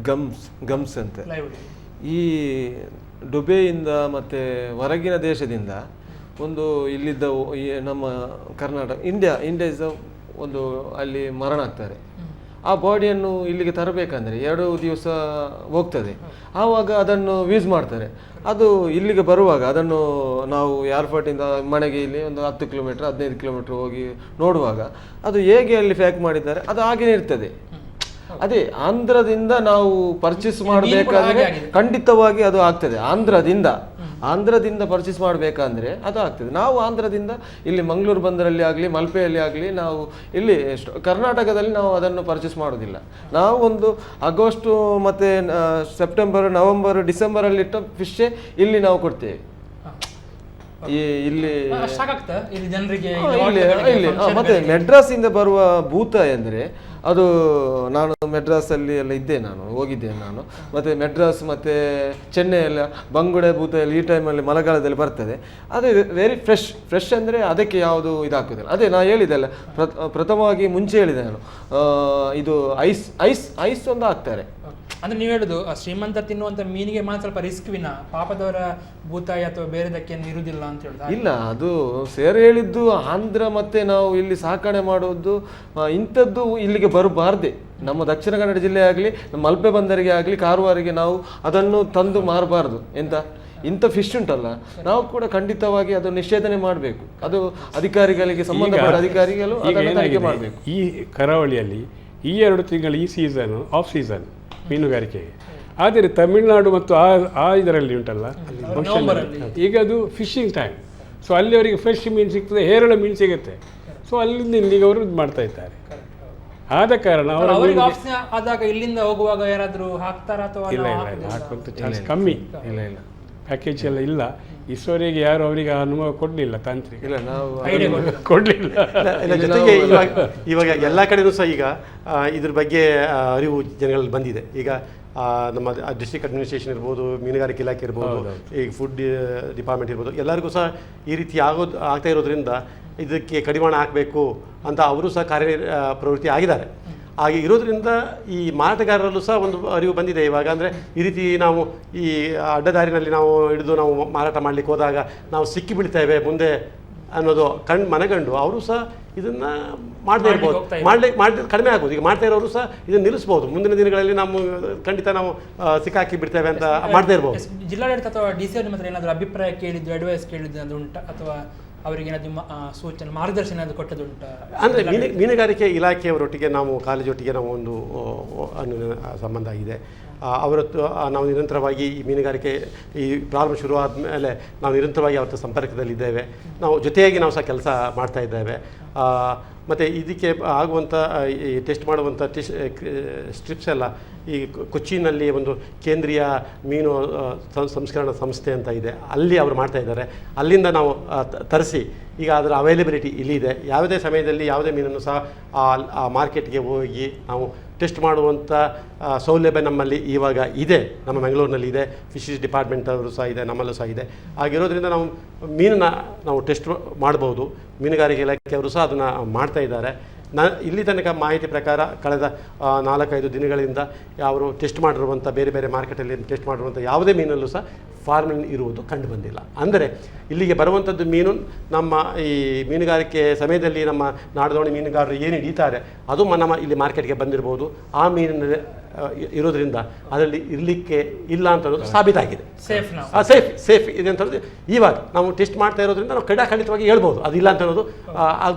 ಗಮ್ಸ್ ಅಂತ. ಈ ದುಬೈಯಿಂದ ಮತ್ತು ಹೊರಗಿನ ದೇಶದಿಂದ ಒಂದು ಇಲ್ಲಿದ್ದ ನಮ್ಮ ಕರ್ನಾಟಕ ಇಂಡಿಯಾ ಇಸ್ ಒಂದು ಅಲ್ಲಿ ಮರಣ ಆಗ್ತಾರೆ. ಆ ಬಾಡಿಯನ್ನು ಇಲ್ಲಿಗೆ ತರಬೇಕಂದ್ರೆ 2 ದಿವಸ ಹೋಗ್ತದೆ. ಆವಾಗ ಅದನ್ನು ಯೂಸ್ ಮಾಡ್ತಾರೆ. ಅದು ಇಲ್ಲಿಗೆ ಬರುವಾಗ ಅದನ್ನು ನಾವು ಏರ್ಪೋರ್ಟಿಂದ ಮನೆಗೆ ಇಲ್ಲಿ ಒಂದು 10 ಕಿಲೋಮೀಟರ್ 15 ಕಿಲೋಮೀಟರ್ ಹೋಗಿ ನೋಡುವಾಗ ಅದು ಹೇಗೆ ಅಲ್ಲಿ ಪ್ಯಾಕ್ ಮಾಡಿದ್ದಾರೆ ಅದು ಹಾಗೇ ಇರ್ತದೆ. ಅದೇ ಆಂಧ್ರದಿಂದ ನಾವು ಪರ್ಚೇಸ್ ಮಾಡಬೇಕಾದ್ರೆ ಖಂಡಿತವಾಗಿ ಅದು ಆಗ್ತದೆ. ಆಂಧ್ರದಿಂದ ಪರ್ಚೇಸ್ ಮಾಡಬೇಕಂದ್ರೆ ಅದು ಆಗ್ತದೆ. ನಾವು ಆಂಧ್ರದಿಂದ ಇಲ್ಲಿ ಮಂಗಳೂರು ಬಂದರಲ್ಲಿ ಆಗಲಿ ಮಲ್ಪೆಯಲ್ಲಿ ಆಗಲಿ ನಾವು ಇಲ್ಲಿ ಕರ್ನಾಟಕದಲ್ಲಿ ನಾವು ಅದನ್ನು ಪರ್ಚೇಸ್ ಮಾಡೋದಿಲ್ಲ. ನಾವು ಒಂದು ಆಗಸ್ಟ್ ಮತ್ತು ಸೆಪ್ಟೆಂಬರ್, ನವೆಂಬರ್, ಡಿಸೆಂಬರಲ್ಲಿ ಇಟ್ಟ ಫಿಶ್ಶೇ ಇಲ್ಲಿ ನಾವು ಕೊಡ್ತೇವೆ. ಇಲ್ಲಿ ಮತ್ತೆ ಮೆಡ್ರಾಸಿಂದ ಬರುವ ಭೂತ ಎಂದರೆ ಅದು ನಾನು ಮೆಡ್ರಾಸಲ್ಲಿ ಎಲ್ಲ ಇದ್ದೆ, ಹೋಗಿದ್ದೇನೆ ನಾನು. ಮತ್ತು ಮೆಡ್ರಾಸ್ ಮತ್ತು ಚೆನ್ನೈಯೆಲ್ಲ ಬಂಗುಡೆ ಭೂತ ಎಲ್ಲ ಈ ಟೈಮಲ್ಲಿ ಮಳೆಗಾಲದಲ್ಲಿ ಬರ್ತದೆ. ಅದೇ ವೆರಿ ಫ್ರೆಶ್ ಅಂದರೆ ಅದಕ್ಕೆ ಯಾವುದು ಇದಾಗೋದಿಲ್ಲ. ಅದೇ ನಾನು ಹೇಳಿದೆಲ್ಲ ಪ್ರಥಮವಾಗಿ ಮುಂಚೆ ಹೇಳಿದೆ ನಾನು, ಇದು ಐಸ್ ಒಂದು ಹಾಕ್ತಾರೆ. ಅಂದರೆ ನೀವು ಹೇಳೋದು ಶ್ರೀಮಂತ ತಿನ್ನುವಂಥ ಮೀನಿಗೆ ಮಾತ್ರ ಸ್ವಲ್ಪ ರಿಸ್ಕ್ವಿನ, ಪಾಪದವರ ಭೂತಾಯಿ ಅಥವಾ ಬೇರೆದಕ್ಕೆ ಇರುವುದಿಲ್ಲ ಅಂತ ಹೇಳೋದು ಇಲ್ಲ. ಅದು ಸೇರ್ ಹೇಳಿದ್ದು ಆಂಧ್ರ ಮತ್ತು ನಾವು ಇಲ್ಲಿ ಸಾಕಣೆ ಮಾಡೋದು ಇಂಥದ್ದು ಇಲ್ಲಿಗೆ ಬರಬಾರ್ದೆ. ನಮ್ಮ ದಕ್ಷಿಣ ಕನ್ನಡ ಜಿಲ್ಲೆ ಆಗಲಿ ನಮ್ಮ ಮಲ್ಪೆ ಬಂದರಿಗೆ ಆಗಲಿ ಕಾರವಾರಿಗೆ ನಾವು ಅದನ್ನು ತಂದು ಮಾರಬಾರ್ದು. ಇಂಥ ಫಿಶ್ ಉಂಟಲ್ಲ, ನಾವು ಕೂಡ ಖಂಡಿತವಾಗಿ ಅದು ನಿಷೇಧನೆ ಮಾಡಬೇಕು. ಅದು ಅಧಿಕಾರಿಗಳಿಗೆ, ಸಂಬಂಧಪಟ್ಟ ಅಧಿಕಾರಿಗಳು ಅದನ್ನು ತನಿಖೆ ಮಾಡಬೇಕು. ಈ ಕರಾವಳಿಯಲ್ಲಿ ಈ 2 ತಿಂಗಳು ಈ ಸೀಸನ್ ಆಫ್ ಸೀಸನ್ ಮೀನುಗಾರಿಕೆಗೆ. ಆದರೆ ತಮಿಳುನಾಡು ಮತ್ತು ಆ ಇದರಲ್ಲಿ ಉಂಟಲ್ಲ ಈಗ ಅದು ಫಿಶಿಂಗ್ ಟೈಮ್. ಸೊ ಅಲ್ಲಿ ಅವರಿಗೆ ಫ್ರೆಶ್ ಮೀನು ಸಿಗ್ತದೆ, ಹೇರಳ ಮೀನು ಸಿಗುತ್ತೆ. ಸೊ ಅಲ್ಲಿಂದ ಇಲ್ಲಿಗೆ ಅವರು ಇದು ಮಾಡ್ತಾ ಇದ್ದಾರೆ. ಆದ ಕಾರಣ ಆದಾಗ ಇಲ್ಲಿಂದ ಹೋಗುವಾಗ ಯಾರಾದರೂ ಹಾಕ್ತಾರಾ ಅಥವಾ ಇಲ್ಲ ಹಾಕುವಂಥ ಚಾನ್ಸ್ ಕಮ್ಮಿ. ಇಲ್ಲ ಪ್ಯಾಕೇಜ್ ಎಲ್ಲ ಇಲ್ಲ. ಇಷ್ಟವರೆಗೆ ಯಾರು ಅವರಿಗೆ ಅನುಭವ ಕೊಡಲಿಲ್ಲ, ತಾಂತ್ರಿಕ ಇಲ್ಲ, ನಾವು ಕೊಡಲಿಲ್ಲ. ಜೊತೆಗೆ ಇವಾಗ ಎಲ್ಲ ಕಡೆಯೂ ಸಹ ಈಗ ಇದ್ರ ಬಗ್ಗೆ ಅರಿವು ಜನಗಳಲ್ಲಿ ಬಂದಿದೆ. ಈಗ ನಮ್ಮ ಡಿಸ್ಟ್ರಿಕ್ಟ್ ಅಡ್ಮಿನಿಸ್ಟ್ರೇಷನ್ ಇರ್ಬೋದು, ಮೀನುಗಾರಿಕೆ ಇಲಾಖೆ ಇರ್ಬೋದು, ಈಗ ಫುಡ್ ಡಿಪಾರ್ಟ್ಮೆಂಟ್ ಇರ್ಬೋದು, ಎಲ್ಲರಿಗೂ ಸಹ ಈ ರೀತಿ ಆಗ್ತಾ ಇರೋದ್ರಿಂದ ಇದಕ್ಕೆ ಕಡಿವಾಣ ಹಾಕಬೇಕು ಅಂತ ಅವರು ಸಹ ಪ್ರವೃತ್ತಿ ಆಗಿದ್ದಾರೆ. ಹಾಗೆ ಇರೋದ್ರಿಂದ ಈ ಮಾರಾಟಗಾರರಲ್ಲೂ ಸಹ ಒಂದು ಅರಿವು ಬಂದಿದೆ ಇವಾಗ. ಅಂದರೆ ಈ ರೀತಿ ನಾವು ಈ ಅಡ್ಡದಾರಿನಲ್ಲಿ ನಾವು ಹಿಡಿದು ನಾವು ಮಾರಾಟ ಮಾಡಲಿಕ್ಕೆ ಹೋದಾಗ ನಾವು ಸಿಕ್ಕಿ ಬೀಳ್ತೇವೆ ಮುಂದೆ ಅನ್ನೋದು ಮನಗಂಡು ಅವರು ಸಹ ಇದನ್ನು ಮಾಡದೇ ಇರ್ಬೋದು, ಮಾಡಿ ಕಡಿಮೆ ಆಗ್ಬೋದು. ಈಗ ಮಾಡ್ತಾ ಇರೋರು ಸಹ ಇದನ್ನು ನಿಲ್ಲಿಸ್ಬೋದು. ಮುಂದಿನ ದಿನಗಳಲ್ಲಿ ನಾವು ಖಂಡಿತ ನಾವು ಸಿಕ್ಕಾಕಿ ಬಿಡ್ತೇವೆ ಅಂತ ಮಾಡದೇ ಇರ್ಬೋದು. ಜಿಲ್ಲಾಡಳಿತ ಅಥವಾ DC ನಿಮ್ಮ ಹತ್ರ ಏನಾದರೂ ಅಭಿಪ್ರಾಯ ಕೇಳಿದ್ದು, ಅಡ್ವೈಸ್ ಕೇಳಿದ್ದು ಅದು ಉಂಟಾ, ಅಥವಾ ಅವರಿಗೆ ಏನಾದರೂ ಸೂಚನೆ ಮಾರ್ಗದರ್ಶನ ಏನಾದರೂ ಕೊಟ್ಟದುಂಟಾ? ಅಂದರೆ ಮೀನುಗಾರಿಕೆ ಇಲಾಖೆಯವರೊಟ್ಟಿಗೆ ನಾವು ಕಾಲೇಜೊಟ್ಟಿಗೆ ನಾವು ಒಂದು ಸಂಬಂಧ ಇದೆ. ಅವರತ್ತು ನಾವು ನಿರಂತರವಾಗಿ ಈ ಮೀನುಗಾರಿಕೆ ಈ ಪ್ರಾರಂಭ ಶುರುವಾದ ಮೇಲೆ ನಾವು ನಿರಂತರವಾಗಿ ಅವರ ಸಂಪರ್ಕದಲ್ಲಿದ್ದೇವೆ. ನಾವು ಜೊತೆಯಾಗಿ ನಾವು ಸಹ ಕೆಲಸ ಮಾಡ್ತಾ ಇದ್ದೇವೆ. ಮತ್ತು ಇದಕ್ಕೆ ಆಗುವಂಥ ಈ ಟೆಸ್ಟ್ ಮಾಡುವಂಥ ಸ್ಟ್ರಿಪ್ಸ್ ಎಲ್ಲ ಈ ಕೊಚ್ಚಿನಲ್ಲಿ ಒಂದು ಕೇಂದ್ರೀಯ ಮೀನು ಸಂಸ್ಕರಣಾ ಸಂಸ್ಥೆ ಅಂತ ಇದೆ, ಅಲ್ಲಿ ಅವರು ಮಾಡ್ತಾ ಇದ್ದಾರೆ. ಅಲ್ಲಿಂದ ನಾವು ತರಿಸಿ ಈಗ ಅದರ ಅವೈಲಬಿಲಿಟಿ ಇಲ್ಲಿದೆ. ಯಾವುದೇ ಸಮಯದಲ್ಲಿ ಯಾವುದೇ ಮೀನನ್ನು ಸಹ ಆ ಮಾರ್ಕೆಟ್ಗೆ ಹೋಗಿ ನಾವು ಟೆಸ್ಟ್ ಮಾಡುವಂಥ ಸೌಲಭ್ಯ ನಮ್ಮಲ್ಲಿ ಇವಾಗ ಇದೆ. ನಮ್ಮ ಮಂಗಳೂರಿನಲ್ಲಿ ಇದೆ, ಫಿಶರೀಸ್ ಡಿಪಾರ್ಟ್ಮೆಂಟ್ ಅವರು ಸಹ ಇದೆ, ನಮ್ಮಲ್ಲೂ ಸಹ ಇದೆ. ಹಾಗಿರೋದ್ರಿಂದ ನಾವು ಮೀನನ್ನು ನಾವು ಟೆಸ್ಟ್ ಮಾಡ್ಬೋದು. ಮೀನುಗಾರಿಕೆ ಇಲಾಖೆಯವರು ಸಹ ಅದನ್ನು ಮಾಡ್ತಾ ಇದ್ದಾರೆ. ಇಲ್ಲಿ ತನಕ ಮಾಹಿತಿ ಪ್ರಕಾರ ಕಳೆದ 4-5 ದಿನಗಳಿಂದ ಅವರು ಟೆಸ್ಟ್ ಮಾಡಿರುವಂಥ ಬೇರೆ ಬೇರೆ ಮಾರ್ಕೆಟಲ್ಲಿ ಟೆಸ್ಟ್ ಮಾಡಿರುವಂಥ ಯಾವುದೇ ಮೀನಲ್ಲೂ ಸಹ ಫಾರ್ಮಿನ್ ಇರುವುದು ಕಂಡು ಬಂದಿಲ್ಲ. ಅಂದರೆ ಇಲ್ಲಿಗೆ ಬರುವಂಥದ್ದು ಮೀನು ನಮ್ಮ ಈ ಮೀನುಗಾರಿಕೆ ಸಮಯದಲ್ಲಿ ನಮ್ಮ ನಾಡದೋಣಿ ಮೀನುಗಾರರು ಏನು ಹಿಡಿತಾರೆ ಅದು ನಮ್ಮ ಇಲ್ಲಿ ಮಾರ್ಕೆಟ್ಗೆ ಬಂದಿರ್ಬೋದು. ಆ ಮೀನಿನ ಇರೋದ್ರಿಂದ ಅದರಲ್ಲಿ ಇರಲಿಕ್ಕೆ ಇಲ್ಲ ಅಂತ ಅನ್ನೋದು ಸಾಬೀತಾಗಿದೆ. ಸೇಫ್ ಇದೆ ಅಂತ ಹೇಳೋದು ಇವಾಗ ನಾವು ಟೆಸ್ಟ್ ಮಾಡ್ತಾ ಇರೋದ್ರಿಂದ ನಾವು ಖಂಡಿತವಾಗಿ ಹೇಳ್ಬೋದು ಅದು ಇಲ್ಲ ಅಂತ ಅನ್ನೋದು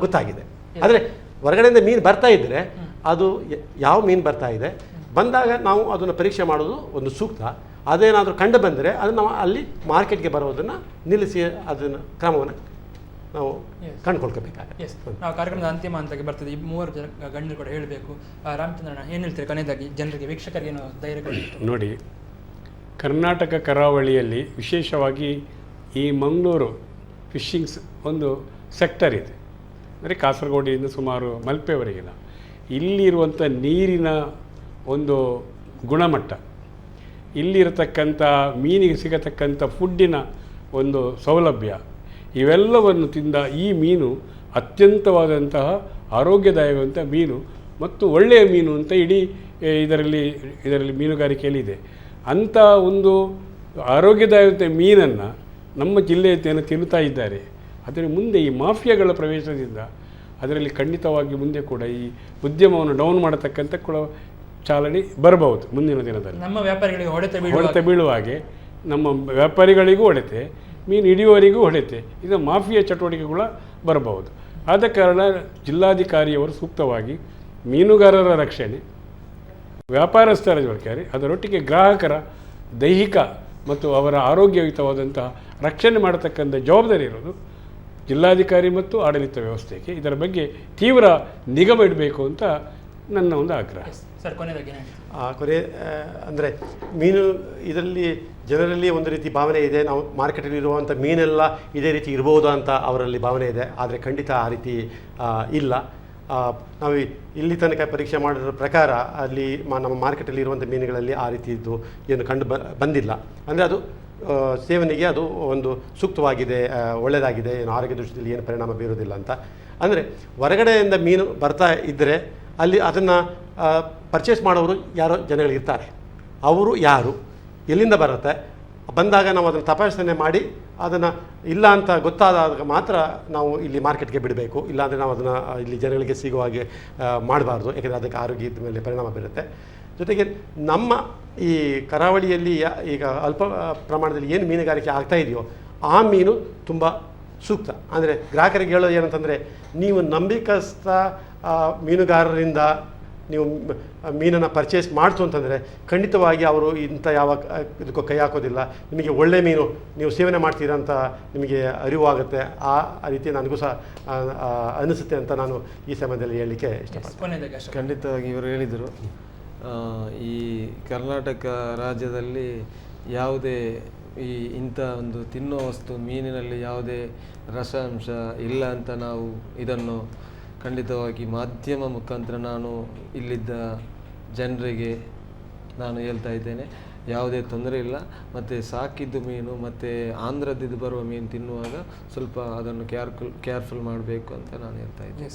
ಗೊತ್ತಾಗಿದೆ. ಆದರೆ ಹೊರಗಡೆಯಿಂದ ಮೀನು ಬರ್ತಾ ಇದ್ದರೆ ಅದು ಯಾವ ಮೀನು ಬರ್ತಾ ಇದೆ ಬಂದಾಗ ನಾವು ಅದನ್ನು ಪರೀಕ್ಷೆ ಮಾಡೋದು ಒಂದು ಸೂಕ್ತ. ಅದೇನಾದರೂ ಕಂಡು ಬಂದರೆ ಅದನ್ನು ನಾವು ಅಲ್ಲಿ ಮಾರ್ಕೆಟ್ಗೆ ಬರೋದನ್ನು ನಿಲ್ಲಿಸಿ ಅದನ್ನು ಕ್ರಮವನ್ನು ನಾವು ಕಂಡುಕೊಳ್ಕೋಬೇಕಾಗುತ್ತೆ. ನಾವು ಕಾರ್ಯಕ್ರಮದ ಅಂತಿಮ ಹಂತಕ್ಕೆ ಬರ್ತದೆ. ಈ 3 ಗಣ್ಯರು ಕೂಡ ಹೇಳಬೇಕು. ರಾಮಚಂದ್ರಣ್ಣ ಏನು ಹೇಳ್ತೀರಿ ಕೊನೆಯದಾಗಿ ಜನರಿಗೆ, ವೀಕ್ಷಕರಿಗೆ ಏನು ಧೈರ್ಯ ಕೊಡಿ? ನೋಡಿ, ಕರ್ನಾಟಕ ಕರಾವಳಿಯಲ್ಲಿ ವಿಶೇಷವಾಗಿ ಈ ಮಂಗಳೂರು ಫಿಶಿಂಗ್ಸ್ ಒಂದು ಸೆಕ್ಟರ್ ಇದೆ. ಅಂದರೆ ಕಾಸರಗೋಡಿಯಿಂದ ಸುಮಾರು ಮಲ್ಪೆವರೆಗಿನ ಇಲ್ಲಿರುವಂಥ ನೀರಿನ ಒಂದು ಗುಣಮಟ್ಟ, ಇಲ್ಲಿರತಕ್ಕಂಥ ಮೀನಿಗೆ ಸಿಗತಕ್ಕಂಥ ಫುಡ್ಡಿನ ಒಂದು ಸೌಲಭ್ಯ, ಇವೆಲ್ಲವನ್ನು ತಿಂದ ಈ ಮೀನು ಅತ್ಯಂತವಾದಂತಹ ಆರೋಗ್ಯದಾಯಕವಂಥ ಮೀನು ಮತ್ತು ಒಳ್ಳೆಯ ಮೀನು ಅಂತ ಇಡೀ ಇದರಲ್ಲಿ ಮೀನುಗಾರಿಕೆಯಲ್ಲಿದೆ. ಅಂಥ ಒಂದು ಆರೋಗ್ಯದಾಯಕ ಮೀನನ್ನು ನಮ್ಮ ಜಿಲ್ಲೆಯನ್ನು ತಿನ್ನುತ್ತಾ ಇದ್ದಾರೆ. ಅದರ ಮುಂದೆ ಈ ಮಾಫಿಯಾಗಳ ಪ್ರವೇಶದಿಂದ ಅದರಲ್ಲಿ ಖಂಡಿತವಾಗಿ ಮುಂದೆ ಕೂಡ ಈ ಉದ್ಯಮವನ್ನು ಡೌನ್ ಮಾಡತಕ್ಕಂಥ ಕೂಡ ಚಾಲನೆ ಬರಬಹುದು ಮುಂದಿನ ದಿನದಲ್ಲಿ. ನಮ್ಮ ವ್ಯಾಪಾರಿಗಳಿಗೆ ಹೊಡೆತ ಬೀಳುವ ಹಾಗೆ ನಮ್ಮ ವ್ಯಾಪಾರಿಗಳಿಗೂ ಹೊಡೆತೆ, ಮೀನು ಹಿಡಿಯುವವರಿಗೂ ಹೊಡೆತೆ, ಇದು ಮಾಫಿಯಾ ಚಟುವಟಿಕೆಗಳು ಬರಬಹುದು. ಆದ ಕಾರಣ ಜಿಲ್ಲಾಧಿಕಾರಿಯವರು ಸೂಕ್ತವಾಗಿ ಮೀನುಗಾರರ ರಕ್ಷಣೆ, ವ್ಯಾಪಾರಸ್ಥರ ಜವಾಬ್ದಾರಿ, ಅದರೊಟ್ಟಿಗೆ ಗ್ರಾಹಕರ ದೈಹಿಕ ಮತ್ತು ಅವರ ಆರೋಗ್ಯಯುತವಾದಂತಹ ರಕ್ಷಣೆ ಮಾಡತಕ್ಕಂಥ ಜವಾಬ್ದಾರಿ ಇರೋದು ಜಿಲ್ಲಾಧಿಕಾರಿ ಮತ್ತು ಆಡಳಿತ ವ್ಯವಸ್ಥೆಗೆ. ಇದರ ಬಗ್ಗೆ ತೀವ್ರ ನಿಗಾ ಇಡಬೇಕು ಅಂತ ನನ್ನ ಒಂದು ಆಗ್ರಹ. ಸರ್, ಕೊನೆ ಅಂದರೆ ಮೀನು ಇದರಲ್ಲಿ ಜನರಲ್ಲಿ ಒಂದು ರೀತಿ ಭಾವನೆ ಇದೆ, ನಾವು ಮಾರ್ಕೆಟಲ್ಲಿ ಇರುವಂಥ ಮೀನೆಲ್ಲ ಇದೇ ರೀತಿ ಇರ್ಬೋದು ಅಂತ ಅವರಲ್ಲಿ ಭಾವನೆ ಇದೆ. ಆದರೆ ಖಂಡಿತ ಆ ರೀತಿ ಇಲ್ಲ. ನಾವು ಇಲ್ಲಿ ತನಕ ಪರೀಕ್ಷೆ ಮಾಡಿರೋ ಪ್ರಕಾರ ಅಲ್ಲಿ ನಮ್ಮ ಮಾರ್ಕೆಟಲ್ಲಿ ಇರುವಂಥ ಮೀನುಗಳಲ್ಲಿ ಆ ರೀತಿದ್ದು ಏನು ಕಂಡು ಬಂದಿಲ್ಲ. ಅಂದರೆ ಅದು ಸೇವನೆಗೆ ಅದು ಒಂದು ಸೂಕ್ತವಾಗಿದೆ, ಒಳ್ಳೆಯದಾಗಿದೆ, ಏನು ಆರೋಗ್ಯ ದೃಷ್ಟಿಯಲ್ಲಿ ಏನು ಪರಿಣಾಮ ಬೀರೋದಿಲ್ಲ ಅಂತ. ಅಂದರೆ ಹೊರಗಡೆಯಿಂದ ಮೀನು ಬರ್ತಾ ಇದ್ದರೆ ಅಲ್ಲಿ ಅದನ್ನು ಪರ್ಚೇಸ್ ಮಾಡೋರು ಯಾರೋ ಜನಗಳಿರ್ತಾರೆ. ಅವರು ಯಾರು, ಎಲ್ಲಿಂದ ಬರುತ್ತೆ, ಬಂದಾಗ ನಾವು ಅದನ್ನು ತಪಾಸಣೆ ಮಾಡಿ ಅದನ್ನು ಇಲ್ಲ ಅಂತ ಗೊತ್ತಾದಾಗ ಮಾತ್ರ ನಾವು ಇಲ್ಲಿ ಮಾರ್ಕೆಟ್ಗೆ ಬಿಡಬೇಕು. ಇಲ್ಲಾಂದರೆ ನಾವು ಅದನ್ನು ಇಲ್ಲಿ ಜನಗಳಿಗೆ ಸಿಗುವ ಹಾಗೆ ಮಾಡಬಾರ್ದು, ಯಾಕೆಂದರೆ ಅದಕ್ಕೆ ಆರೋಗ್ಯದ ಮೇಲೆ ಪರಿಣಾಮ ಬೀರುತ್ತೆ. ಜೊತೆಗೆ ನಮ್ಮ ಈ ಕರಾವಳಿಯಲ್ಲಿ ಈಗ ಅಲ್ಪ ಪ್ರಮಾಣದಲ್ಲಿ ಏನು ಮೀನುಗಾರಿಕೆ ಆಗ್ತಾ ಇದೆಯೋ ಆ ಮೀನು ತುಂಬ ಸೂಕ್ತ. ಅಂದರೆ ಗ್ರಾಹಕರಿಗೆ ಹೇಳೋದು ಏನಂತಂದರೆ, ನೀವು ನಂಬಿಕಸ್ಥ ಮೀನುಗಾರರಿಂದ ನೀವು ಮೀನನ್ನು ಪರ್ಚೇಸ್ ಮಾಡ್ತು ಅಂತಂದರೆ ಖಂಡಿತವಾಗಿ ಅವರು ಇಂಥ ಯಾವ ಇದಕ್ಕೂ ಕೈ ಹಾಕೋದಿಲ್ಲ. ನಿಮಗೆ ಒಳ್ಳೆ ಮೀನು ನೀವು ಸೇವನೆ ಮಾಡ್ತೀರಾ ಅಂತ ನಿಮಗೆ ಅರಿವಾಗುತ್ತೆ. ಆ ರೀತಿ ನನಗೂ ಸಹ ಅನಿಸುತ್ತೆ ಅಂತ ನಾನು ಈ ಸಮಯದಲ್ಲಿ ಹೇಳಲಿಕ್ಕೆ ಇಷ್ಟಪಡ್ತೀನಿ. ಖಂಡಿತವಾಗಿ ಇವರು ಹೇಳಿದರು, ಈ ಕರ್ನಾಟಕ ರಾಜ್ಯದಲ್ಲಿ ಯಾವುದೇ ಇಂಥ ಒಂದು ತಿನ್ನೋ ವಸ್ತು ಮೀನಿನಲ್ಲಿ ಯಾವುದೇ ರಸಾಂಶ ಇಲ್ಲ ಅಂತ ನಾವು ಇದನ್ನು ಖಂಡಿತವಾಗಿ ಮಾಧ್ಯಮ ಮುಖಾಂತರ ನಾನು ಇಲ್ಲಿದ್ದ ಜನರಿಗೆ ನಾನು ಹೇಳ್ತಾ ಇದ್ದೇನೆ. ಯಾವುದೇ ತೊಂದರೆ ಇಲ್ಲ. ಮತ್ತು ಸಾಕಿದ್ದು ಮೀನು ಮತ್ತು ಆಂಧ್ರದ್ದು ಬರುವ ಮೀನು ತಿನ್ನುವಾಗ ಸ್ವಲ್ಪ ಅದನ್ನು ಕೇರ್ಫುಲ್ ಮಾಡಬೇಕು ಅಂತ ನಾನು ಹೇಳ್ತಾ ಇದ್ದೇನೆ.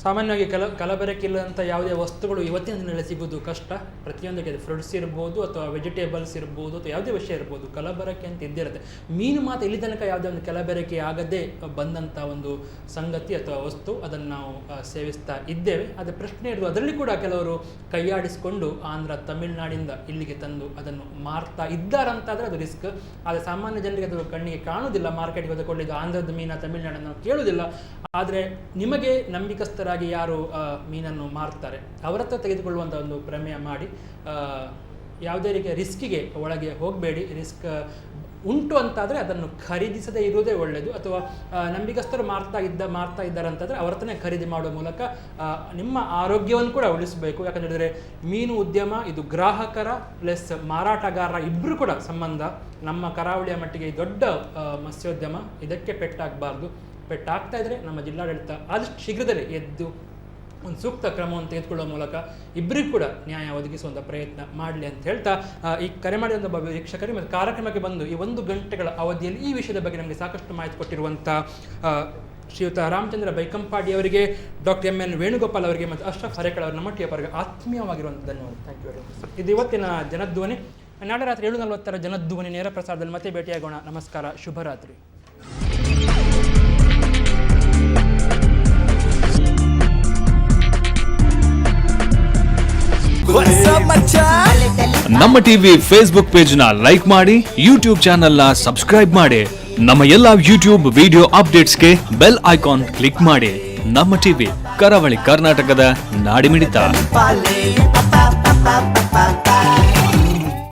ಸಾಮಾನ್ಯವಾಗಿ ಕಲಬೆರಕಿಲ್ಲದಂಥ ಯಾವುದೇ ವಸ್ತುಗಳು ಇವತ್ತಿನ ದಿನಗಳಲ್ಲಿ ಸಿಗೋದು ಕಷ್ಟ. ಪ್ರತಿಯೊಂದಕ್ಕೆ ಫ್ರೂಟ್ಸ್ ಇರ್ಬೋದು ಅಥವಾ ವೆಜಿಟೇಬಲ್ಸ್ ಇರ್ಬೋದು ಅಥವಾ ಯಾವುದೇ ವಿಷಯ ಇರ್ಬೋದು, ಕಲಬೆರಕೆ ಅಂತ ಇದ್ದಿರುತ್ತೆ. ಮೀನು ಮಾತ್ರ ಇಲ್ಲಿ ತನಕ ಯಾವುದೇ ಒಂದು ಕಲಬೆರಕೆ ಆಗದೆ ಬಂದಂಥ ಒಂದು ಸಂಗತಿ ಅಥವಾ ವಸ್ತು, ಅದನ್ನು ನಾವು ಸೇವಿಸ್ತಾ ಇದ್ದೇವೆ. ಆದರೆ ಪ್ರಶ್ನೆ ಇರೋದು ಅದರಲ್ಲಿ ಕೂಡ ಕೆಲವರು ಕೈಯಾಡಿಸಿಕೊಂಡು ಆಂಧ್ರ ತಮಿಳುನಾಡಿಂದ ಇಲ್ಲಿಗೆ ತಂದು ಅದನ್ನು ಮಾರ್ತಾ ಇದ್ದಾರಂತಾದರೆ ಅದು ರಿಸ್ಕ್. ಆದರೆ ಸಾಮಾನ್ಯ ಜನರಿಗೆ ಅದು ಕಣ್ಣಿಗೆ ಕಾಣುವುದಿಲ್ಲ. ಮಾರ್ಕೆಟ್ಗೆ ಹೋದ ಇದು ಆಂಧ್ರದ ಮೀನ ತಮಿಳುನಾಡನ್ನು ನಾವು ಕೇಳುವುದಿಲ್ಲ. ಆದರೆ ನಿಮಗೆ ನಂಬಿಕಸ್ಥರಾಗಿ ಯಾರು ಮೀನನ್ನು ಮಾರ್ತಾರೆ ಅವರ ಹತ್ರ ತೆಗೆದುಕೊಳ್ಳುವಂಥ ಒಂದು ಪ್ರಮೇಯ ಮಾಡಿ, ಯಾವುದೇ ರೀತಿಯ ರಿಸ್ಕಿಗೆ ಒಳಗೆ ಹೋಗಬೇಡಿ. ರಿಸ್ಕ್ ಉಂಟು ಅಂತಾದರೆ ಅದನ್ನು ಖರೀದಿಸದೇ ಇರುವುದೇ ಒಳ್ಳೆಯದು. ಅಥವಾ ನಂಬಿಕಸ್ಥರು ಮಾರ್ತಾ ಇದ್ದಾರೆ ಅಂತಂದರೆ ಅವ್ರ ಹತ್ರನೇ ಖರೀದಿ ಮಾಡುವ ಮೂಲಕ ನಿಮ್ಮ ಆರೋಗ್ಯವನ್ನು ಕೂಡ ಉಳಿಸಬೇಕು. ಯಾಕಂತ ಹೇಳಿದ್ರೆ ಮೀನು ಉದ್ಯಮ ಇದು ಗ್ರಾಹಕರ ಪ್ಲಸ್ ಮಾರಾಟಗಾರರ ಇಬ್ಬರು ಕೂಡ ಸಂಬಂಧ. ನಮ್ಮ ಕರಾವಳಿಯ ಮಟ್ಟಿಗೆ ದೊಡ್ಡ ಮತ್ಸ್ಯೋದ್ಯಮ, ಇದಕ್ಕೆ ಪೆಟ್ಟಾಗಬಾರ್ದು. ಪೆಟ್ಟಾಗ್ತಾ ಇದ್ರೆ ನಮ್ಮ ಜಿಲ್ಲಾಡಳಿತ ಆದಷ್ಟು ಶೀಘ್ರದಲ್ಲೇ ಎದ್ದು ಒಂದು ಸೂಕ್ತ ಕ್ರಮವನ್ನು ತೆಗೆದುಕೊಳ್ಳುವ ಮೂಲಕ ಇಬ್ಬರಿಗೂ ಕೂಡ ನ್ಯಾಯ ಒದಗಿಸುವಂಥ ಪ್ರಯತ್ನ ಮಾಡಲಿ ಅಂತ ಹೇಳ್ತಾ, ಈ ಕರೆ ಮಾಡಿದಂಥ ವೀಕ್ಷಕರಿಗೆ ಮತ್ತು ಕಾರ್ಯಕ್ರಮಕ್ಕೆ ಬಂದು ಈ 1 ಗಂಟೆಗಳ ಅವಧಿಯಲ್ಲಿ ಈ ವಿಷಯದ ಬಗ್ಗೆ ನಮಗೆ ಸಾಕಷ್ಟು ಮಾಹಿತಿ ಕೊಟ್ಟಿರುವಂಥ ಶ್ರೀಯುತ ರಾಮಚಂದ್ರ ಬೈಕಂಪಾಡಿ ಅವರಿಗೆ, ಡಾಕ್ಟರ್ MN ವೇಣುಗೋಪಾಲ್ ಅವರಿಗೆ ಮತ್ತು ಅಶ್ರಫ್ ಹರೇಕಳ ಅವರ ನಮ್ಮ ಅವರಿಗೆ ಆತ್ಮೀಯವಾಗಿರುವಂಥ ಧನ್ಯವಾದ. Thank you very much. ಇದು ಇವತ್ತಿನ ಜನಧ್ವನಿ. ನಾಳೆ ರಾತ್ರಿ 7:40 ಜನಧ್ವನಿ ನೇರ ಪ್ರಸಾರದಲ್ಲಿ ಮತ್ತೆ ಭೇಟಿಯಾಗೋಣ. ನಮಸ್ಕಾರ, ಶುಭರಾತ್ರಿ. ನಮ್ಮ ಟಿವಿ ಫೇಸ್ಬುಕ್ ಪೇಜ್ ನ ಲೈಕ್ ಮಾಡಿ, ಯೂಟ್ಯೂಬ್ ಚಾನೆಲ್ ನ ಸಬ್ಸ್ಕ್ರೈಬ್ ಮಾಡಿ. ನಮ್ಮ ಎಲ್ಲಾ ಯೂಟ್ಯೂಬ್ ವಿಡಿಯೋ ಅಪ್ಡೇಟ್ಸ್ಗೆ ಬೆಲ್ ಐಕಾನ್ ಕ್ಲಿಕ್ ಮಾಡಿ. ನಮ್ಮ ಟಿವಿ, ಕರಾವಳಿ ಕರ್ನಾಟಕದ ನಾಡಿಮಿಡಿತ.